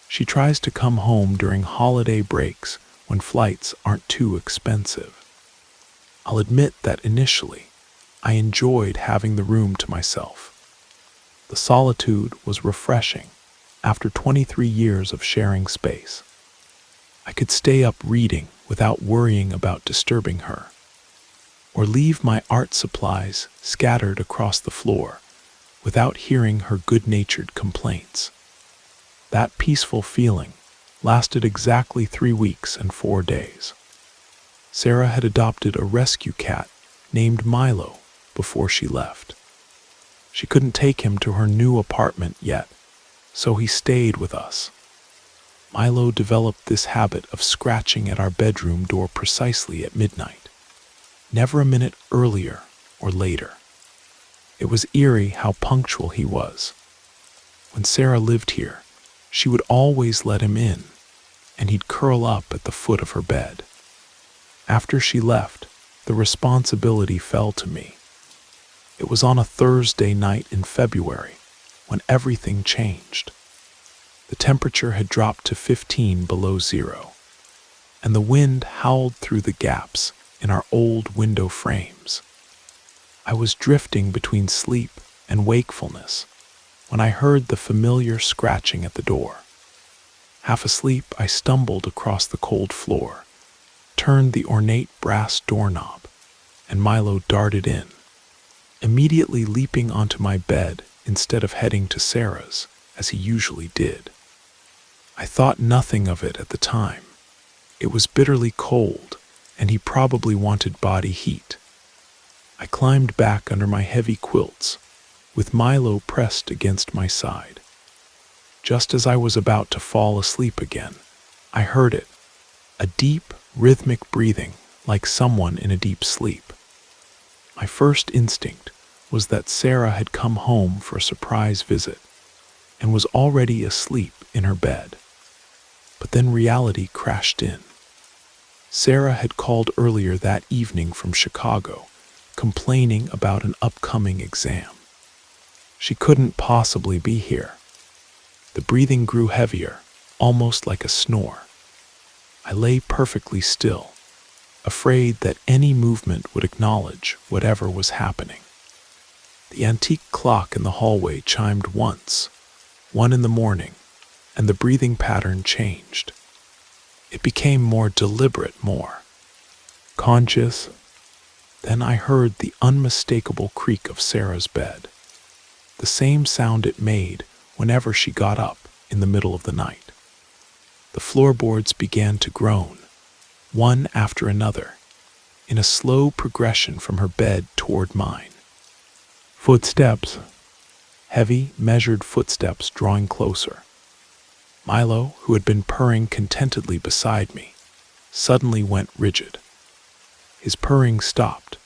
she tries to come home during holiday breaks when flights aren't too expensive. I'll admit that initially, I enjoyed having the room to myself. The solitude was refreshing after 23 years of sharing space. I could stay up reading without worrying about disturbing her, or leave my art supplies scattered across the floor without hearing her good-natured complaints. That peaceful feeling lasted exactly 3 weeks and 4 days. Sarah had adopted a rescue cat named Milo before she left. She couldn't take him to her new apartment yet, so he stayed with us. Milo developed this habit of scratching at our bedroom door precisely at midnight, never a minute earlier or later. It was eerie how punctual he was. When Sarah lived here, she would always let him in, and he'd curl up at the foot of her bed. After she left, the responsibility fell to me. It was on a Thursday night in February when everything changed. The temperature had dropped to 15 below zero, and the wind howled through the gaps in our old window frames. I was drifting between sleep and wakefulness when I heard the familiar scratching at the door. Half asleep, I stumbled across the cold floor, turned the ornate brass doorknob, and Milo darted in, immediately leaping onto my bed instead of heading to Sarah's, as he usually did. I thought nothing of it at the time. It was bitterly cold, and he probably wanted body heat. I climbed back under my heavy quilts, with Milo pressed against my side. Just as I was about to fall asleep again, I heard it, a deep, rhythmic breathing like someone in a deep sleep. My first instinct was that Sarah had come home for a surprise visit and was already asleep in her bed. But then reality crashed in. Sarah had called earlier that evening from Chicago, complaining about an upcoming exam. She couldn't possibly be here. The breathing grew heavier, almost like a snore. I lay perfectly still, afraid that any movement would acknowledge whatever was happening. The antique clock in the hallway chimed once, 1 in the morning, and the breathing pattern changed. It became more deliberate, more conscious. Then I heard the unmistakable creak of Sarah's bed, the same sound it made whenever she got up in the middle of the night. The floorboards began to groan, one after another, in a slow progression from her bed toward mine. Footsteps, heavy, measured footsteps drawing closer. Milo, who had been purring contentedly beside me, suddenly went rigid. His purring stopped,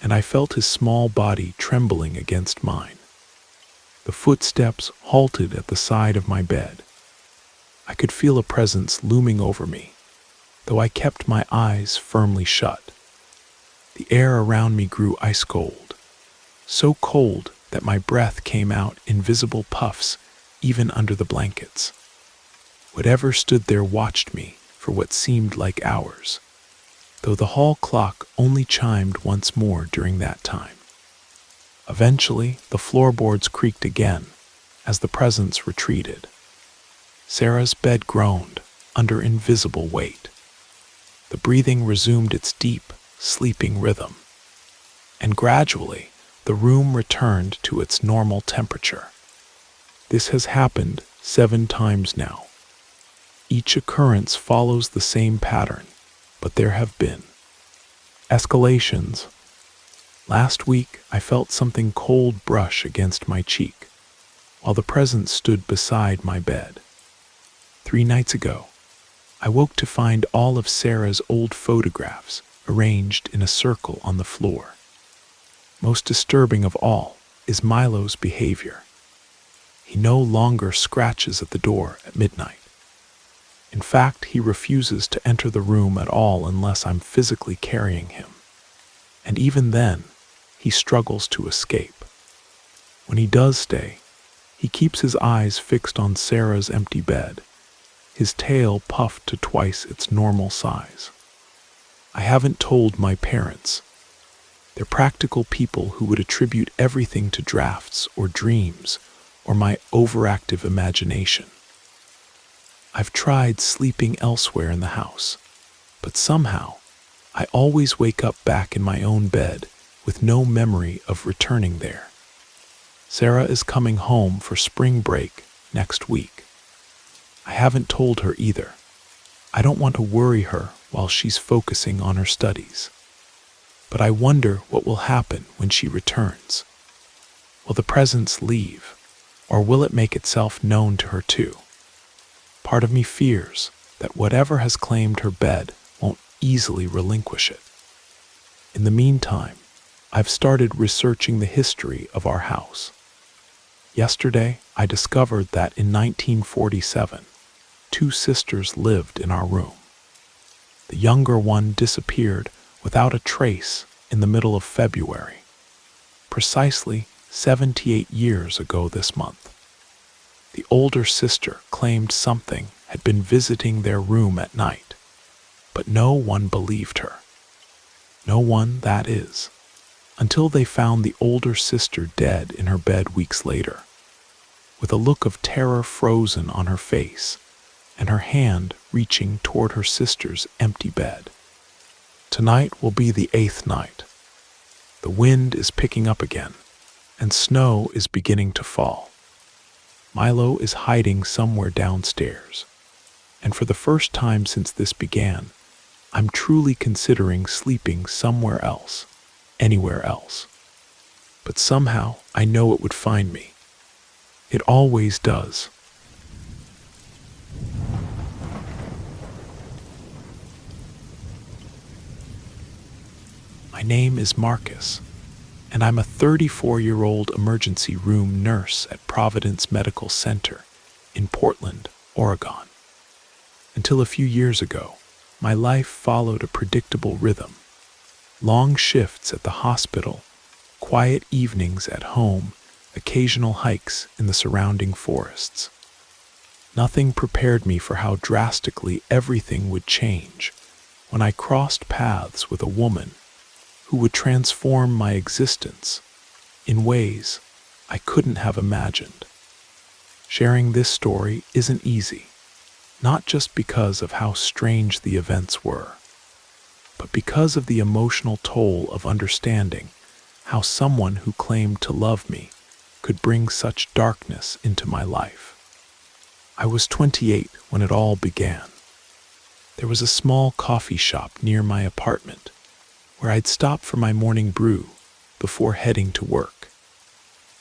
and I felt his small body trembling against mine. The footsteps halted at the side of my bed. I could feel a presence looming over me, though I kept my eyes firmly shut. The air around me grew ice cold, so cold that my breath came out in visible puffs even under the blankets. Whatever stood there watched me for what seemed like hours, though the hall clock only chimed once more during that time. Eventually, the floorboards creaked again as the presence retreated. Sarah's bed groaned under invisible weight. The breathing resumed its deep, sleeping rhythm, and gradually the room returned to its normal temperature. This has happened 7 times now. Each occurrence follows the same pattern, but there have been escalations. Last week, I felt something cold brush against my cheek, while the presence stood beside my bed. 3 nights ago, I woke to find all of Sarah's old photographs arranged in a circle on the floor. Most disturbing of all is Milo's behavior. He no longer scratches at the door at midnight. In fact, he refuses to enter the room at all unless I'm physically carrying him. And even then, he struggles to escape. When he does stay, he keeps his eyes fixed on Sarah's empty bed, his tail puffed to twice its normal size. I haven't told my parents. They're practical people who would attribute everything to drafts or dreams or my overactive imagination. I've tried sleeping elsewhere in the house, but somehow I always wake up back in my own bed with no memory of returning there. Sarah is coming home for spring break next week. I haven't told her either. I don't want to worry her while she's focusing on her studies. But I wonder what will happen when she returns. Will the presence leave, or will it make itself known to her too? Part of me fears that whatever has claimed her bed won't easily relinquish it. In the meantime, I've started researching the history of our house. Yesterday, I discovered that in 1947, 2 sisters lived in our room. The younger one disappeared without a trace in the middle of February, precisely 78 years ago this month. The older sister claimed something had been visiting their room at night, but no one believed her. No one, that is, until they found the older sister dead in her bed weeks later, with a look of terror frozen on her face and her hand reaching toward her sister's empty bed. Tonight will be the 8th night. The wind is picking up again, and snow is beginning to fall. Milo is hiding somewhere downstairs, and for the first time since this began, I'm truly considering sleeping somewhere else, anywhere else. But somehow I know it would find me. It always does. My name is Marcus, and I'm a 34-year-old emergency room nurse at Providence Medical Center in Portland, Oregon. Until a few years ago, my life followed a predictable rhythm. Long shifts at the hospital, quiet evenings at home, occasional hikes in the surrounding forests. Nothing prepared me for how drastically everything would change when I crossed paths with a woman who would transform my existence in ways I couldn't have imagined. Sharing this story isn't easy, not just because of how strange the events were, but because of the emotional toll of understanding how someone who claimed to love me could bring such darkness into my life. I was 28 when it all began. There was a small coffee shop near my apartment where I'd stop for my morning brew before heading to work.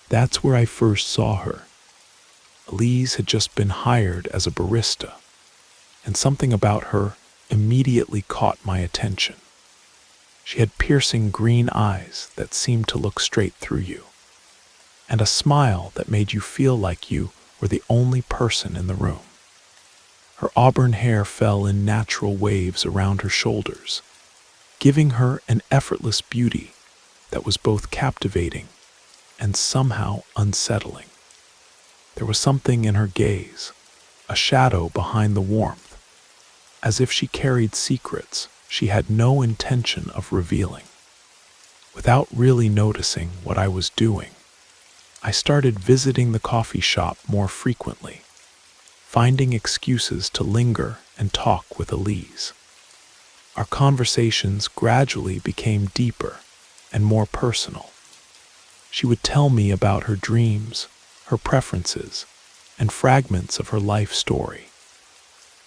That's where I first saw her. Elise had just been hired as a barista, and something about her immediately caught my attention. She had piercing green eyes that seemed to look straight through you, and a smile that made you feel like you were the only person in the room. Her auburn hair fell in natural waves around her shoulders, giving her an effortless beauty that was both captivating and somehow unsettling. There was something in her gaze, a shadow behind the warmth, as if she carried secrets she had no intention of revealing. Without really noticing what I was doing, I started visiting the coffee shop more frequently, finding excuses to linger and talk with Elise. Our conversations gradually became deeper and more personal. She would tell me about her dreams, her preferences, and fragments of her life story.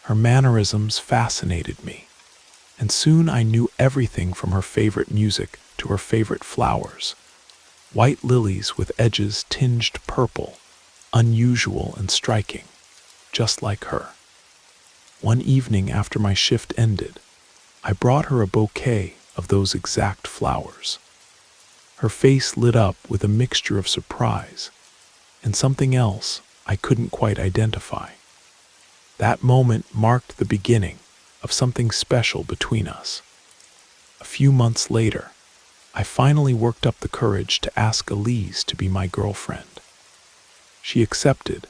Her mannerisms fascinated me, and soon I knew everything from her favorite music to her favorite flowers. White lilies with edges tinged purple, unusual and striking, just like her. One evening after my shift ended, I brought her a bouquet of those exact flowers. Her face lit up with a mixture of surprise and something else I couldn't quite identify. That moment marked the beginning of something special between us. A few months later, I finally worked up the courage to ask Elise to be my girlfriend. She accepted,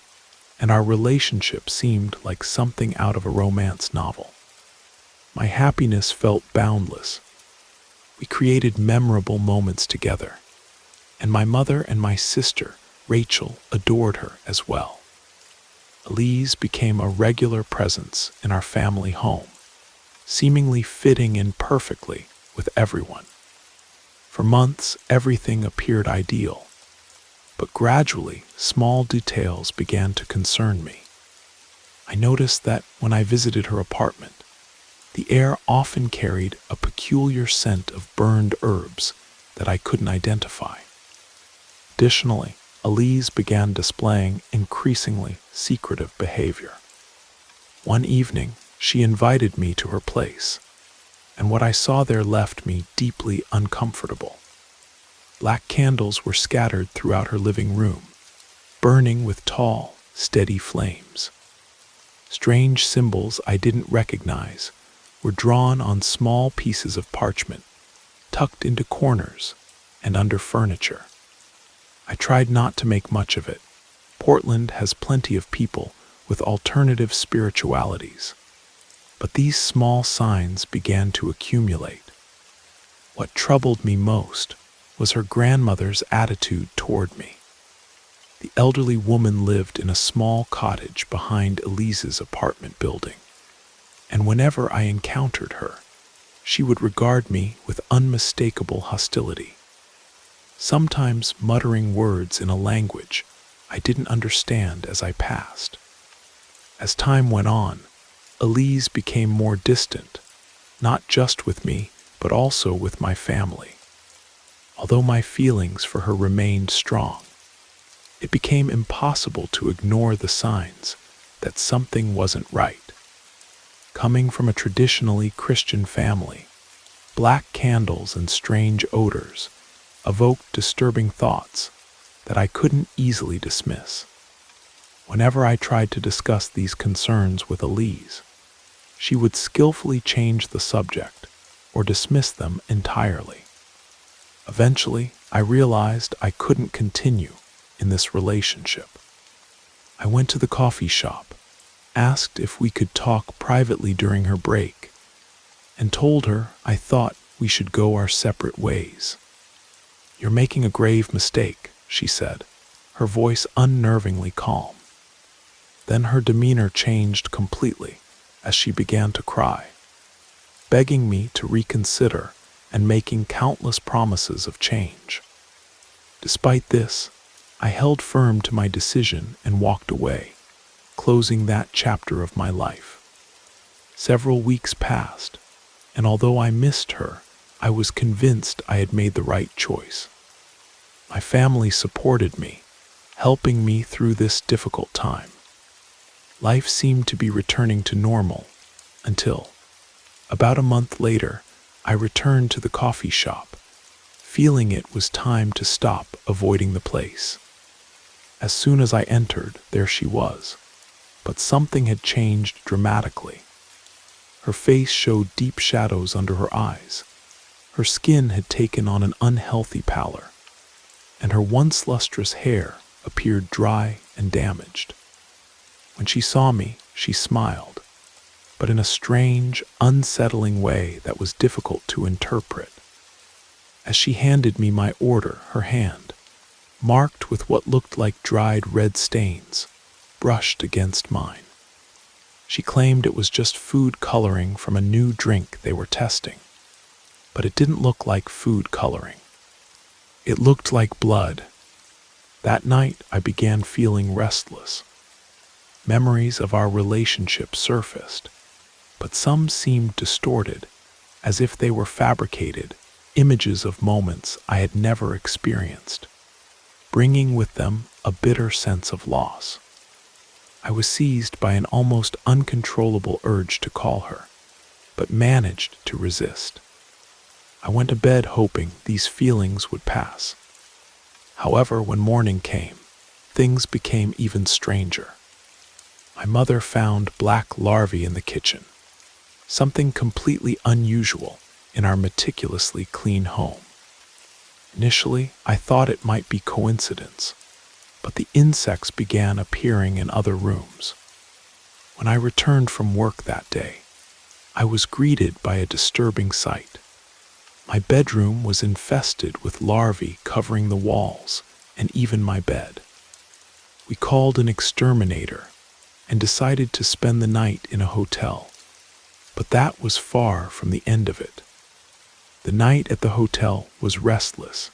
and our relationship seemed like something out of a romance novel. My happiness felt boundless. We created memorable moments together, and my mother and my sister, Rachel, adored her as well. Elise became a regular presence in our family home, seemingly fitting in perfectly with everyone. For months, everything appeared ideal, but gradually, small details began to concern me. I noticed that when I visited her apartment, the air often carried a peculiar scent of burned herbs that I couldn't identify. Additionally, Elise began displaying increasingly secretive behavior. One evening, she invited me to her place, and what I saw there left me deeply uncomfortable. Black candles were scattered throughout her living room, burning with tall, steady flames. Strange symbols I didn't recognize were drawn on small pieces of parchment, tucked into corners and under furniture. I tried not to make much of it. Portland has plenty of people with alternative spiritualities. But these small signs began to accumulate. What troubled me most was her grandmother's attitude toward me. The elderly woman lived in a small cottage behind Elise's apartment building, and whenever I encountered her, she would regard me with unmistakable hostility, sometimes muttering words in a language I didn't understand as I passed. As time went on, Elise became more distant, not just with me, but also with my family. Although my feelings for her remained strong, it became impossible to ignore the signs that something wasn't right. Coming from a traditionally Christian family, black candles and strange odors evoked disturbing thoughts that I couldn't easily dismiss. Whenever I tried to discuss these concerns with Elise, she would skillfully change the subject or dismiss them entirely. Eventually, I realized I couldn't continue in this relationship. I went to the coffee shop, asked if we could talk privately during her break, and told her I thought we should go our separate ways. "You're making a grave mistake," she said, her voice unnervingly calm. Then her demeanor changed completely as she began to cry, begging me to reconsider and making countless promises of change. Despite this, I held firm to my decision and walked away, closing that chapter of my life. Several weeks passed, and although I missed her, I was convinced I had made the right choice. My family supported me, helping me through this difficult time. Life seemed to be returning to normal until, about a month later, I returned to the coffee shop, feeling it was time to stop avoiding the place. As soon as I entered, there she was, but something had changed dramatically. Her face showed deep shadows under her eyes. Her skin had taken on an unhealthy pallor, and her once lustrous hair appeared dry and damaged. When she saw me, she smiled, but in a strange, unsettling way that was difficult to interpret. As she handed me my order, her hand, marked with what looked like dried red stains, brushed against mine. She claimed it was just food coloring from a new drink they were testing, but it didn't look like food coloring. It looked like blood. That night, I began feeling restless. Memories of our relationship surfaced, but some seemed distorted, as if they were fabricated, images of moments I had never experienced, bringing with them a bitter sense of loss. I was seized by an almost uncontrollable urge to call her, but managed to resist. I went to bed hoping these feelings would pass. However, when morning came, things became even stranger. My mother found black larvae in the kitchen, something completely unusual in our meticulously clean home. Initially, I thought it might be coincidence, but the insects began appearing in other rooms. When I returned from work that day, I was greeted by a disturbing sight. My bedroom was infested with larvae covering the walls and even my bed. We called an exterminator and decided to spend the night in a hotel, but that was far from the end of it. The night at the hotel was restless.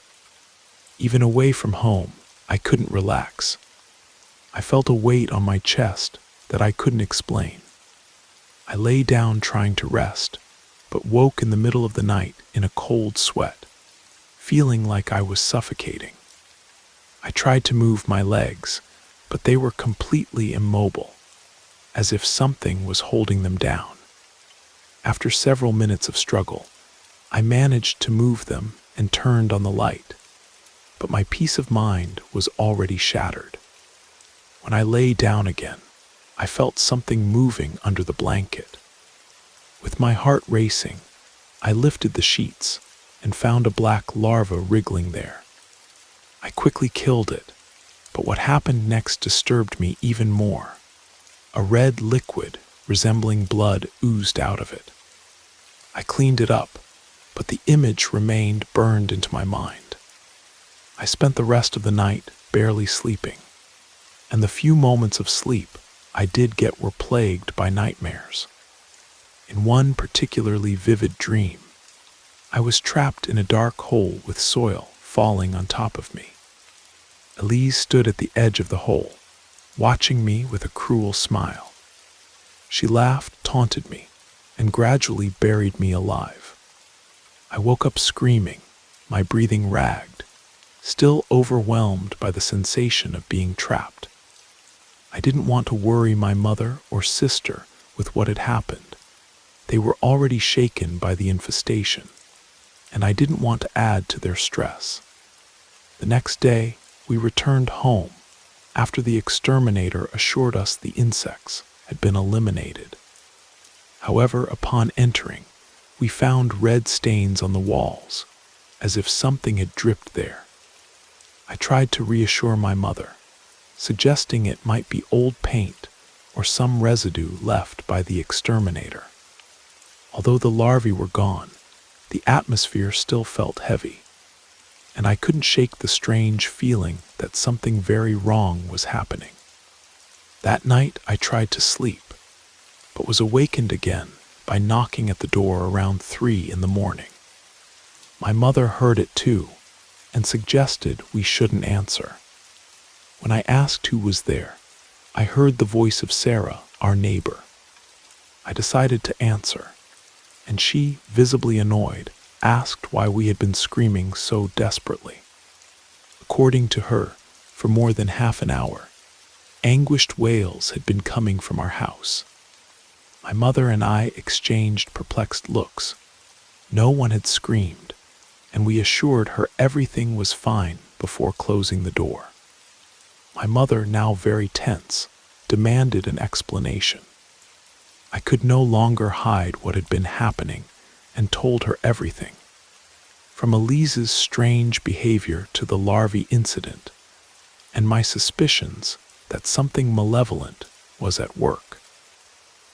Even away from home, I couldn't relax. I felt a weight on my chest that I couldn't explain. I lay down trying to rest, but woke in the middle of the night in a cold sweat, feeling like I was suffocating. I tried to move my legs, but they were completely immobile, as if something was holding them down. After several minutes of struggle, I managed to move them and turned on the light, but my peace of mind was already shattered. When I lay down again, I felt something moving under the blanket. With my heart racing, I lifted the sheets and found a black larva wriggling there. I quickly killed it, but what happened next disturbed me even more. A red liquid resembling blood oozed out of it. I cleaned it up, but the image remained burned into my mind. I spent the rest of the night barely sleeping, and the few moments of sleep I did get were plagued by nightmares. In one particularly vivid dream, I was trapped in a dark hole with soil falling on top of me. Elise stood at the edge of the hole, watching me with a cruel smile. She laughed, taunted me, and gradually buried me alive. I woke up screaming, my breathing ragged, still overwhelmed by the sensation of being trapped. I didn't want to worry my mother or sister with what had happened. They were already shaken by the infestation, and I didn't want to add to their stress. The next day, we returned home after the exterminator assured us the insects had been eliminated. However, upon entering, we found red stains on the walls, as if something had dripped there. I tried to reassure my mother, suggesting it might be old paint or some residue left by the exterminator. Although the larvae were gone, the atmosphere still felt heavy, and I couldn't shake the strange feeling that something very wrong was happening. That night I tried to sleep, but was awakened again by knocking at the door around 3 in the morning. My mother heard it too, and suggested we shouldn't answer. When I asked who was there, I heard the voice of Sarah, our neighbor. I decided to answer, and she, visibly annoyed, asked why we had been screaming so desperately. According to her, for more than half an hour, anguished wails had been coming from our house. My mother and I exchanged perplexed looks. No one had screamed, and we assured her everything was fine before closing the door. My mother, now very tense, demanded an explanation. I could no longer hide what had been happening and told her everything, from Elise's strange behavior to the larvae incident, and my suspicions that something malevolent was at work.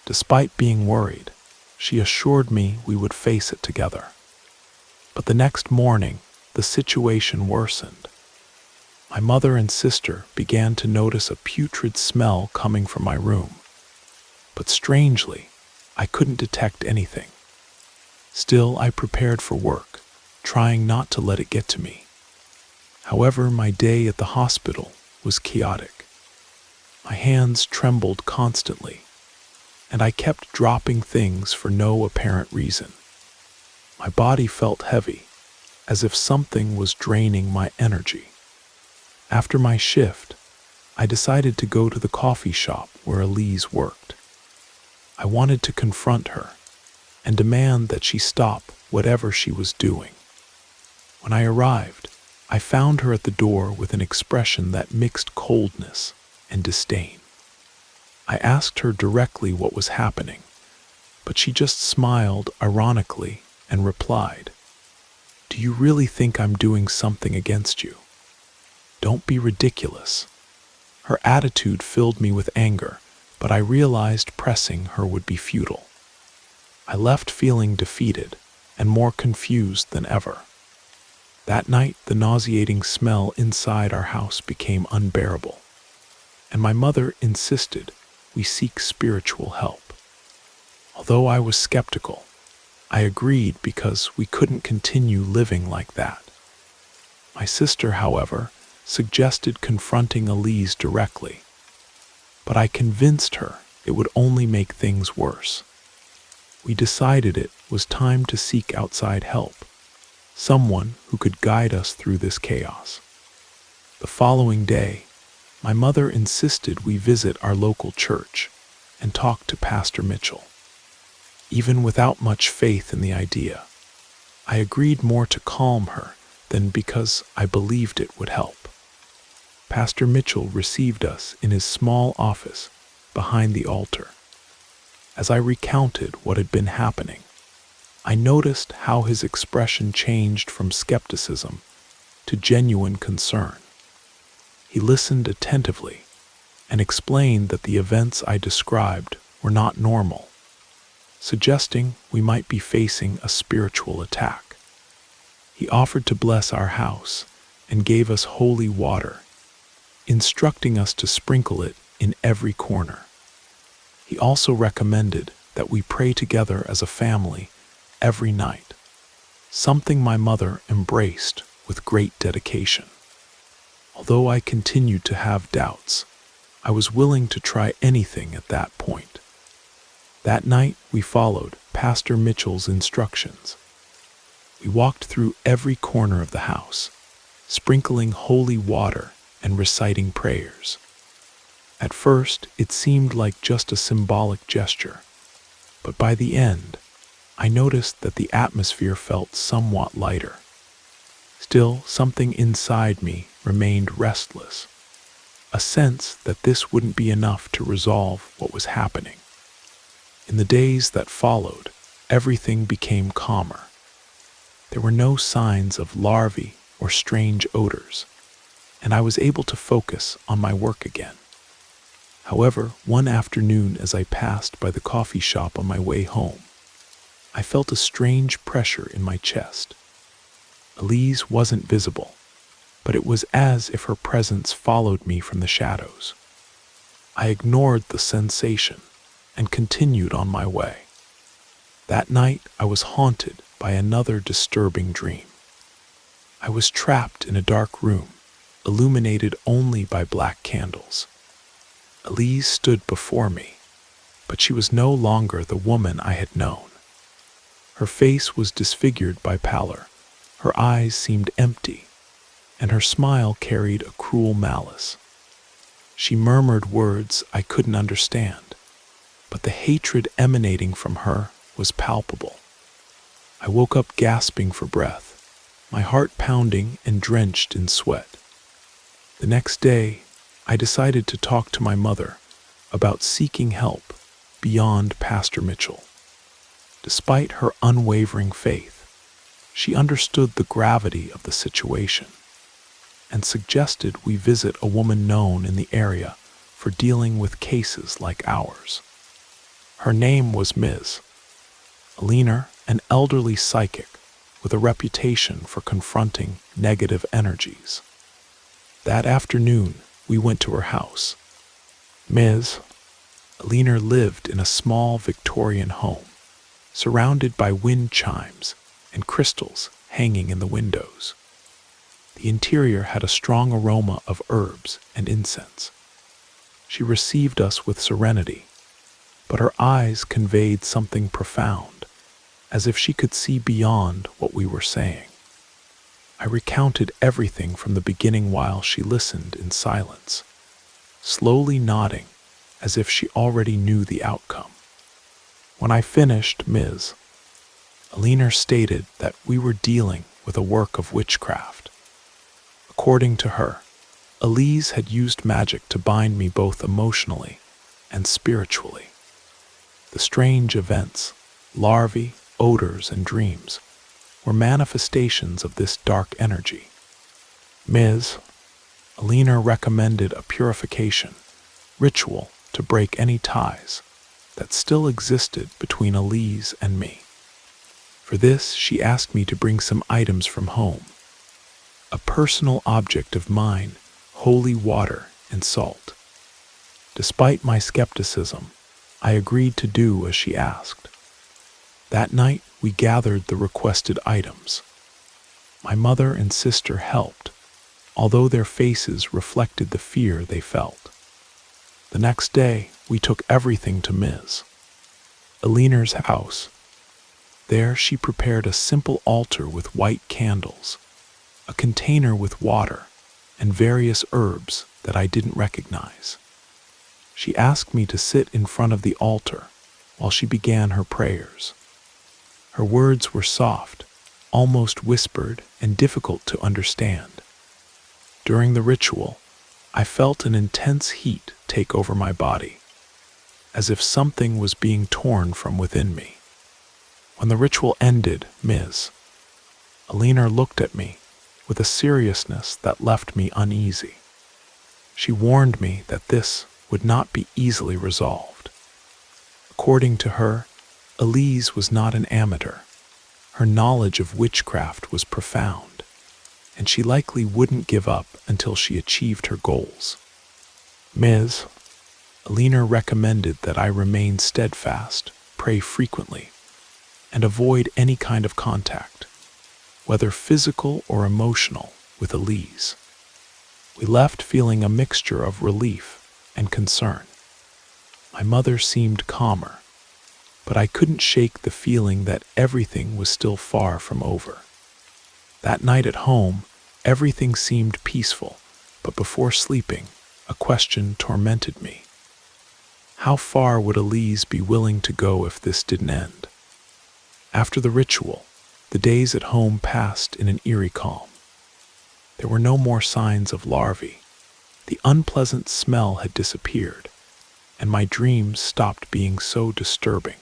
Despite being worried, she assured me we would face it together. But the next morning, the situation worsened. My mother and sister began to notice a putrid smell coming from my room. But strangely, I couldn't detect anything. Still, I prepared for work, trying not to let it get to me. However, my day at the hospital was chaotic. My hands trembled constantly, and I kept dropping things for no apparent reason. My body felt heavy, as if something was draining my energy. After my shift, I decided to go to the coffee shop where Elise worked. I wanted to confront her and demand that she stop whatever she was doing. When I arrived, I found her at the door with an expression that mixed coldness and disdain. I asked her directly what was happening, but she just smiled ironically and replied, "Do you really think I'm doing something against you? Don't be ridiculous." Her attitude filled me with anger, but I realized pressing her would be futile. I left feeling defeated and more confused than ever. That night, the nauseating smell inside our house became unbearable, and my mother insisted we seek spiritual help. Although I was skeptical, I agreed because we couldn't continue living like that. My sister, however, suggested confronting Elise directly, but I convinced her it would only make things worse. We decided it was time to seek outside help, someone who could guide us through this chaos. The following day, my mother insisted we visit our local church and talk to Pastor Mitchell. Even without much faith in the idea, I agreed more to calm her than because I believed it would help. Pastor Mitchell received us in his small office behind the altar. As I recounted what had been happening, I noticed how his expression changed from skepticism to genuine concern. He listened attentively and explained that the events I described were not normal, suggesting we might be facing a spiritual attack. He offered to bless our house and gave us holy water, instructing us to sprinkle it in every corner. He also recommended that we pray together as a family every night, something my mother embraced with great dedication. Although I continued to have doubts, I was willing to try anything at that point. That night, we followed Pastor Mitchell's instructions. We walked through every corner of the house, sprinkling holy water and reciting prayers. At first, it seemed like just a symbolic gesture, but by the end, I noticed that the atmosphere felt somewhat lighter. Still, something inside me remained restless, a sense that this wouldn't be enough to resolve what was happening. In the days that followed, everything became calmer. There were no signs of larvae or strange odors, and I was able to focus on my work again. However, one afternoon as I passed by the coffee shop on my way home, I felt a strange pressure in my chest. Elise wasn't visible, but it was as if her presence followed me from the shadows. I ignored the sensation and continued on my way. That night, I was haunted by another disturbing dream. I was trapped in a dark room, illuminated only by black candles. Elise stood before me, but she was no longer the woman I had known. Her face was disfigured by pallor, her eyes seemed empty, and her smile carried a cruel malice. She murmured words I couldn't understand, but the hatred emanating from her was palpable. I woke up gasping for breath, my heart pounding and drenched in sweat. The next day, I decided to talk to my mother about seeking help beyond Pastor Mitchell. Despite her unwavering faith, she understood the gravity of the situation and suggested we visit a woman known in the area for dealing with cases like ours. Her name was Ms. Alina, an elderly psychic with a reputation for confronting negative energies. That afternoon, we went to her house. Ms. Alina lived in a small Victorian home, surrounded by wind chimes and crystals hanging in the windows. The interior had a strong aroma of herbs and incense. She received us with serenity, but her eyes conveyed something profound, as if she could see beyond what we were saying. I recounted everything from the beginning while she listened in silence, slowly nodding as if she already knew the outcome. When I finished, Ms. Alina stated that we were dealing with a work of witchcraft. According to her, Elise had used magic to bind me both emotionally and spiritually. The strange events, larvae, odors, and dreams were manifestations of this dark energy. Ms. Alina recommended a purification ritual to break any ties that still existed between Elise and me. For this, she asked me to bring some items from home, a personal object of mine, holy water and salt. Despite my skepticism, I agreed to do as she asked. That night, we gathered the requested items. My mother and sister helped, although their faces reflected the fear they felt. The next day, we took everything to Ms. Alina's house. There, she prepared a simple altar with white candles, a container with water, and various herbs that I didn't recognize. She asked me to sit in front of the altar while she began her prayers. Her words were soft, almost whispered, and difficult to understand. During the ritual, I felt an intense heat take over my body, as if something was being torn from within me. When the ritual ended, Ms. Alina looked at me with a seriousness that left me uneasy. She warned me that this would not be easily resolved. According to her, Elise was not an amateur. Her knowledge of witchcraft was profound, and she likely wouldn't give up until she achieved her goals. Ms. Alina recommended that I remain steadfast, pray frequently, and avoid any kind of contact, whether physical or emotional, with Elise. We left feeling a mixture of relief and concern. My mother seemed calmer, but I couldn't shake the feeling that everything was still far from over. That night at home, everything seemed peaceful, but before sleeping, a question tormented me. How far would Elise be willing to go if this didn't end? After the ritual, the days at home passed in an eerie calm. There were no more signs of larvae. The unpleasant smell had disappeared, and my dreams stopped being so disturbing.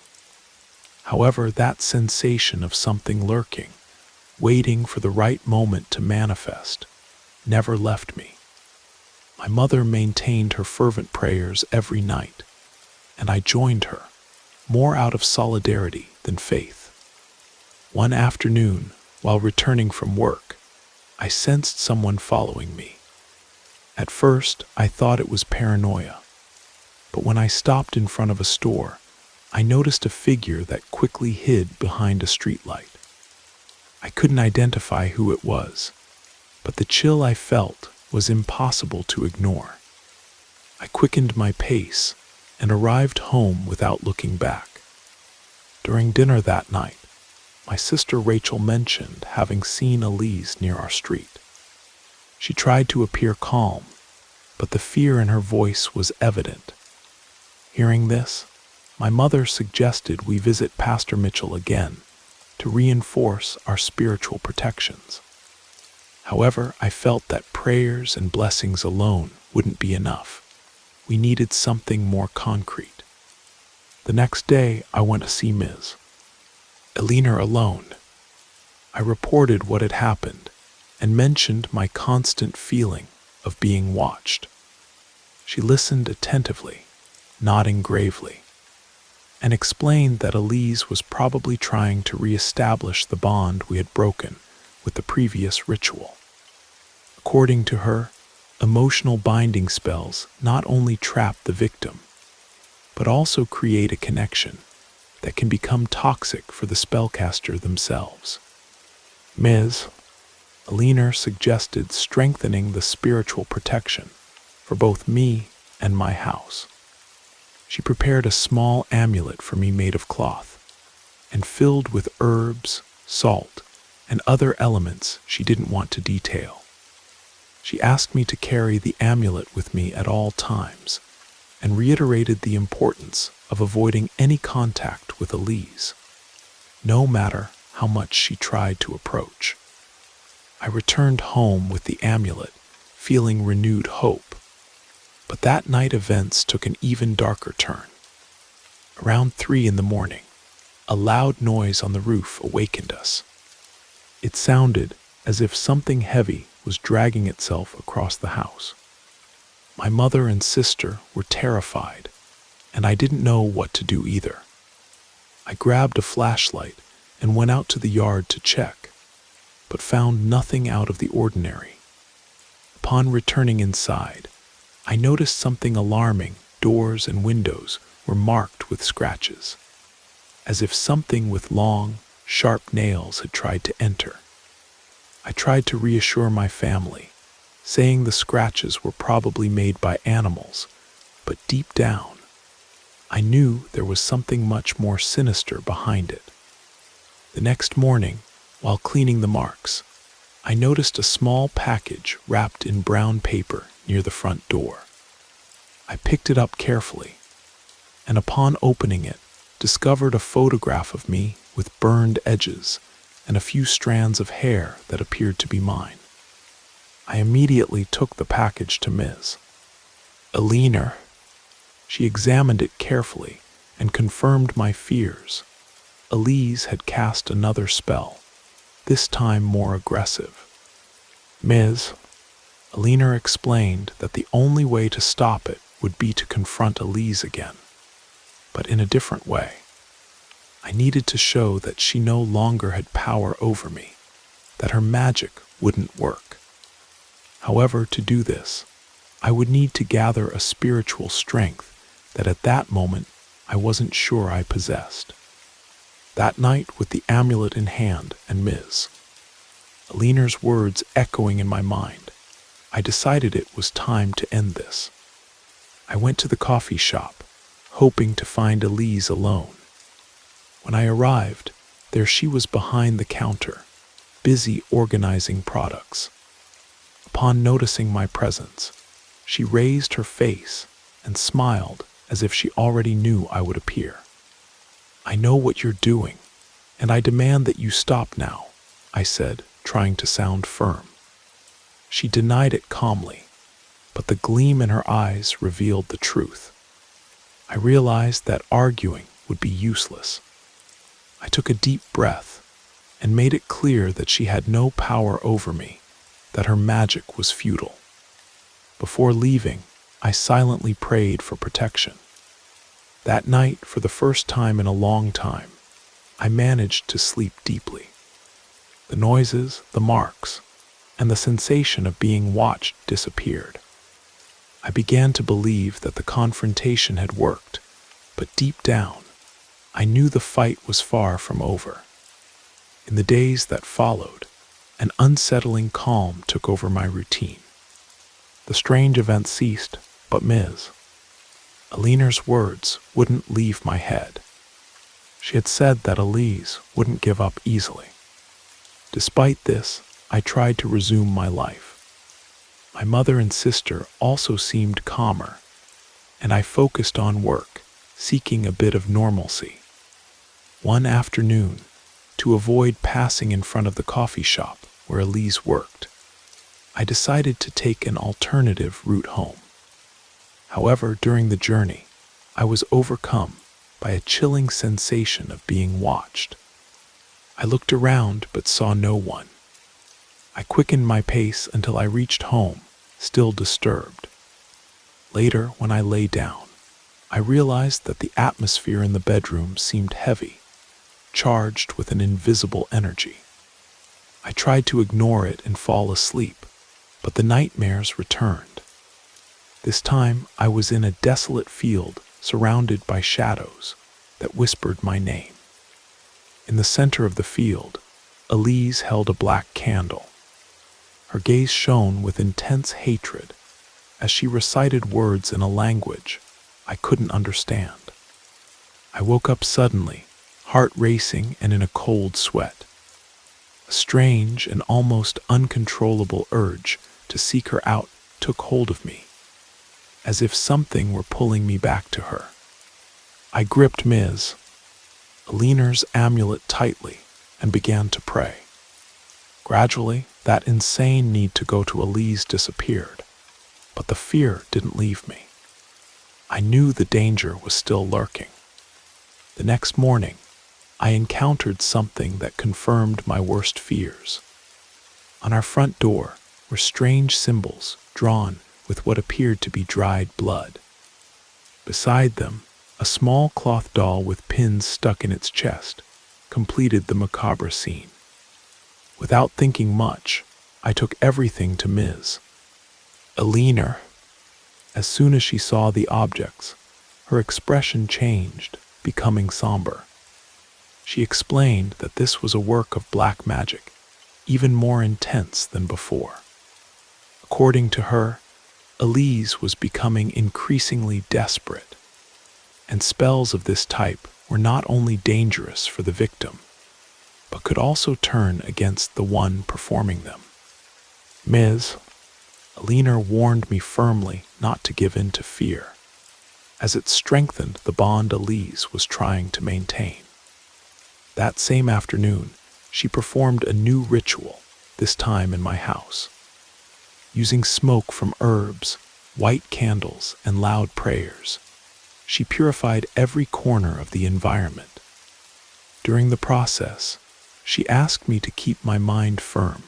However, that sensation of something lurking, waiting for the right moment to manifest, never left me. My mother maintained her fervent prayers every night, and I joined her, more out of solidarity than faith. One afternoon, while returning from work, I sensed someone following me. At first, I thought it was paranoia, but when I stopped in front of a store, I noticed a figure that quickly hid behind a streetlight. I couldn't identify who it was, but the chill I felt was impossible to ignore. I quickened my pace and arrived home without looking back. During dinner that night, my sister Rachel mentioned having seen Elise near our street. She tried to appear calm, but the fear in her voice was evident. Hearing this, my mother suggested we visit Pastor Mitchell again to reinforce our spiritual protections. However, I felt that prayers and blessings alone wouldn't be enough. We needed something more concrete. The next day, I went to see Ms. Alina alone. I reported what had happened and mentioned my constant feeling of being watched. She listened attentively, nodding gravely, and explained that Elise was probably trying to re-establish the bond we had broken with the previous ritual. According to her, emotional binding spells not only trap the victim, but also create a connection that can become toxic for the spellcaster themselves. Ms. Aliner suggested strengthening the spiritual protection for both me and my house. She prepared a small amulet for me made of cloth and filled with herbs, salt, and other elements she didn't want to detail. She asked me to carry the amulet with me at all times and reiterated the importance of avoiding any contact with Elise, no matter how much she tried to approach. I returned home with the amulet, feeling renewed hope. But that night events took an even darker turn. Around 3 in the morning, a loud noise on the roof awakened us. It sounded as if something heavy was dragging itself across the house. My mother and sister were terrified, and I didn't know what to do either. I grabbed a flashlight and went out to the yard to check, but found nothing out of the ordinary. Upon returning inside, I noticed something alarming. Doors and windows were marked with scratches, as if something with long, sharp nails had tried to enter. I tried to reassure my family, saying the scratches were probably made by animals, but deep down, I knew there was something much more sinister behind it. The next morning, while cleaning the marks, I noticed a small package wrapped in brown paper near the front door. I picked it up carefully, and upon opening it, discovered a photograph of me with burned edges and a few strands of hair that appeared to be mine. I immediately took the package to Ms. Aliner. She examined it carefully and confirmed my fears. Elise had cast another spell, this time more aggressive. Ms. Aliner explained that the only way to stop it would be to confront Elise again, but in a different way. I needed to show that she no longer had power over me, that her magic wouldn't work. However, to do this, I would need to gather a spiritual strength that at that moment I wasn't sure I possessed. That night, with the amulet in hand and Ms. Aliner's words echoing in my mind, I decided it was time to end this. I went to the coffee shop, hoping to find Elise alone. When I arrived, there she was behind the counter, busy organizing products. Upon noticing my presence, she raised her face and smiled as if she already knew I would appear. "I know what you're doing, and I demand that you stop now," I said, trying to sound firm. She denied it calmly, but the gleam in her eyes revealed the truth. I realized that arguing would be useless. I took a deep breath and made it clear that she had no power over me, that her magic was futile. Before leaving, I silently prayed for protection. That night, for the first time in a long time, I managed to sleep deeply. The noises, the marks, and the sensation of being watched disappeared. I began to believe that the confrontation had worked, but deep down, I knew the fight was far from over. In the days that followed, an unsettling calm took over my routine. The strange events ceased, but Ms. Aliner's words wouldn't leave my head. She had said that Elise wouldn't give up easily. Despite this, I tried to resume my life. My mother and sister also seemed calmer, and I focused on work, seeking a bit of normalcy. One afternoon, to avoid passing in front of the coffee shop where Elise worked, I decided to take an alternative route home. However, during the journey, I was overcome by a chilling sensation of being watched. I looked around but saw no one. I quickened my pace until I reached home, still disturbed. Later, when I lay down, I realized that the atmosphere in the bedroom seemed heavy, charged with an invisible energy. I tried to ignore it and fall asleep, but the nightmares returned. This time I was in a desolate field surrounded by shadows that whispered my name. In the center of the field, Elise held a black candle. Her gaze shone with intense hatred as she recited words in a language I couldn't understand. I woke up suddenly, heart racing and in a cold sweat. A strange and almost uncontrollable urge to seek her out took hold of me, as if something were pulling me back to her. I gripped Ms. Eliner's amulet tightly and began to pray. Gradually, that insane need to go to Elise disappeared, but the fear didn't leave me. I knew the danger was still lurking. The next morning, I encountered something that confirmed my worst fears. On our front door were strange symbols drawn with what appeared to be dried blood. Beside them, a small cloth doll with pins stuck in its chest completed the macabre scene. Without thinking much, I took everything to Ms. Eliner. As soon as she saw the objects, her expression changed, becoming somber. She explained that this was a work of black magic, even more intense than before. According to her, Elise was becoming increasingly desperate, and spells of this type were not only dangerous for the victim, but could also turn against the one performing them. Ms. Eliner warned me firmly not to give in to fear, as it strengthened the bond Elise was trying to maintain. That same afternoon, she performed a new ritual, this time in my house. Using smoke from herbs, white candles, and loud prayers, she purified every corner of the environment. During the process, she asked me to keep my mind firm,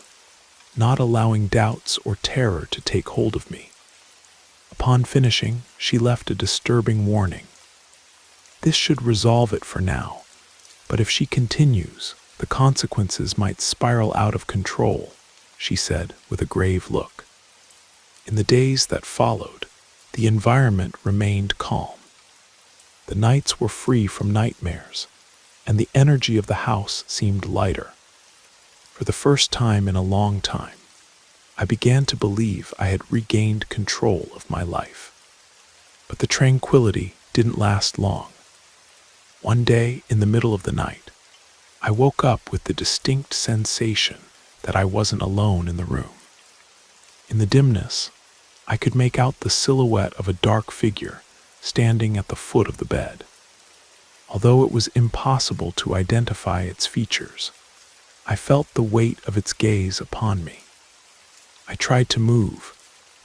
not allowing doubts or terror to take hold of me. Upon finishing, she left a disturbing warning. This should resolve it for now, but if she continues, the consequences might spiral out of control, she said with a grave look. In the days that followed, the environment remained calm. The nights were free from nightmares, and the energy of the house seemed lighter. For the first time in a long time, I began to believe I had regained control of my life. But the tranquility didn't last long. One day, in the middle of the night, I woke up with the distinct sensation that I wasn't alone in the room. In the dimness, I could make out the silhouette of a dark figure standing at the foot of the bed. Although it was impossible to identify its features, I felt the weight of its gaze upon me. I tried to move,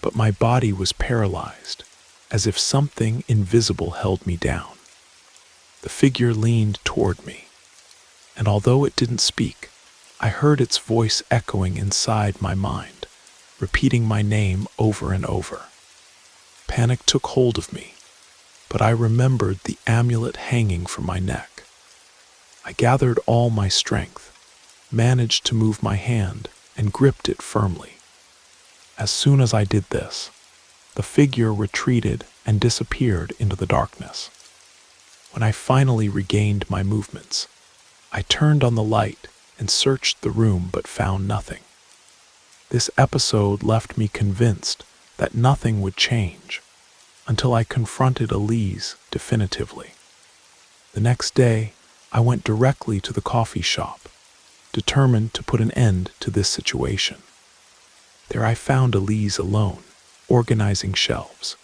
but my body was paralyzed, as if something invisible held me down. The figure leaned toward me, and although it didn't speak, I heard its voice echoing inside my mind, repeating my name over and over. Panic took hold of me, but I remembered the amulet hanging from my neck. I gathered all my strength, managed to move my hand, and gripped it firmly. As soon as I did this, the figure retreated and disappeared into the darkness. When I finally regained my movements, I turned on the light and searched the room but found nothing. This episode left me convinced that nothing would change until I confronted Elise definitively. The next day, I went directly to the coffee shop, determined to put an end to this situation. There I found Elise alone, organizing shelves.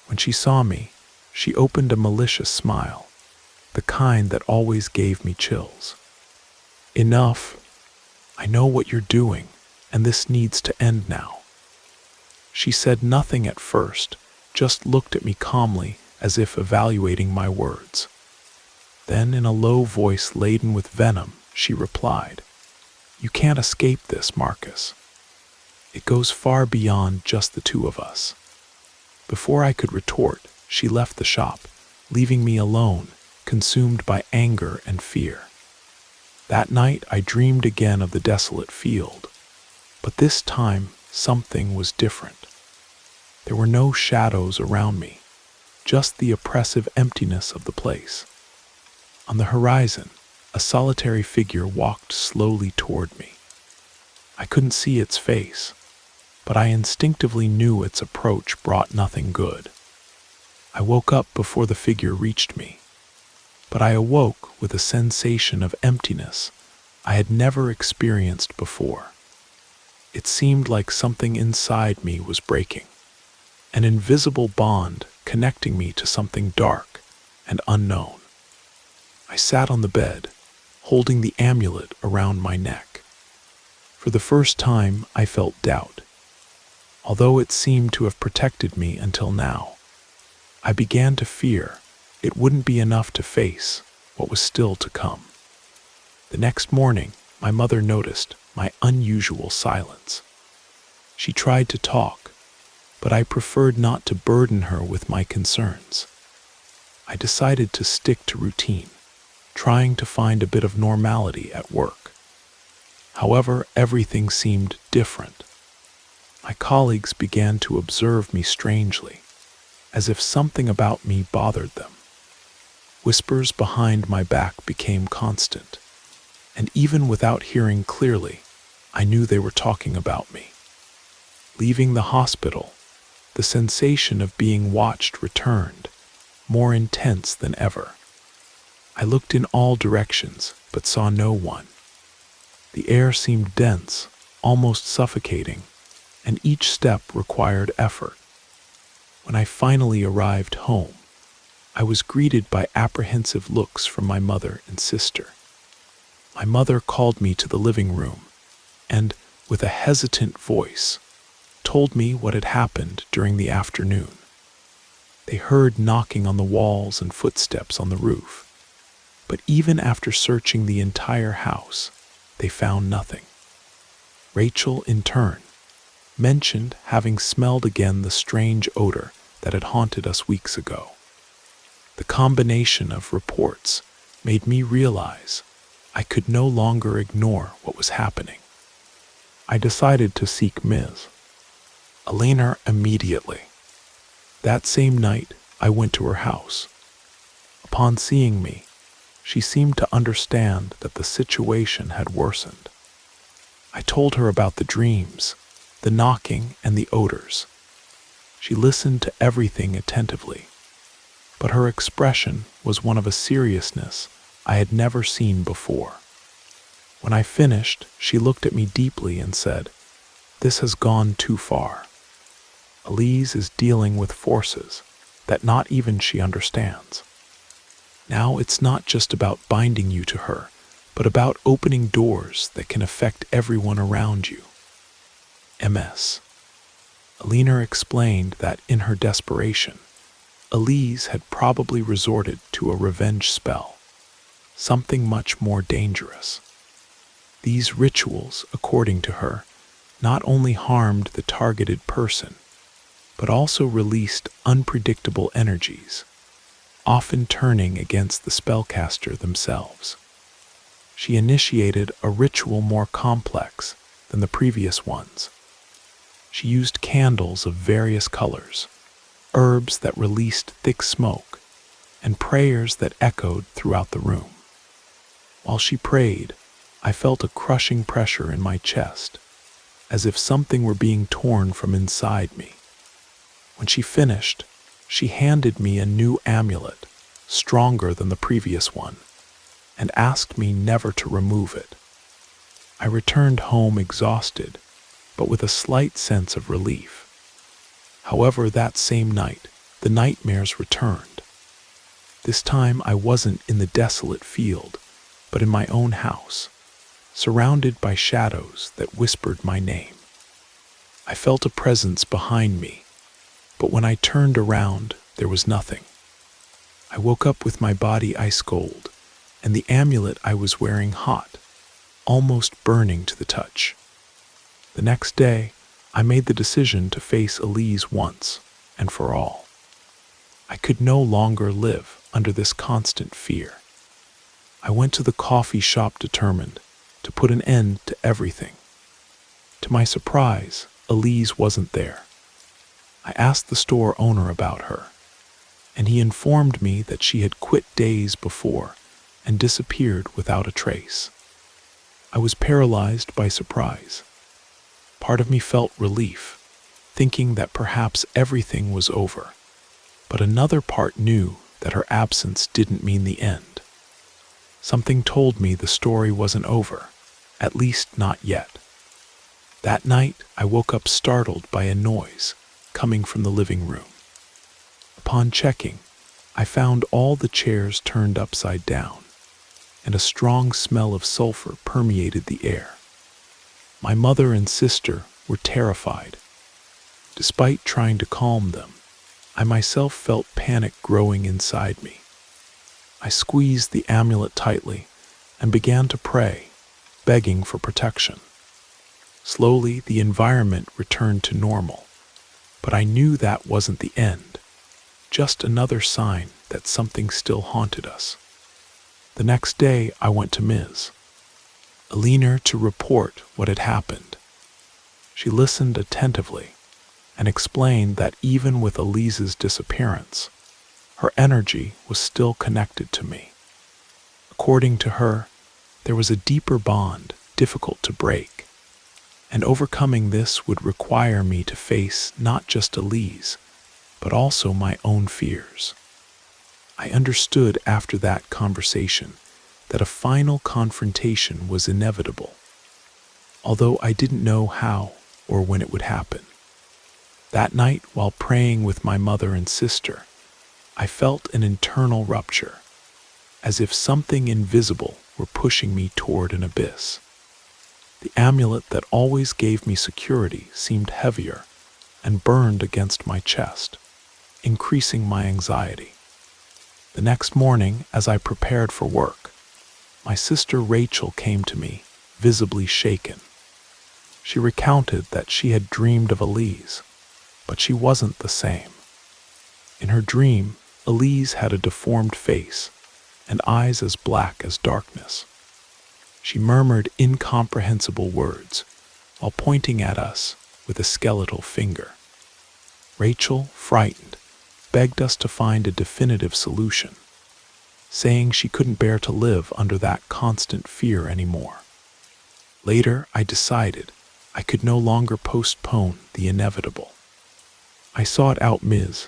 When she saw me, she opened a malicious smile, the kind that always gave me chills. "Enough. I know what you're doing, and this needs to end now." She said nothing at first, just looked at me calmly as if evaluating my words. Then, in a low voice laden with venom, she replied, "You can't escape this, Marcus. It goes far beyond just the two of us." Before I could retort, she left the shop, leaving me alone, consumed by anger and fear. That night I dreamed again of the desolate field, but this time something was different. There were no shadows around me, just the oppressive emptiness of the place. On the horizon, a solitary figure walked slowly toward me. I couldn't see its face, but I instinctively knew its approach brought nothing good. I woke up before the figure reached me, but I awoke with a sensation of emptiness I had never experienced before. It seemed like something inside me was breaking, an invisible bond connecting me to something dark and unknown. I sat on the bed, holding the amulet around my neck. For the first time, I felt doubt. Although it seemed to have protected me until now, I began to fear it wouldn't be enough to face what was still to come. The next morning, my mother noticed my unusual silence. She tried to talk, but I preferred not to burden her with my concerns. I decided to stick to routine, trying to find a bit of normality at work. However, everything seemed different. My colleagues began to observe me strangely, as if something about me bothered them. Whispers behind my back became constant, and even without hearing clearly, I knew they were talking about me. Leaving the hospital, the sensation of being watched returned, more intense than ever. I looked in all directions, but saw no one. The air seemed dense, almost suffocating, and each step required effort. When I finally arrived home, I was greeted by apprehensive looks from my mother and sister. My mother called me to the living room and, with a hesitant voice, told me what had happened during the afternoon. They heard knocking on the walls and footsteps on the roof, but even after searching the entire house, they found nothing. Rachel, in turn, mentioned having smelled again the strange odor that had haunted us weeks ago. The combination of reports made me realize I could no longer ignore what was happening. I decided to seek Ms. Elena immediately. That same night, I went to her house. Upon seeing me, she seemed to understand that the situation had worsened. I told her about the dreams, the knocking, and the odors. She listened to everything attentively, but her expression was one of a seriousness I had never seen before. When I finished, she looked at me deeply and said, "This has gone too far. Elise is dealing with forces that not even she understands. Now it's not just about binding you to her, but about opening doors that can affect everyone around you." MS. Elena explained that in her desperation, Elise had probably resorted to a revenge spell, something much more dangerous. These rituals, according to her, not only harmed the targeted person, but also released unpredictable energies, often turning against the spellcaster themselves. She initiated a ritual more complex than the previous ones. She used candles of various colors, herbs that released thick smoke, and prayers that echoed throughout the room. While she prayed, I felt a crushing pressure in my chest, as if something were being torn from inside me. When she finished, she handed me a new amulet, stronger than the previous one, and asked me never to remove it. I returned home exhausted, but with a slight sense of relief. However, that same night, the nightmares returned. This time I wasn't in the desolate field, but in my own house, surrounded by shadows that whispered my name. I felt a presence behind me, but when I turned around, there was nothing. I woke up with my body ice cold, and the amulet I was wearing hot, almost burning to the touch. The next day, I made the decision to face Elise once and for all. I could no longer live under this constant fear. I went to the coffee shop determined to put an end to everything. To my surprise, Elise wasn't there. I asked the store owner about her, and he informed me that she had quit days before and disappeared without a trace. I was paralyzed by surprise. Part of me felt relief, thinking that perhaps everything was over, but another part knew that her absence didn't mean the end. Something told me the story wasn't over, at least not yet. That night, I woke up startled by a noise coming from the living room. Upon checking, I found all the chairs turned upside down, and a strong smell of sulfur permeated the air. My mother and sister were terrified. Despite trying to calm them, I myself felt panic growing inside me. I squeezed the amulet tightly and began to pray, begging for protection. Slowly, the environment returned to normal, but I knew that wasn't the end, just another sign that something still haunted us. The next day, I went to Ms. Alina to report what had happened. She listened attentively and explained that even with Elise's disappearance, her energy was still connected to me. According to her, there was a deeper bond difficult to break, and overcoming this would require me to face not just Elise, but also my own fears. I understood after that conversation that a final confrontation was inevitable, although I didn't know how or when it would happen. That night, while praying with my mother and sister, I felt an internal rupture, as if something invisible were pushing me toward an abyss. The amulet that always gave me security seemed heavier and burned against my chest, increasing my anxiety. The next morning, as I prepared for work, my sister Rachel came to me, visibly shaken. She recounted that she had dreamed of Elise, but she wasn't the same. In her dream, Elise had a deformed face and eyes as black as darkness. She murmured incomprehensible words while pointing at us with a skeletal finger. Rachel, frightened, begged us to find a definitive solution, saying she couldn't bear to live under that constant fear anymore. Later, I decided I could no longer postpone the inevitable. I sought out Ms.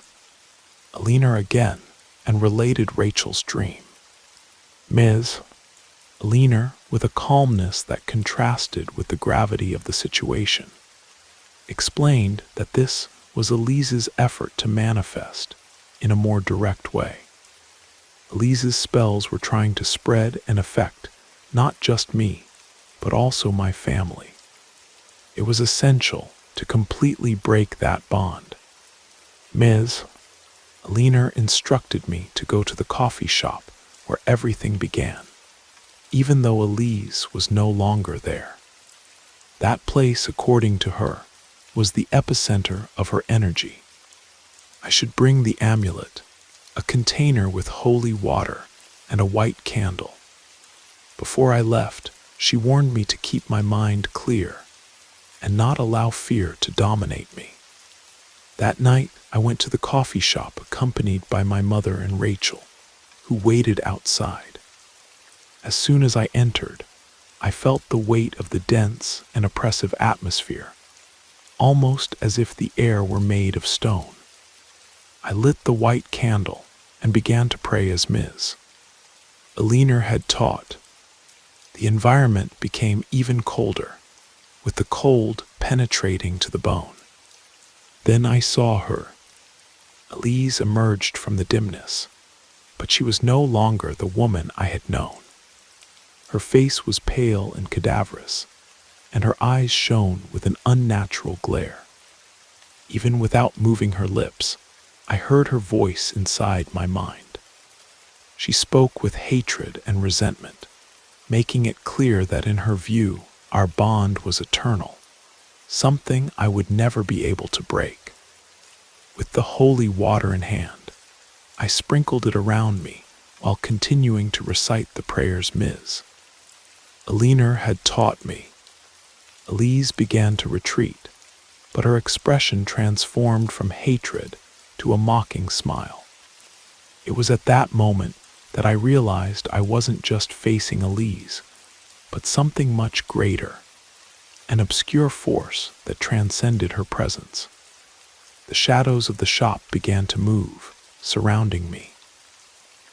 Alina again and related Rachel's dream. Ms. Alina, with a calmness that contrasted with the gravity of the situation, explained that this was Elise's effort to manifest in a more direct way. Elise's spells were trying to spread and affect not just me, but also my family. It was essential to completely break that bond. Ms. Alina instructed me to go to the coffee shop where everything began, even though Elise was no longer there. That place, according to her, was the epicenter of her energy. I should bring the amulet, a container with holy water, and a white candle. Before I left, she warned me to keep my mind clear and not allow fear to dominate me. That night, I went to the coffee shop accompanied by my mother and Rachel, who waited outside. As soon as I entered, I felt the weight of the dense and oppressive atmosphere, almost as if the air were made of stone. I lit the white candle and began to pray as Ms. Alina had taught. The environment became even colder, with the cold penetrating to the bone. Then I saw her. Elise emerged from the dimness, but she was no longer the woman I had known. Her face was pale and cadaverous, and her eyes shone with an unnatural glare. Even without moving her lips, I heard her voice inside my mind. She spoke with hatred and resentment, making it clear that in her view, our bond was eternal, something I would never be able to break. With the holy water in hand, I sprinkled it around me while continuing to recite the prayers Ms. Aliner had taught me. Elise began to retreat, but her expression transformed from hatred to a mocking smile. It was at that moment that I realized I wasn't just facing Elise, but something much greater, an obscure force that transcended her presence. The shadows of the shop began to move, surrounding me,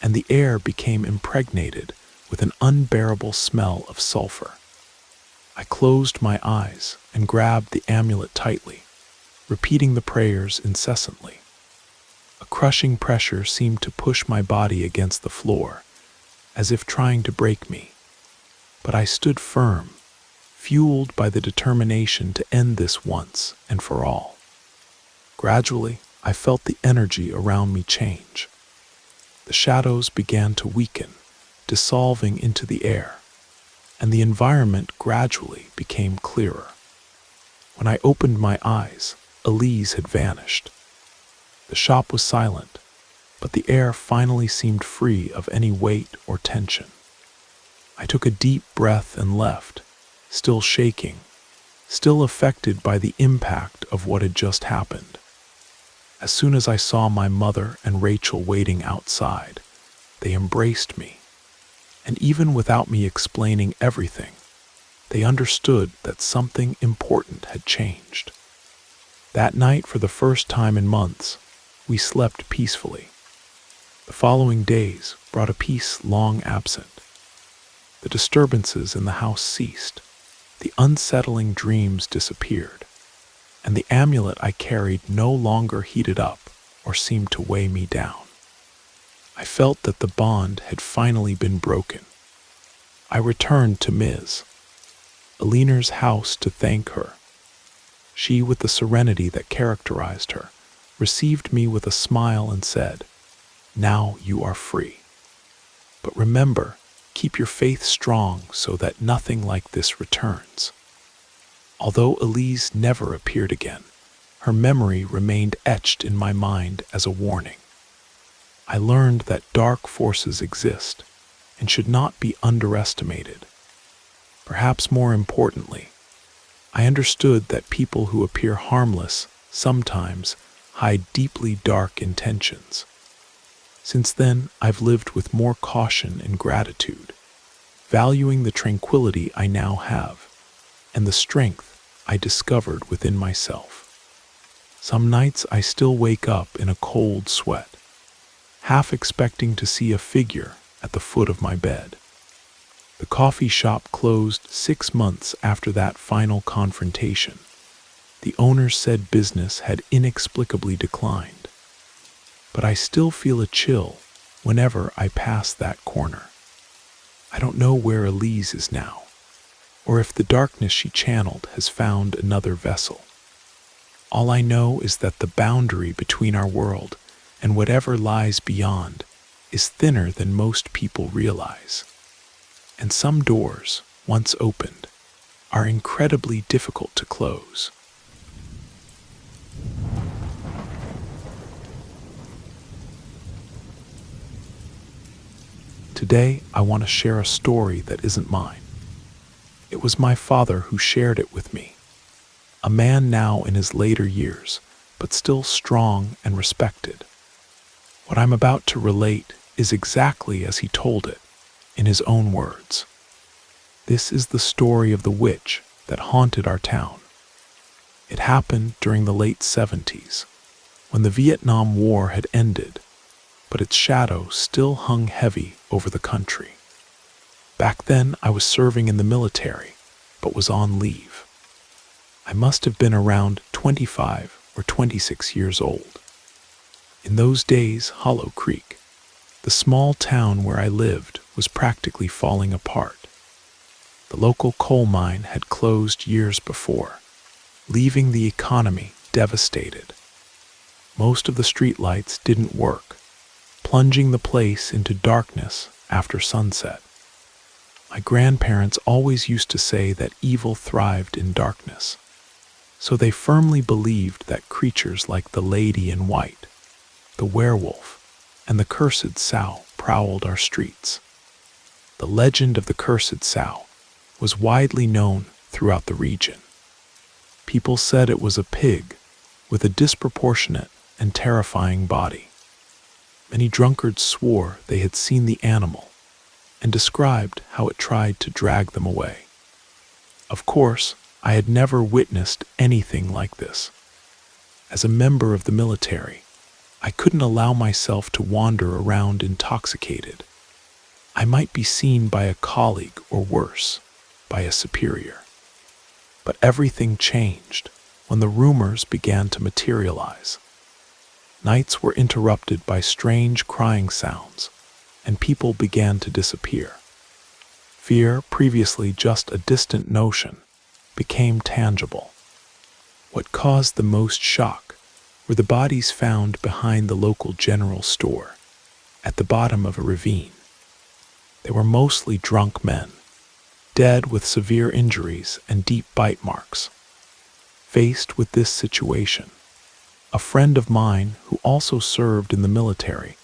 and the air became impregnated with an unbearable smell of sulfur. I closed my eyes and grabbed the amulet tightly, repeating the prayers incessantly. A crushing pressure seemed to push my body against the floor, as if trying to break me. But I stood firm, fueled by the determination to end this once and for all. Gradually, I felt the energy around me change. The shadows began to weaken, dissolving into the air, and the environment gradually became clearer. When I opened my eyes, Elise had vanished. The shop was silent, but the air finally seemed free of any weight or tension. I took a deep breath and left, still shaking, still affected by the impact of what had just happened. As soon as I saw my mother and Rachel waiting outside, they embraced me, and even without me explaining everything, they understood that something important had changed. That night, for the first time in months, we slept peacefully. The following days brought a peace long absent. The disturbances in the house ceased, the unsettling dreams disappeared, and the amulet I carried no longer heated up or seemed to weigh me down. I felt that the bond had finally been broken. I returned to Ms. Aliner's house to thank her. She, with the serenity that characterized her, received me with a smile and said, "Now you are free. But remember, keep your faith strong so that nothing like this returns." Although Elise never appeared again, her memory remained etched in my mind as a warning. I learned that dark forces exist and should not be underestimated. Perhaps more importantly, I understood that people who appear harmless sometimes hide deeply dark intentions. Since then, I've lived with more caution and gratitude, valuing the tranquility I now have and the strength I discovered within myself. Some nights I still wake up in a cold sweat, half expecting to see a figure at the foot of my bed. The coffee shop closed 6 months after that final confrontation. The owners said business had inexplicably declined, but I still feel a chill whenever I pass that corner. I don't know where Elise is now, or if the darkness she channeled has found another vessel. All I know is that the boundary between our world and whatever lies beyond is thinner than most people realize. And some doors, once opened, are incredibly difficult to close. Today, I want to share a story that isn't mine. It was my father who shared it with me, a man now in his later years, but still strong and respected. What I'm about to relate is exactly as he told it, in his own words. This is the story of the witch that haunted our town. It happened during the late 70s, when the Vietnam War had ended, but its shadow still hung heavy over the country. Back then, I was serving in the military, but was on leave. I must have been around 25 or 26 years old. In those days, Hollow Creek, the small town where I lived, was practically falling apart. The local coal mine had closed years before, leaving the economy devastated. Most of the streetlights didn't work, plunging the place into darkness after sunset. My grandparents always used to say that evil thrived in darkness, so they firmly believed that creatures like the Lady in White, the werewolf, and the cursed sow prowled our streets. The legend of the cursed sow was widely known throughout the region. People said it was a pig with a disproportionate and terrifying body. Many drunkards swore they had seen the animal and described how it tried to drag them away. Of course, I had never witnessed anything like this. As a member of the military, I couldn't allow myself to wander around intoxicated. I might be seen by a colleague or worse, by a superior. But everything changed when the rumors began to materialize. Nights were interrupted by strange crying sounds, and people began to disappear. Fear, previously just a distant notion, became tangible. What caused the most shock were the bodies found behind the local general store, at the bottom of a ravine. They were mostly drunk men, dead with severe injuries and deep bite marks. Faced with this situation, a friend of mine who also served in the military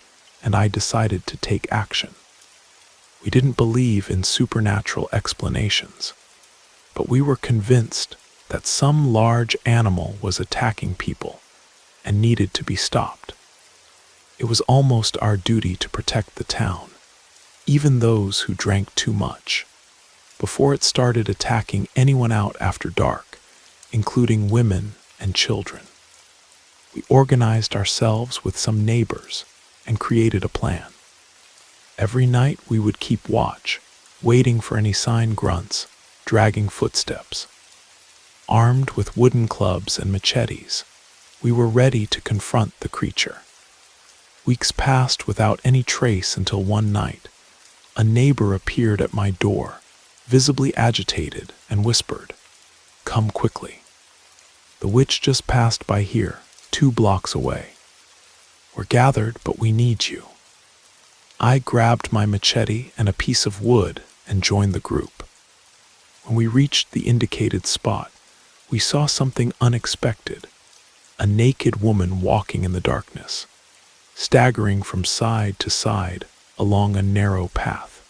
and I decided to take action. We didn't believe in supernatural explanations, but we were convinced that some large animal was attacking people and needed to be stopped. It was almost our duty to protect the town, even those who drank too much, before it started attacking anyone out after dark, including women and children. We organized ourselves with some neighbors and created a plan. Every night we would keep watch, waiting for any sign grunts, dragging footsteps. Armed with wooden clubs and machetes, we were ready to confront the creature. Weeks passed without any trace until one night, a neighbor appeared at my door, visibly agitated, and whispered, "Come quickly. The witch just passed by here, 2 blocks away. We're gathered, but we need you." I grabbed my machete and a piece of wood and joined the group. When we reached the indicated spot, we saw something unexpected, a naked woman walking in the darkness, staggering from side to side along a narrow path.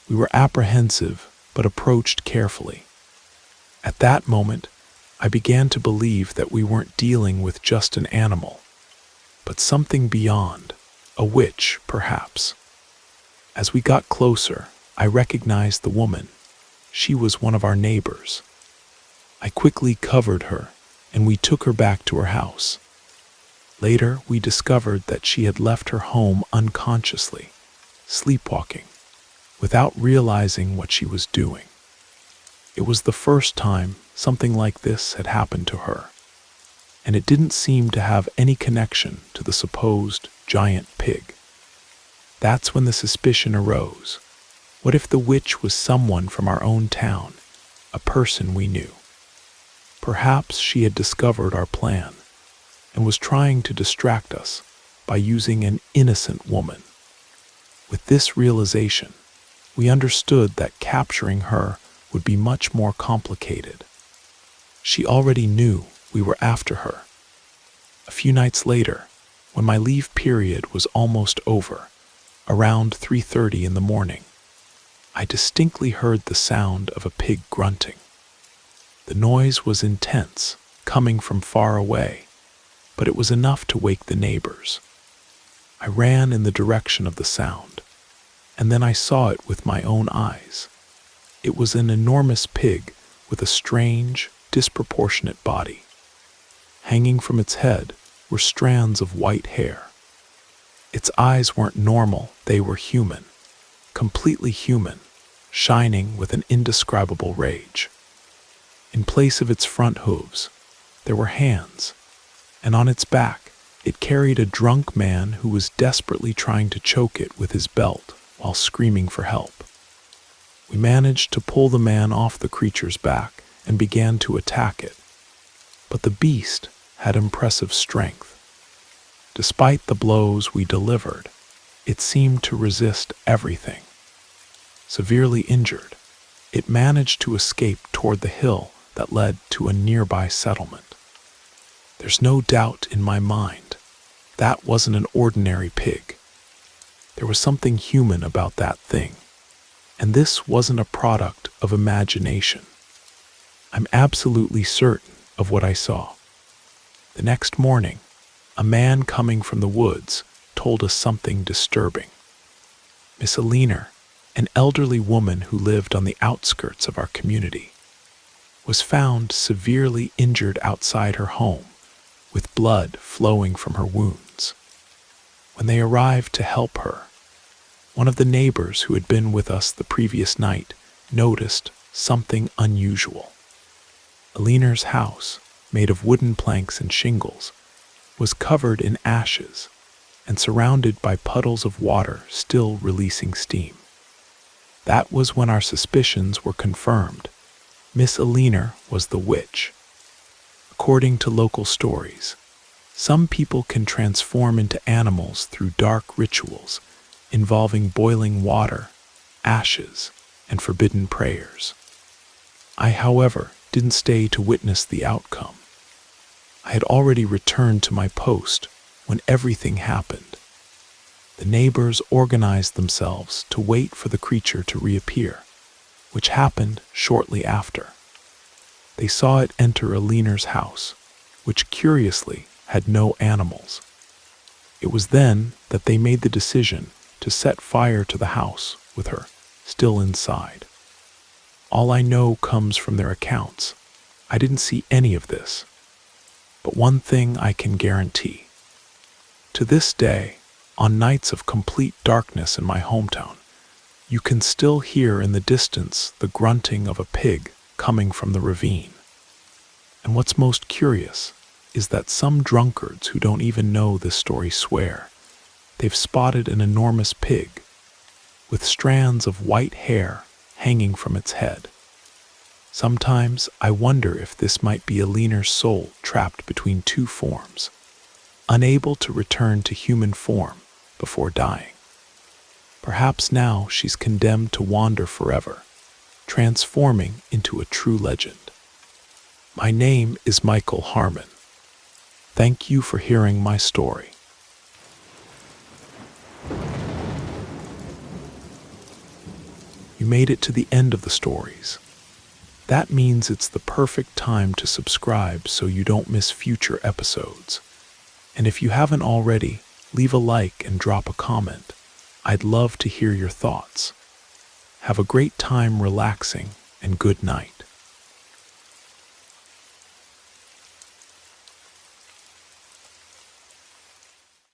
We were apprehensive, but approached carefully. At that moment, I began to believe that we weren't dealing with just an animal, but something beyond, a witch, perhaps. As we got closer, I recognized the woman. She was one of our neighbors. I quickly covered her, and we took her back to her house. Later, we discovered that she had left her home unconsciously, sleepwalking, without realizing what she was doing. It was the first time something like this had happened to her, and it didn't seem to have any connection to the supposed giant pig. That's when the suspicion arose. What if the witch was someone from our own town, a person we knew? Perhaps she had discovered our plan and was trying to distract us by using an innocent woman. With this realization, we understood that capturing her would be much more complicated. She already knew we were after her. A few nights later, when my leave period was almost over, around 3:30 in the morning, I distinctly heard the sound of a pig grunting. The noise was intense, coming from far away, but it was enough to wake the neighbors. I ran in the direction of the sound, and then I saw it with my own eyes. It was an enormous pig with a strange, disproportionate body. Hanging from its head were strands of white hair. Its eyes weren't normal, they were human, completely human, shining with an indescribable rage. In place of its front hooves, there were hands, and on its back, it carried a drunk man who was desperately trying to choke it with his belt while screaming for help. We managed to pull the man off the creature's back and began to attack it, but the beast had impressive strength. Despite the blows we delivered, it seemed to resist everything. Severely injured, it managed to escape toward the hill that led to a nearby settlement. There's no doubt in my mind, That wasn't an ordinary pig. There was something human about that thing. And this wasn't a product of imagination. I'm absolutely certain of what I saw. The next morning, a man coming from the woods told us something disturbing. Miss Alina, an elderly woman who lived on the outskirts of our community, was found severely injured outside her home, with blood flowing from her wounds. When they arrived to help her, one of the neighbors who had been with us the previous night noticed something unusual. Alina's house, made of wooden planks and shingles, was covered in ashes and surrounded by puddles of water still releasing steam. That was when our suspicions were confirmed. Miss Alina was the witch. According to local stories, some people can transform into animals through dark rituals involving boiling water, ashes, and forbidden prayers. I, however, didn't stay to witness the outcome. I had already returned to my post when everything happened. The neighbors organized themselves to wait for the creature to reappear, which happened shortly after. They saw it enter Alina's house, which curiously had no animals. It was then that they made the decision to set fire to the house with her still inside. All I know comes from their accounts. I didn't see any of this. But one thing I can guarantee. To this day, on nights of complete darkness in my hometown, you can still hear in the distance the grunting of a pig coming from the ravine. And what's most curious is that some drunkards who don't even know this story swear they've spotted an enormous pig with strands of white hair hanging from its head. Sometimes I wonder if this might be Alina's soul trapped between two forms, unable to return to human form before dying. Perhaps now she's condemned to wander forever, transforming into a true legend. My name is Michael Harmon. Thank you for hearing my story. You made it to the end of the stories. That means it's the perfect time to subscribe so you don't miss future episodes. And if you haven't already, leave a like and drop a comment. I'd love to hear your thoughts. Have a great time relaxing, and good night.